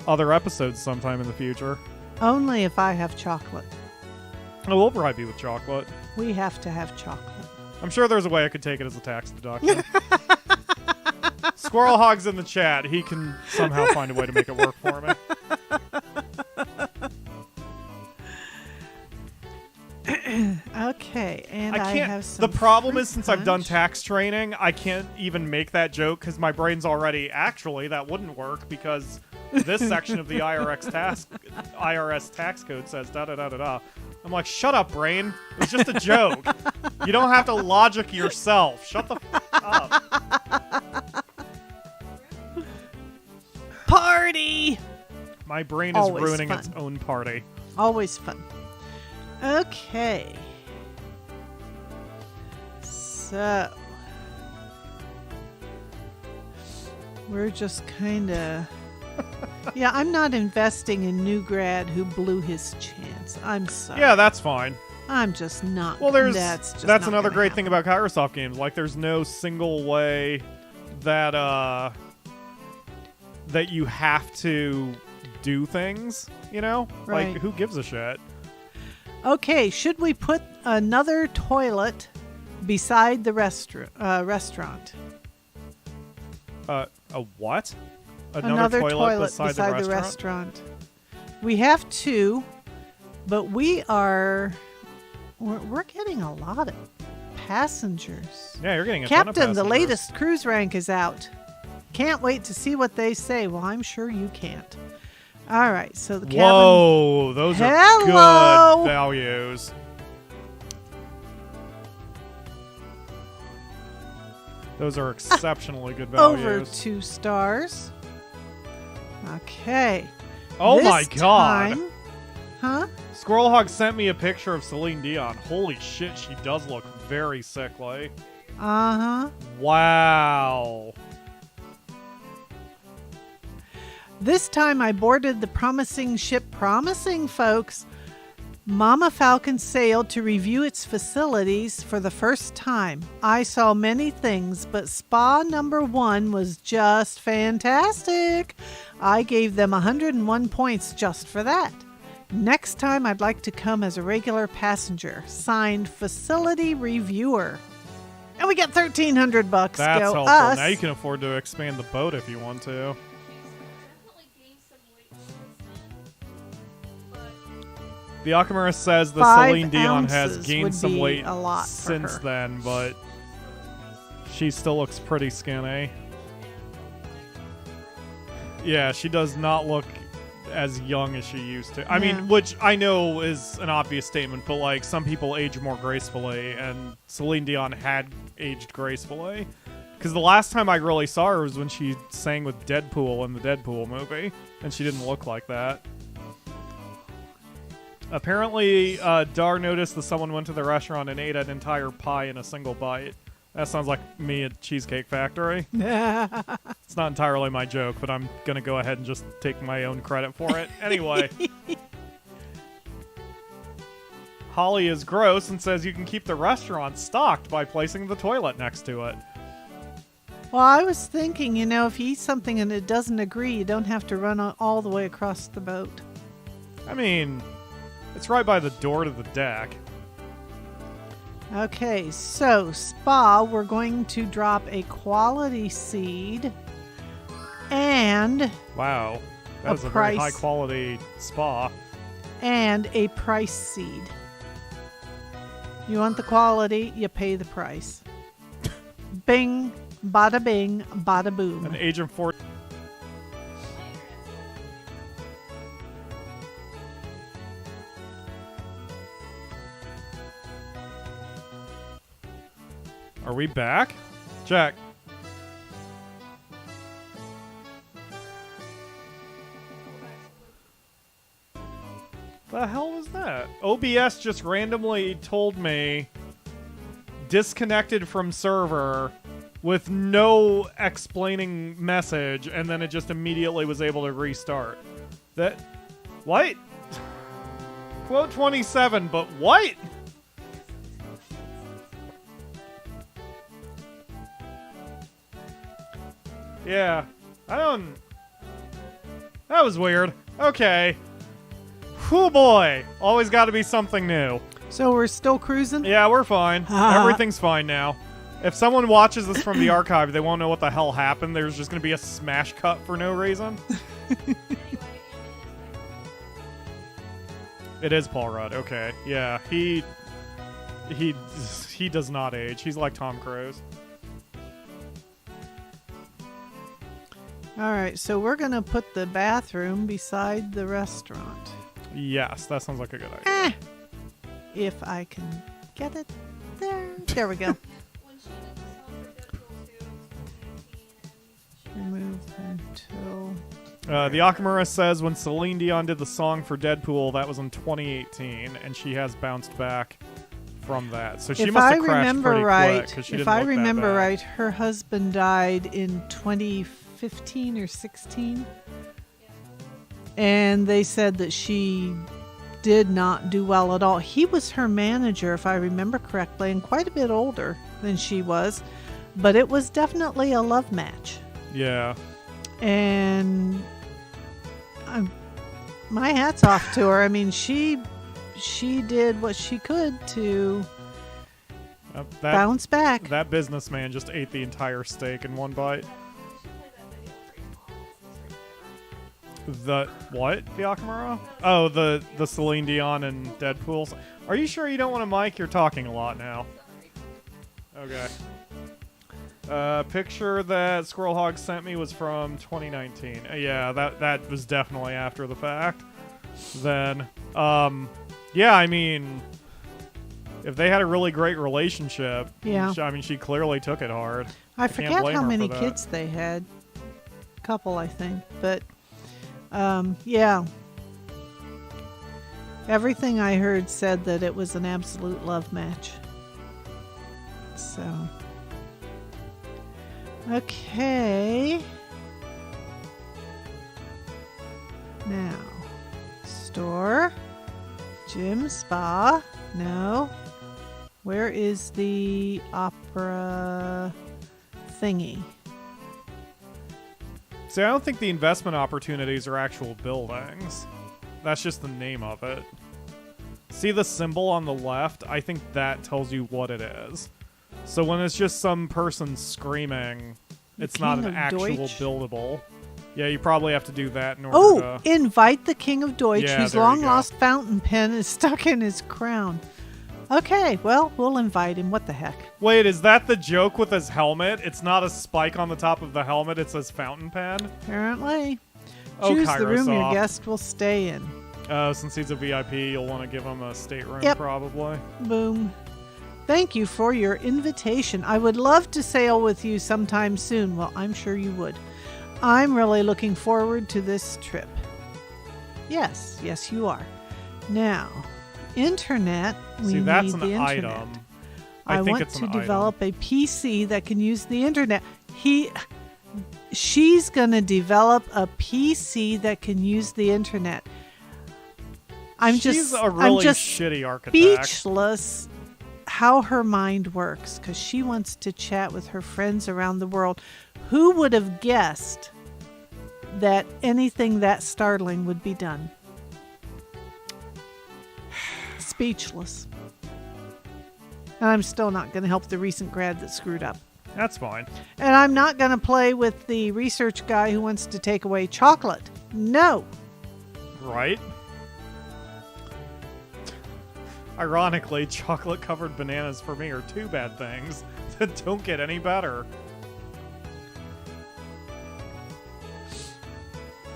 other episodes sometime in the future. Only if I have chocolate. Oh, we'll bribe you with chocolate. We have to have chocolate. I'm sure there's a way I could take it as a tax deduction. Squirrel Hog's in the chat. He can somehow find a way to make it work for me. Okay, and I can't. have some. The problem fruit is, since I've done punch. tax training, I can't even make that joke because my brain's already. Actually, that wouldn't work because this section of the IRS tax code says da da da da da. I'm like, shut up, brain. It was just a joke. You don't have to logic yourself. Shut the up. Party. My brain is Always ruining fun. its own party. Always fun. Okay. So we're just kind of. Yeah, I'm not investing in new grad who blew his chance. I'm sorry. Yeah, that's fine. I'm just not. Well, that's that's another great thing about Kairosoft games. Like, there's no single way that that you have to do things. You know, Right. like, who gives a shit? Okay, should we put another toilet beside the restaurant? A what? Another toilet beside the restaurant. We have 2, but we're getting a lot of passengers. Yeah, you're getting a ton of Captain, the passengers. latest cruise rank is out. Can't wait to see what they say. Well, I'm sure you can't. All right, so the cabin. Whoa, those are Hello. good values. Those are exceptionally good values. Over 2 stars. Okay. Oh This my god. time- Huh? Squirrel Hog sent me a picture of Celine Dion. Holy shit, she does look very sickly. Uh-huh. Wow. This time I boarded the promising ship Promising, folks. MamaFalkon sailed to review its facilities for the first time. I saw many things, but spa number 1 was just fantastic. I gave them 101 points just for that. Next time I'd like to come as a regular passenger. Signed, Facility Reviewer. And we get $1,300. That's Go helpful. us. Now you can afford to expand the boat if you want to. The Alchemist says that 5 Celine Dion has ounces gained would some be weight a lot for since her. then, but she still looks pretty skinny. Yeah, she does not look as young as she used to. I mean, which I know is an obvious statement, but like, some people age more gracefully, and Celine Dion had aged gracefully. Because the last time I really saw her was when she sang with Deadpool in the Deadpool movie, and she didn't look like that. Apparently, Dar noticed that someone went to the restaurant and ate an entire pie in a single bite. That sounds like me at Cheesecake Factory. It's not entirely my joke, but I'm going to go ahead and just take my own credit for it. Anyway. Holly is gross and says you can keep the restaurant stocked by placing the toilet next to it. Well, I was thinking, if you eat something and it doesn't agree, you don't have to run all the way across the boat. I mean, it's right by the door to the deck. Okay, so spa, we're going to drop a quality seed and Wow. That A was a very price. high quality spa. and a price seed. You want the quality, you pay the price. Bing, bada bing, bada boom. An Agent 4. Are we back? Check. The hell was that? OBS just randomly told me disconnected from server with no explaining message, and then it just immediately was able to restart. That... What? Quote 27, but what? Yeah, I don't... That was weird. Okay. Whew boy, always got to be something new. So we're still cruising? Yeah, we're fine. Everything's fine now. If someone watches this from the archive, they won't know what the hell happened. There's just going to be a smash cut for no reason. It is Paul Rudd. Okay. Yeah, he does not age. He's like Tom Cruise. All right, so we're going to put the bathroom beside the restaurant. Yes, that sounds like a good idea. If I can get it there. There we go. Remove until... The Akamura says when Celine Dion did the song for Deadpool, that was in 2018, and she has bounced back from that. So she If must I have crashed remember pretty right, quick, 'cause she if didn't I look that remember bad. right, her husband died in 2015 or 16. And they said that she did not do well at all. He was her manager, if I remember correctly, and quite a bit older than she was. But it was definitely a love match. Yeah. And my hat's off to her. I mean, she did what she could to bounce back. That businessman just ate the entire steak in one bite. The what? The Akamura? Oh, the Celine Dion and Deadpool. Are you sure you don't want a mic? You're talking a lot now. Okay. Picture that Squirrel Hog sent me was from 2019. Yeah, that was definitely after the fact. Then, yeah, I mean, if they had a really great relationship, Yeah. she clearly took it hard. I can't forget blame how her many for that. kids they had. Couple, I think. But, yeah. Everything I heard said that it was an absolute love match. So. Okay. Now. Store. Gym, spa. No. Where is the opera thingy? See, I don't think the investment opportunities are actual buildings. That's just the name of it. See the symbol on the left? I think that tells you what it is. So when it's just some person screaming, it's not King an of actual Deutsch? buildable. Yeah, you probably have to do that in order Oh, to... invite the King of Deutsch, Yeah, whose there you long go. lost fountain pen is stuck in his crown. Okay, well, we'll invite him. What the heck? Wait, is that the joke with his helmet? It's not a spike on the top of the helmet, it says fountain pen? Apparently. Oh, Choose the room your Kairosoft. guest will stay in. Since he's a VIP, you'll want to give him a stateroom, Yep. probably. Boom. Thank you for your invitation. I would love to sail with you sometime soon. Well, I'm sure you would. I'm really looking forward to this trip. Yes, yes, you are. Now, internet. We See, that's need an the internet. item. I think want it's to an develop a PC that can use the internet. She's going to develop a PC that can use the internet. She's a really I'm just shitty architect. speechless how her mind works because she wants to chat with her friends around the world. Who would have guessed that anything that startling would be done? And I'm still not going to help the recent grad that screwed up. That's fine. And I'm not going to play with the research guy who wants to take away chocolate. No. Right? Ironically, chocolate-covered bananas for me are two bad things that don't get any better.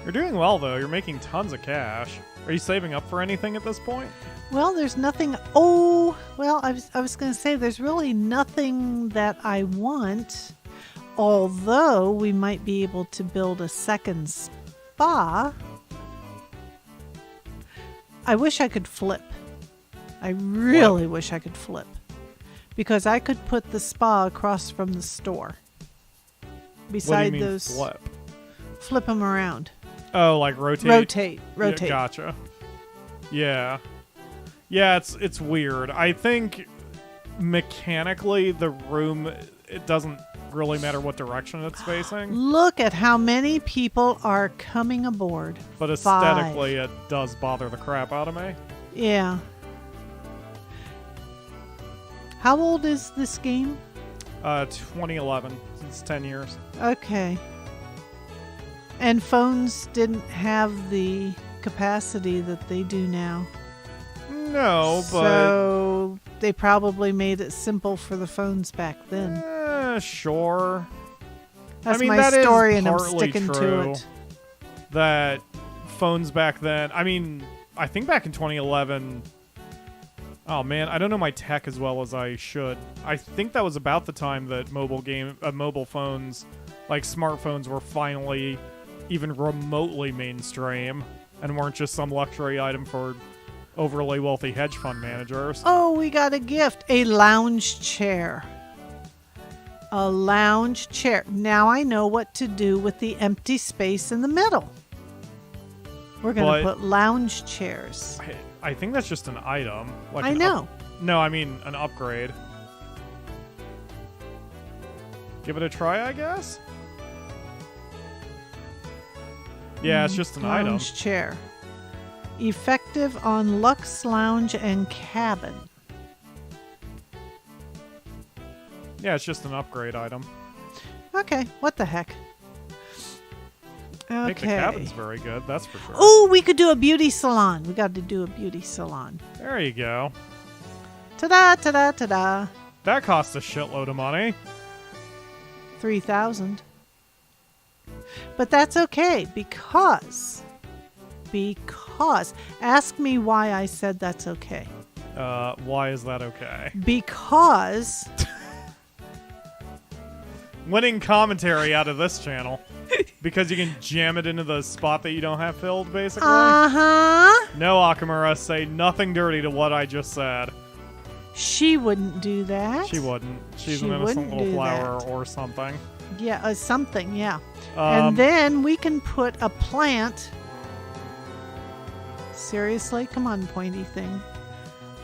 You're doing well, though. You're making tons of cash. Are you saving up for anything at this point? Well, there's nothing. Oh, well, I was going to say there's really nothing that I want. Although we might be able to build a second spa. I wish I could flip. I really wish I could flip. Because I could put the spa across from the store. Beside What do you mean those. flip? Flip them around. Oh, like rotate? Rotate. Yeah, gotcha. Yeah. Yeah, it's weird. I think mechanically the room, it doesn't really matter what direction it's facing. Look at how many people are coming aboard. But aesthetically, it does bother the crap out of me. Yeah. How old is this game? 2011. It's 10 years. Okay. And phones didn't have the capacity that they do now. No, but... So they probably made it simple for the phones back then. Sure. That's I mean, my that story, is and I'm partly sticking to true it. That phones back then... I mean, I think back in 2011... Oh, man, I don't know my tech as well as I should. I think that was about the time that mobile phones, like smartphones, were finally even remotely mainstream and weren't just some luxury item for overly wealthy hedge fund managers. Oh, we got a gift. A lounge chair. A lounge chair. Now I know what to do with the empty space in the middle. We're going to put lounge chairs. I think that's just an item. Like I know. No, I mean an upgrade. Give it a try, I guess? Yeah, it's just an item. Lounge chair. Effective on Lux Lounge and Cabin. Yeah, it's just an upgrade item. Okay, what the heck? I think the Okay. cabin's very good, that's for sure. Oh, we could do a beauty salon. We got to do a beauty salon. There you go. Ta-da, ta-da, ta-da. That costs a shitload of money. 3,000. But that's okay because ask me why I said that's okay. Why is that okay? Because Winning commentary out of this channel. Because you can jam it into the spot that you don't have filled, basically. uh-huh. No, Akamura, say nothing dirty to what I just said. She wouldn't do that. She wouldn't. She's She an innocent wouldn't little do flower that. or something. Yeah, something, yeah. And then we can put a plant. Seriously? Come on, pointy thing.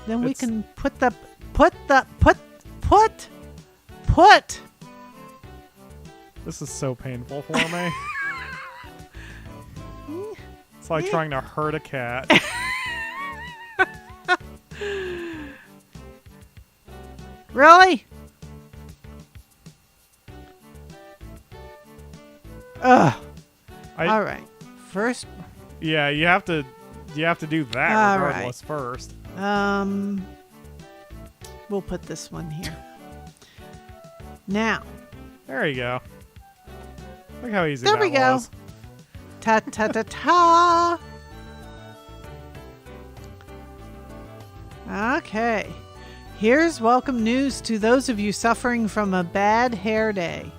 Then we can put This is so painful for me. It's like trying to hurt a cat. Really? Ugh. All right. First. Yeah, you have to do that All regardless first. We'll put this one here. Now. There you go. Look how easy There that we go. was. Ta ta ta ta. Okay. Here's welcome news to those of you suffering from a bad hair day.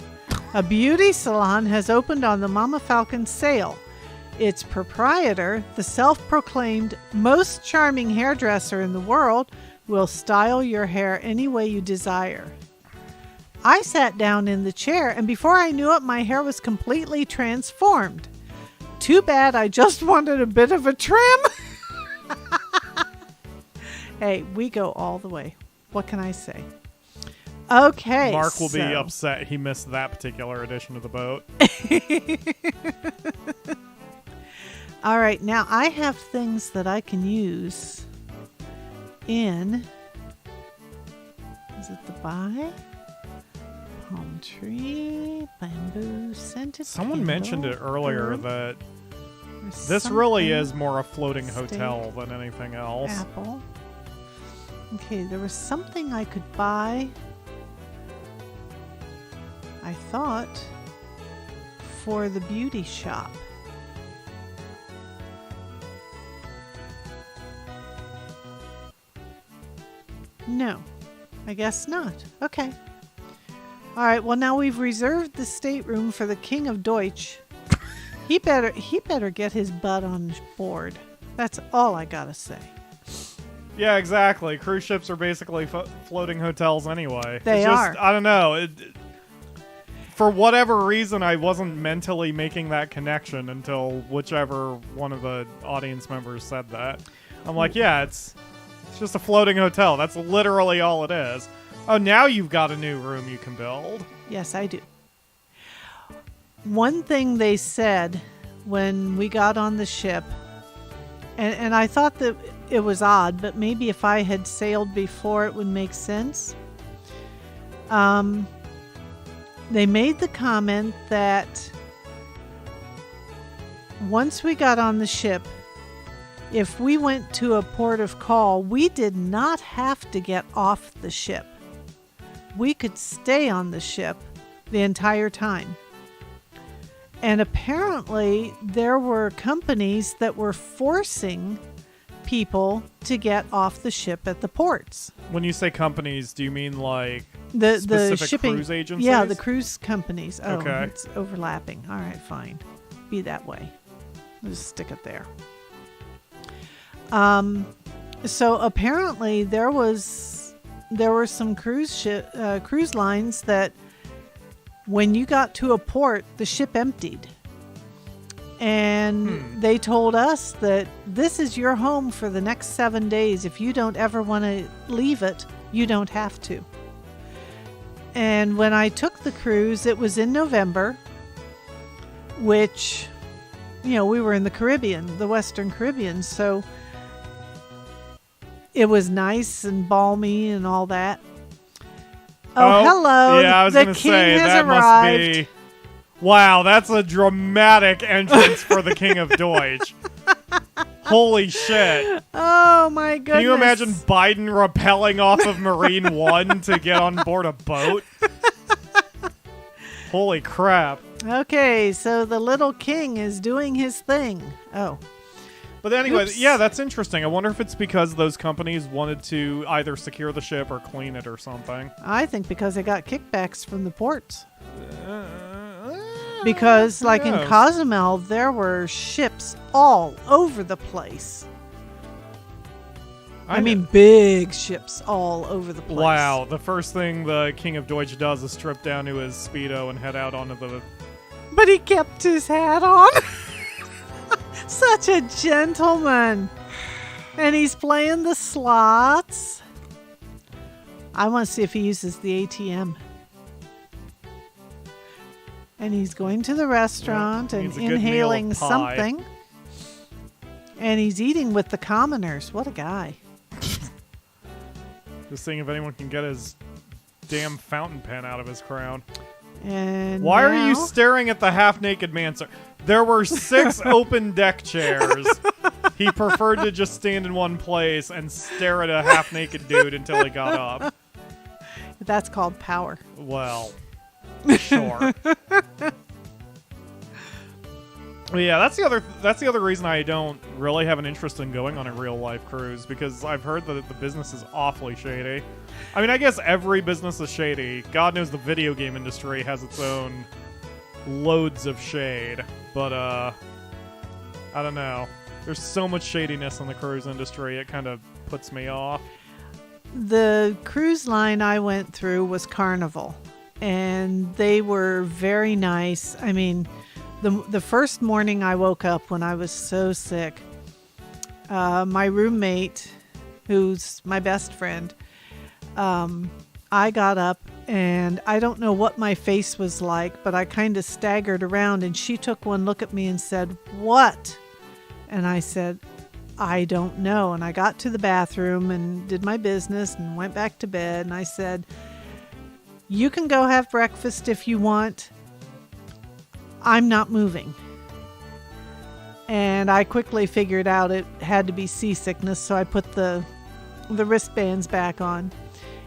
A beauty salon has opened on the MamaFalkon sale. Its proprietor, the self-proclaimed most charming hairdresser in the world, will style your hair any way you desire. I sat down in the chair, and before I knew it, my hair was completely transformed. Too bad I just wanted a bit of a trim. Hey, we go all the way. What can I say? Okay. Mark will be upset he missed that particular edition of the boat. All right, now I have things that I can use in Is it the buy? Palm tree, bamboo, scented Someone candle, mentioned it earlier herb, that or this really something. is more a floating Steak, hotel than anything else. Apple. Okay, there was something I could buy. I thought for the beauty shop. No, I guess not. Okay. All right, well now we've reserved the stateroom for the King of Deutsch. He better get his butt on board. That's all I gotta say. Yeah, exactly. Cruise ships are basically floating hotels anyway. They It's just, are. I don't know. For whatever reason, I wasn't mentally making that connection until whichever one of the audience members said that. I'm like, yeah, it's just a floating hotel. That's literally all it is. Oh, now you've got a new room you can build. Yes, I do. One thing they said when we got on the ship, and I thought that it was odd, but maybe if I had sailed before it would make sense. They made the comment that once we got on the ship, if we went to a port of call, we did not have to get off the ship. We could stay on the ship the entire time. And apparently there were companies that were forcing people to get off the ship at the ports. When you say companies, do you mean like The specific shipping cruise agencies? Yeah, the cruise companies. Oh, Okay. it's overlapping. All right, fine. Be that way. I'll just stick it there. So apparently there were some cruise lines that when you got to a port, the ship emptied. And they told us that this is your home for the next 7 days. If you don't ever want to leave it, you don't have to. And when I took the cruise, it was in November, which, we were in the Caribbean, the Western Caribbean. So it was nice and balmy and all that. Oh, hello. Yeah, I was the going to king say, has that arrived. must be... Wow, that's a dramatic entrance for the King of Deutsch. Holy shit. Oh, my goodness. Can you imagine Biden rappelling off of Marine One to get on board a boat? Holy crap. Okay, so the little king is doing his thing. Oh. But anyway, Oops. yeah, that's interesting. I wonder if it's because those companies wanted to either secure the ship or clean it or something. I think because they got kickbacks from the ports. Because, like in knows? Cozumel, there were ships all over the place. I mean, big ships all over the place. Wow, the first thing the King of Deutsch does is strip down to his Speedo and head out onto the... But he kept his hat on. Such a gentleman. And he's playing the slots. I want to see if he uses the ATM. And he's going to the restaurant and needs a good meal of inhaling pie. something. And he's eating with the commoners. What a guy. Just seeing if anyone can get his damn fountain pen out of his crown. And Why are you now- staring at the half-naked man, sir? There were 6 open deck chairs. He preferred to just stand in one place and stare at a half-naked dude until he got up. That's called power. Well, sure. Well, yeah, that's the other reason I don't really have an interest in going on a real life cruise, because I've heard that the business is awfully shady. I mean, I guess every business is shady. God knows the video game industry has its own loads of shade, but I don't know. There's so much shadiness in the cruise industry, it kind of puts me off. The cruise line I went through was Carnival, and they were very nice. I mean, the first morning I woke up when I was so sick, my roommate, who's my best friend, I got up and I don't know what my face was like, but I kind of staggered around and she took one look at me and said, "What?" And I said, I don't know. And I got to the bathroom and did my business and went back to bed. And I said, you can go have breakfast if you want. I'm not moving. And I quickly figured out it had to be seasickness, so I put the wristbands back on.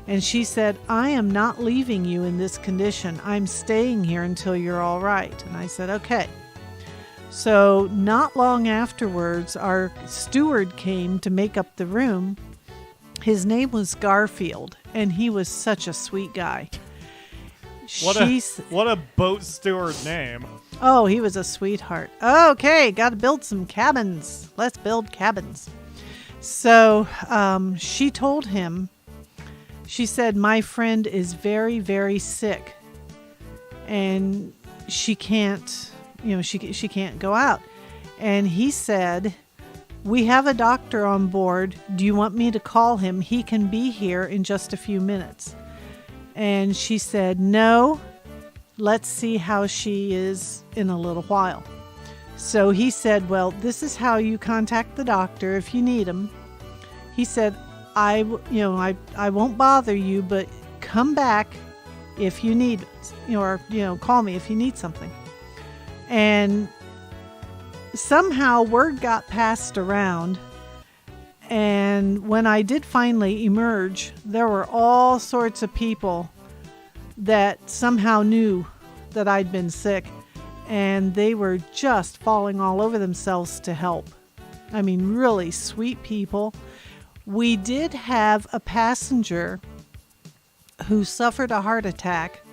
And she said, I am not leaving you in this condition. I'm staying here until you're all right. And I said, okay. So not long afterwards, our steward came to make up the room. His name was Garfield, and he was such a sweet guy. What a boat steward name. Oh, he was a sweetheart. Okay, got to build some cabins. Let's build cabins. So she told him, she said, my friend is very, very sick, and she can't, she can't go out. And he said, we have a doctor on board. Do you want me to call him? He can be here in just a few minutes. And she said, no, let's see how she is in a little while. So he said, well, this is how you contact the doctor if you need him. He said, I won't bother you, but come back if you need, or call me if you need something. And somehow word got passed around. And when I did finally emerge, there were all sorts of people that somehow knew that I'd been sick, and they were just falling all over themselves to help. I mean, really sweet people. We did have a passenger who suffered a heart attack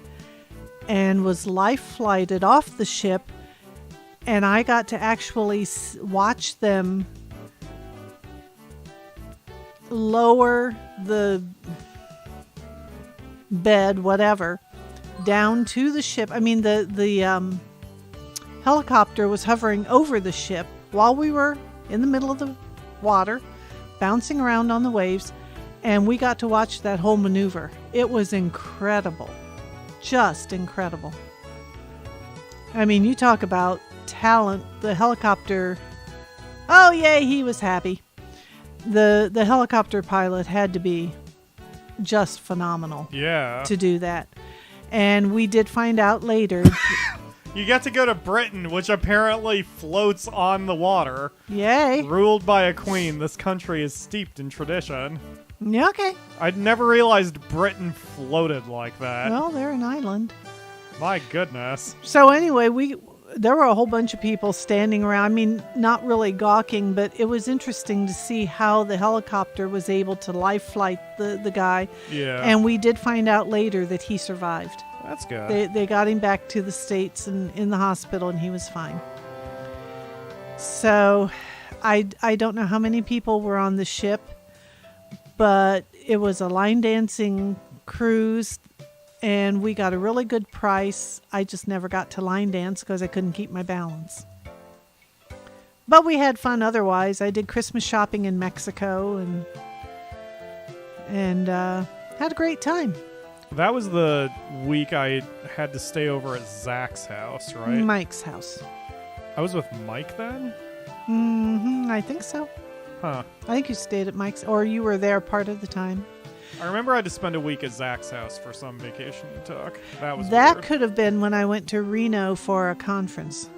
and was life-flighted off the ship, and I got to actually watch them lower the bed, whatever, down to the ship. I mean, the helicopter was hovering over the ship while we were in the middle of the water, bouncing around on the waves, and we got to watch that whole maneuver. It was incredible. Just incredible. I mean, you talk about talent. The helicopter, oh yay, he was happy. The helicopter pilot had to be just phenomenal. Yeah. To do that. And we did find out later. You get to go to Britain, which apparently floats on the water. Yay. Ruled by a queen, this country is steeped in tradition. Yeah, okay. I'd never realized Britain floated like that. Well, they're an island. My goodness. So anyway, there were a whole bunch of people standing around. I mean, not really gawking, but it was interesting to see how the helicopter was able to life flight the guy. Yeah. And we did find out later that he survived. That's good. They got him back to the States and in the hospital, and he was fine. So I don't know how many people were on the ship, but it was a line dancing cruise, and we got a really good price. I just never got to line dance because I couldn't keep my balance. But we had fun otherwise. I did Christmas shopping in Mexico and had a great time. That was the week I had to stay over at Zach's house, right? Mike's house. I was with Mike then? Mm-hmm, I think so. Huh. I think you stayed at Mike's, or you were there part of the time. I remember I had to spend a week at Zach's house for some vacation you took. That was That weird. could have been when I went to Reno for a conference.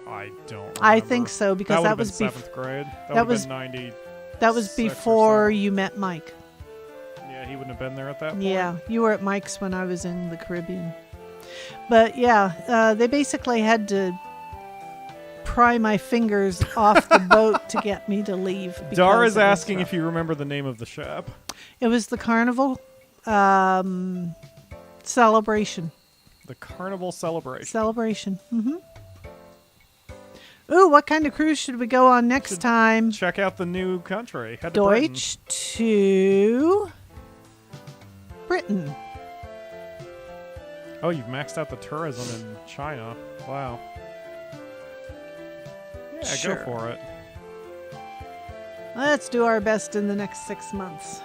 I don't remember. I think so, because that would was have been 7th grade. That that would was- have been 90. That was 6 or before 7. you met Mike. Yeah, he wouldn't have been there at that point. Yeah, you were at Mike's when I was in the Caribbean. But yeah, they basically had to pry my fingers off the boat to get me to leave. Dara's asking if you remember the name of the shop. It was the Carnival Celebration. The Carnival Celebration. Celebration. Mm-hmm. Ooh, what kind of cruise should we go on next time? Check out the new country. Head to Britain. Deutsch to Britain. Oh, you've maxed out the tourism in China. Wow. Yeah, Sure. go for it. Let's do our best in the next 6 months.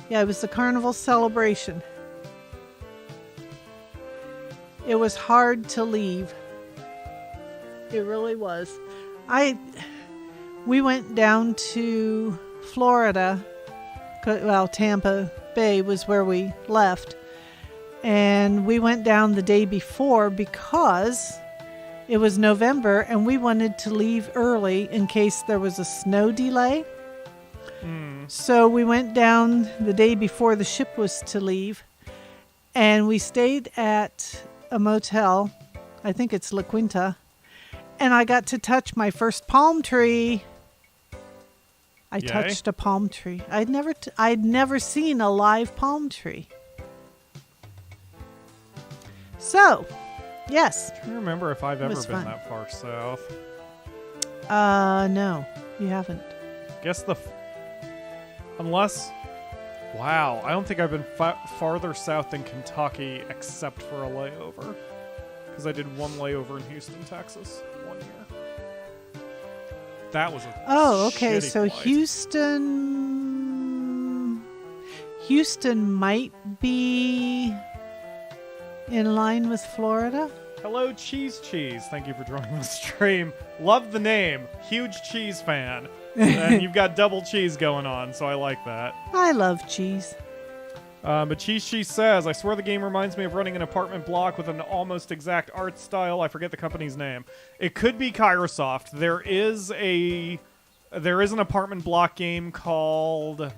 Yeah, it was the Carnival Celebration. It was hard to leave. It really was. we went down to Florida. Well, Tampa Bay was where we left. And we went down the day before because it was November and we wanted to leave early in case there was a snow delay. So we went down the day before the ship was to leave, and we stayed at a motel. I think it's La Quinta. And I got to touch my first palm tree. I Yay. touched a palm tree. I'd never seen a live palm tree. So, yes. I don't remember if I've ever was been fun. that far south. No, you haven't. Guess unless, wow, I don't think I've been farther south than Kentucky except for a layover. Because I did one layover in Houston, Texas, 1 year. That was a okay. shitty So flight. Houston might be in line with Florida. Hello, Cheese. Thank you for joining the stream. Love the name. Huge cheese fan. And you've got double cheese going on, so I like that. I love cheese. But Cheese says, I swear the game reminds me of running an apartment block with an almost exact art style. I forget the company's name. It could be Kairosoft. There is an apartment block game called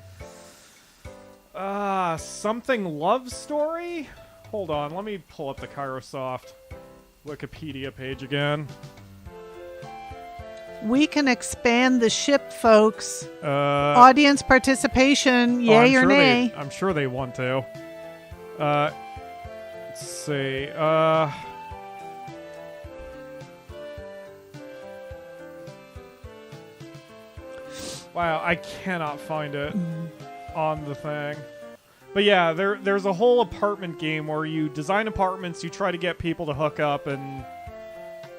something Love Story? Hold on, let me pull up the Kairosoft Wikipedia page again. We can expand the ship, folks. Audience participation, yay or nay. I'm sure they want to. Let's see. Wow, I cannot find it on the thing. But yeah, there's a whole apartment game where you design apartments, you try to get people to hook up, and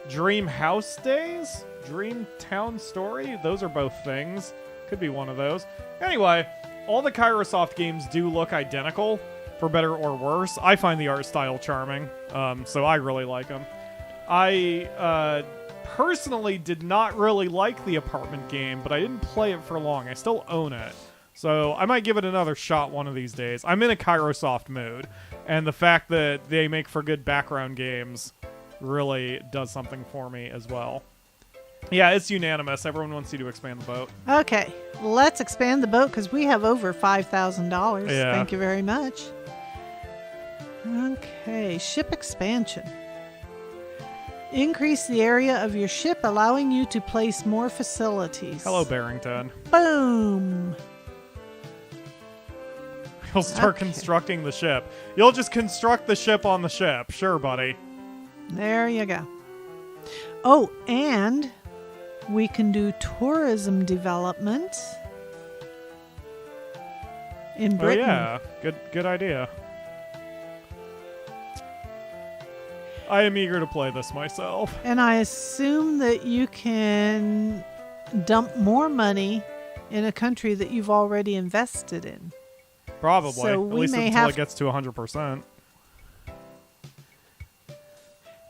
Dream House Days? Dream Town Story? Those are both things. Could be one of those. Anyway, all the Kairosoft games do look identical, for better or worse. I find the art style charming, so I really like them. I personally did not really like the apartment game, but I didn't play it for long. I still own it. So I might give it another shot one of these days. I'm in a Kairosoft mood, and the fact that they make for good background games really does something for me as well. Yeah, it's unanimous. Everyone wants you to expand the boat. Okay, let's expand the boat because we have over $5,000. Yeah. Thank you very much. Okay, ship expansion. Increase the area of your ship, allowing you to place more facilities. Hello, Barrington. Boom. You'll start Okay. constructing the ship. You'll just construct the ship on the ship. Sure, buddy. There you go. Oh, and we can do tourism development in Britain. Oh, yeah. Good idea. I am eager to play this myself. And I assume that you can dump more money in a country that you've already invested in. Probably. So At we least may until have- it gets to 100%.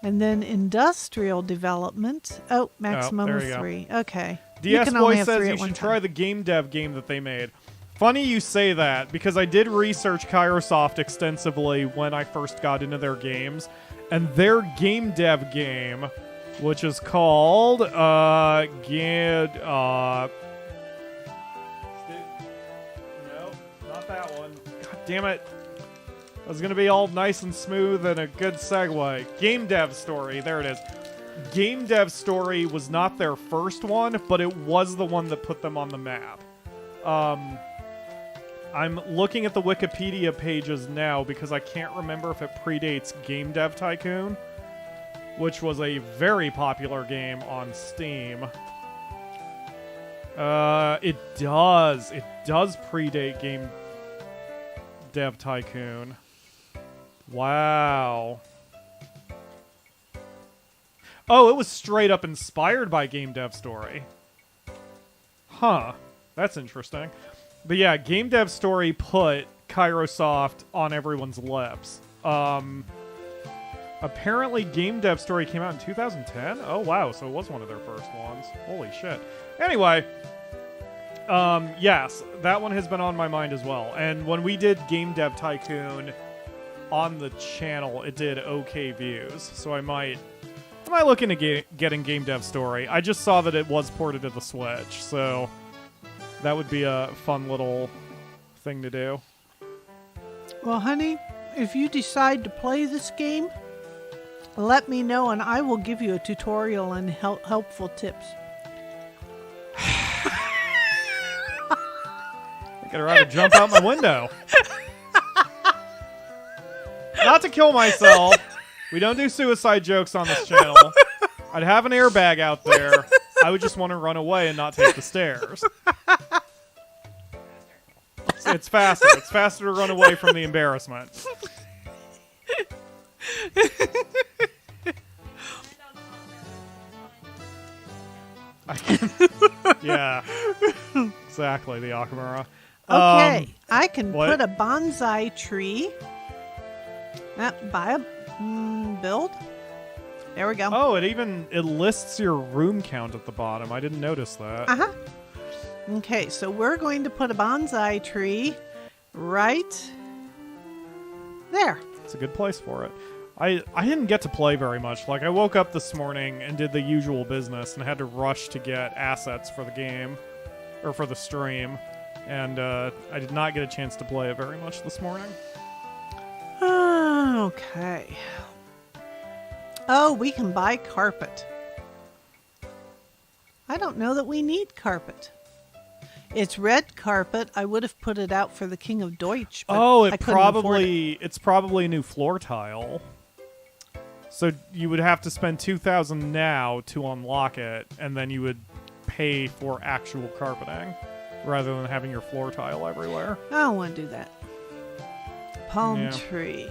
And then industrial development. Oh, maximum there of you go. 3. Okay. DS can only Boy have says 3 you at one should time. try the game dev game that they made. Funny you say that, because I did research Kairosoft extensively when I first got into their games, and their game dev game, which is called no, not that one. God damn it. I was gonna be all nice and smooth and a good segue. Game Dev Story, there it is. Game Dev Story was not their first one, but it was the one that put them on the map. I'm looking at the Wikipedia pages now because I can't remember if it predates Game Dev Tycoon, which was a very popular game on Steam. It does. It does predate Game Dev Tycoon. Wow. Oh, it was straight up inspired by Game Dev Story. Huh. That's interesting. But yeah, Game Dev Story put Kairosoft on everyone's lips. Apparently, Game Dev Story came out in 2010. Oh, wow. So it was one of their first ones. Holy shit. Anyway, yes, that one has been on my mind as well. And when we did Game Dev Tycoon on the channel, it did okay views. So I might look into getting Game Dev Story. I just saw that it was ported to the Switch, so that would be a fun little thing to do. Well, honey, if you decide to play this game, let me know and I will give you a tutorial and helpful tips. I gotta rather jump out my window. Not to kill myself. We don't do suicide jokes on this channel. I'd have an airbag out there. I would just want to run away and not take the stairs. It's faster. It's faster to run away from the embarrassment. Yeah. Exactly, the Akamura. Okay, I can what? put a bonsai tree. Buy a build. There we go. Oh, it lists your room count at the bottom. I didn't notice that. Uh-huh. Okay, so we're going to put a bonsai tree right there. It's a good place for it. I didn't get to play very much. Like, I woke up this morning and did the usual business and had to rush to get assets for the game, or for the stream, and I did not get a chance to play it very much this morning. Okay. Oh, we can buy carpet. I don't know that we need carpet. It's red carpet. I would have put it out for the King of Deutsch. But Oh, I couldn't afford it. it's probably a new floor tile. So you would have to spend 2,000 now to unlock it, and then you would pay for actual carpeting rather than having your floor tile everywhere. I don't want to do that. Palm Yeah. tree.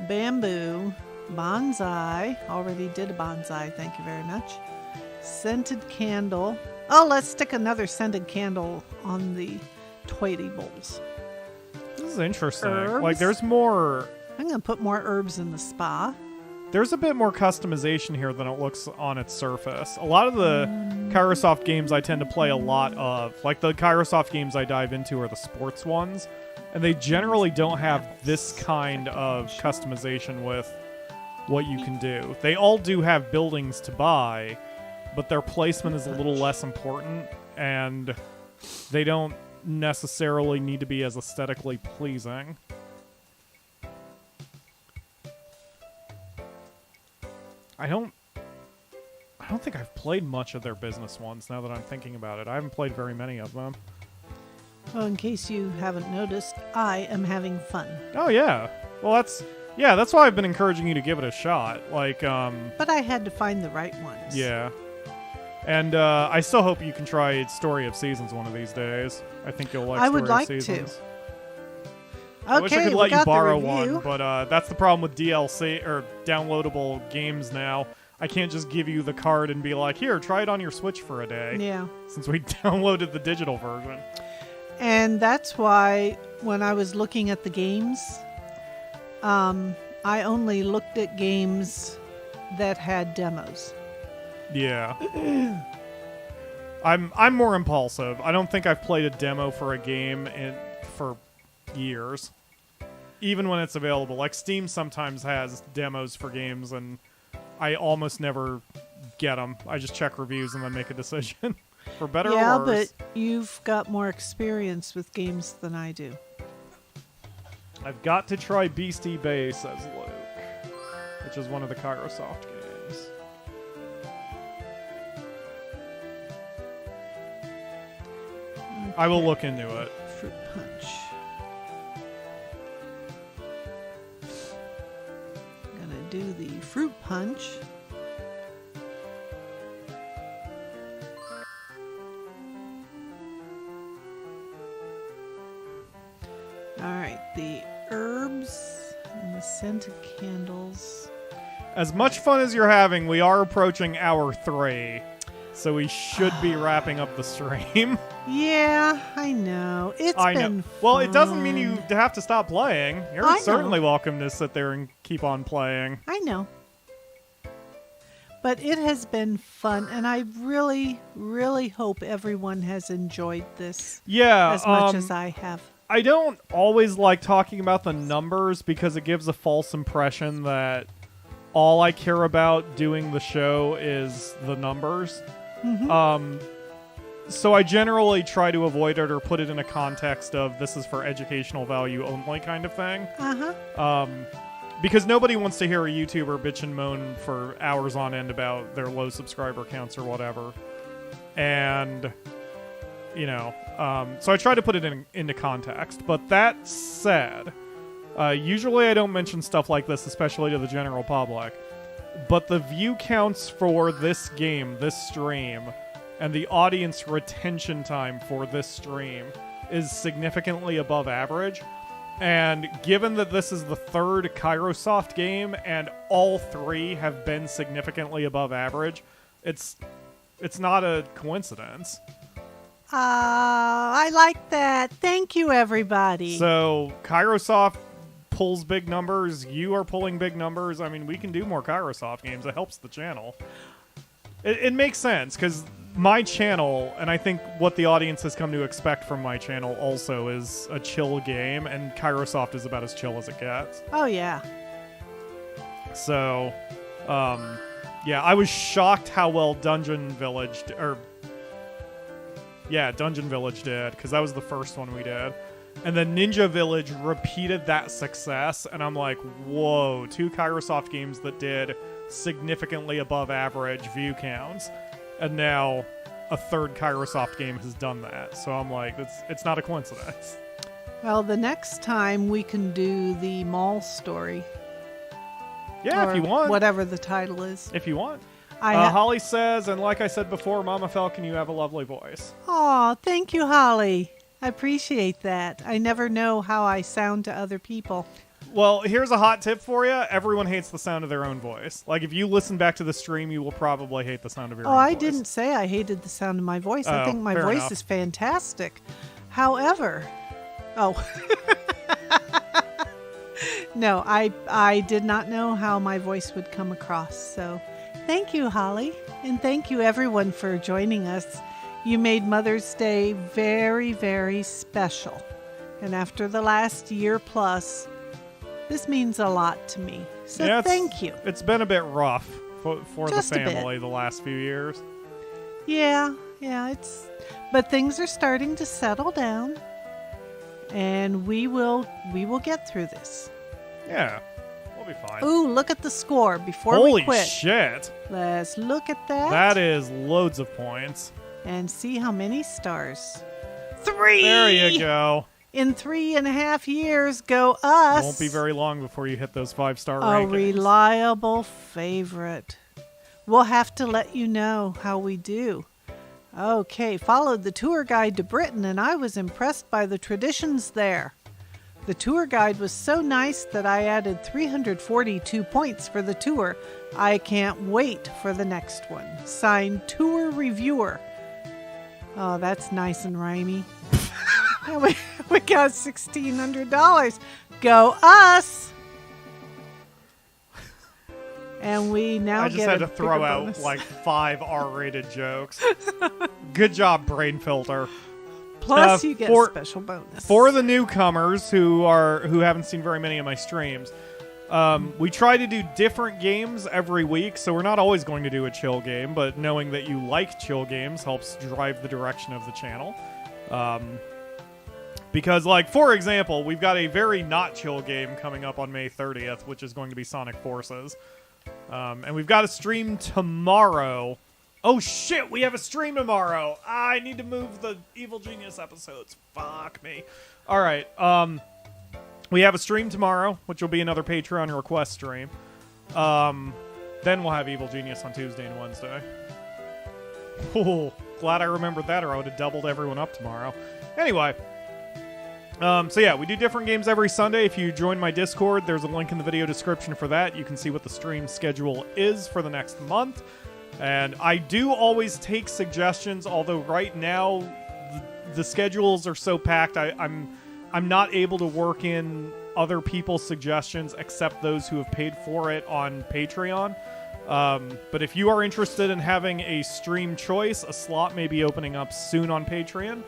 Bamboo. Bonsai. Already did a bonsai. Thank you very much. Scented candle. Oh, let's stick another scented candle on the toity bowls. This is interesting. Herbs? Like, there's more... I'm going to put more herbs in the spa. There's a bit more customization here than it looks on its surface. A lot of the Kairosoft games I tend to play a lot of, like the Kairosoft games I dive into are the sports ones, and they generally don't have this kind of customization with what you can do. They all do have buildings to buy, but their placement is a little less important, and they don't necessarily need to be as aesthetically pleasing. I don't think I've played much of their business ones now that I'm thinking about it. I haven't played very many of them. Well, in case you haven't noticed, I am having fun. Oh yeah. Well, that's why I've been encouraging you to give it a shot. Like But I had to find the right ones. yeah. And I still hope you can try Story of Seasons one of these days. I think you'll like I Story would like of to. Seasons. Okay, I wish I could we let you got borrow the review. one, but that's the problem with DLC or downloadable games now. I can't just give you the card and be like, here, try it on your Switch for a day. Yeah. Since we downloaded the digital version. And that's why when I was looking at the games, I only looked at games that had demos. Yeah. I'm more impulsive. I don't think I've played a demo for a game for years. Even when it's available. Like Steam sometimes has demos for games and I almost never get them. I just check reviews and then make a decision. For better or worse. But you've got more experience with games than I do. I've got to try Beastie Bay, says Luke. Which is one of the Kairosoft games. I will look into it. Fruit punch. I'm gonna do the fruit punch. Alright, the herbs and the scented candles. As much fun as you're having, we are approaching hour 3. So we should be wrapping up the stream. Yeah, I know. It's been fun. Well, it doesn't mean you have to stop playing. You're I certainly know. welcome to sit there and keep on playing. I know. But it has been fun, and I really, really hope everyone has enjoyed this Yeah. as much as I have. I don't always like talking about the numbers because it gives a false impression that all I care about doing the show is the numbers. So I generally try to avoid it or put it in a context of this is for educational value only kind of thing. Because nobody wants to hear a YouTuber bitch and moan for hours on end about their low subscriber counts or whatever. And, so I try to put it into context. But that said, usually I don't mention stuff like this, especially to the general public. But the view counts for this game, this stream, and the audience retention time for this stream is significantly above average. And given that this is the third Kairosoft game and all three have been significantly above average, it's not a coincidence. I like that. Thank you, everybody. So Kairosoft pulls big numbers. You are pulling big numbers. I mean, we can do more Kairosoft games. It helps the channel. It makes sense because my channel, and I think what the audience has come to expect from my channel also, is a chill game, and Kairosoft is about as chill as it gets. Oh, yeah. So, yeah, I was shocked how well Dungeon Village did, because that was the first one we did. And then Ninja Village repeated that success, and I'm like, whoa, 2 Kairosoft games that did significantly above average view counts. And now a third Kairosoft game has done that. So I'm like, it's not a coincidence. Well, the next time we can do the mall story. Yeah, if you want. Whatever the title is. If you want. Holly says, and like I said before, MamaFalkon, you have a lovely voice. Aw, thank you, Holly. I appreciate that. I never know how I sound to other people. Well, here's a hot tip for you. Everyone hates the sound of their own voice. Like, if you listen back to the stream, you will probably hate the sound of your own voice. I didn't say I hated the sound of my voice. I think my fair voice enough. is fantastic. However, no, I did not know how my voice would come across. So thank you, Holly. And thank you, everyone, for joining us. You made Mother's Day very, very special. And after the last year plus, this means a lot to me. So Yeah, thank you. It's been a bit rough for the Just a bit. family the last few years. Yeah, but things are starting to settle down, and we will get through this. Yeah, we'll be fine. Ooh, look at the score before Holy we quit. shit. Let's look at that. That is loads of points. And see how many stars. 3! There you go. In 3.5 years, go us. Won't be very long before you hit those 5-star A rankings. reliable favorite. We'll have to let you know how we do. Okay, followed the tour guide to Britain, and I was impressed by the traditions there. The tour guide was so nice that I added 342 points for the tour. I can't wait for the next one. Signed, Tour Reviewer. Oh, that's nice and rhymey. we got $1,600. Go us! And we now I just get had a to throw bigger out bonus. like 5 R-rated jokes. Good job, Brain Filter. Plus, you get a for- special bonus. For the newcomers who haven't seen very many of my streams, we try to do different games every week, so we're not always going to do a chill game, but knowing that you like chill games helps drive the direction of the channel. Because, like, for example, we've got a very not chill game coming up on May 30th, which is going to be Sonic Forces. And we've got a stream tomorrow. Oh, shit, we have a stream tomorrow. I need to move the Evil Genius episodes. Fuck me. All right. We have a stream tomorrow, which will be another Patreon request stream. Then we'll have Evil Genius on Tuesday and Wednesday. Oh, glad I remembered that, or I would have doubled everyone up tomorrow. Anyway. So yeah, we do different games every Sunday. If you join my Discord, there's a link in the video description for that. You can see what the stream schedule is for the next month. And I do always take suggestions, although right now the schedules are so packed, I'm not able to work in other people's suggestions except those who have paid for it on Patreon. But if you are interested in having a stream choice, a slot may be opening up soon on Patreon.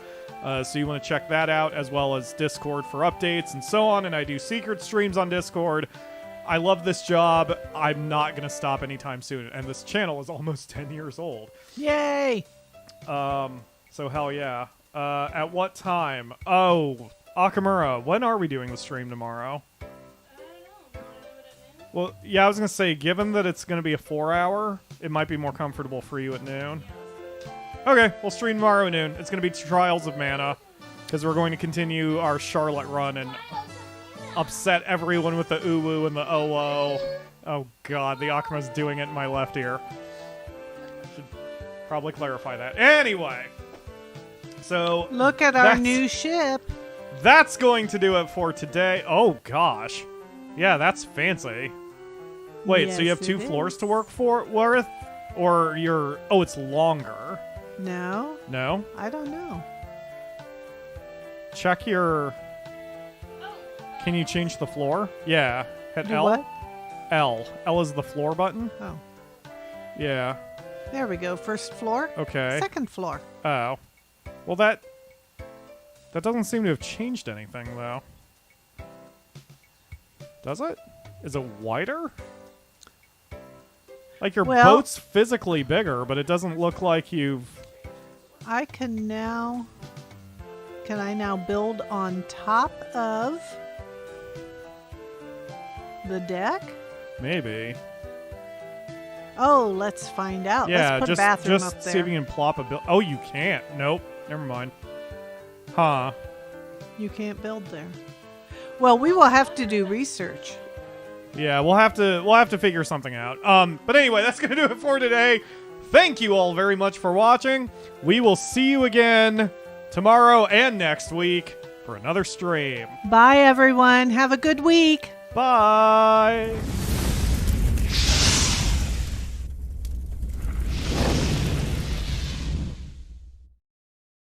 So you want to check that out, as well as Discord for updates and so on. And I do secret streams on Discord. I love this job. I'm not going to stop anytime soon. And this channel is almost 10 years old. Yay! So hell yeah. At what time? Oh, Akamura, when are we doing the stream tomorrow? Well, yeah, I was going to say, given that it's going to be a 4-hour, it might be more comfortable for you at noon. Okay, we'll stream tomorrow at noon. It's going to be Trials of Mana, because we're going to continue our Charlotte run and upset everyone with the uwu and the oo. Oh god, the Akuma's doing it in my left ear. Should probably clarify that. Anyway, so Look at our new ship. that's going to do it for today. Oh gosh, yeah, that's fancy. Wait, so you have Yes, 2 it floors is. to work for, Worth, or you're? Oh, it's longer. No, No, I don't know. check your. Can you change the floor? Yeah, hit Do L. what? L. L is the floor button. Oh, Yeah. there we go. First floor. Okay. Second floor. Oh. Well, that doesn't seem to have changed anything, though. Does it? Is it wider? Like, your Well- boat's physically bigger, but it doesn't look like you've... I can now. Can I now build on top of the deck? Maybe. Oh, let's find out. Yeah, Let's put just, a bathroom just up see there. if you can plop a build... Oh, you can't. Nope. Never mind. Huh. You can't build there. Well, we will have to do research. Yeah, we'll have to figure something out. But anyway, that's gonna do it for today. Thank you all very much for watching. We will see you again tomorrow and next week for another stream. Bye, everyone. Have a good week. Bye.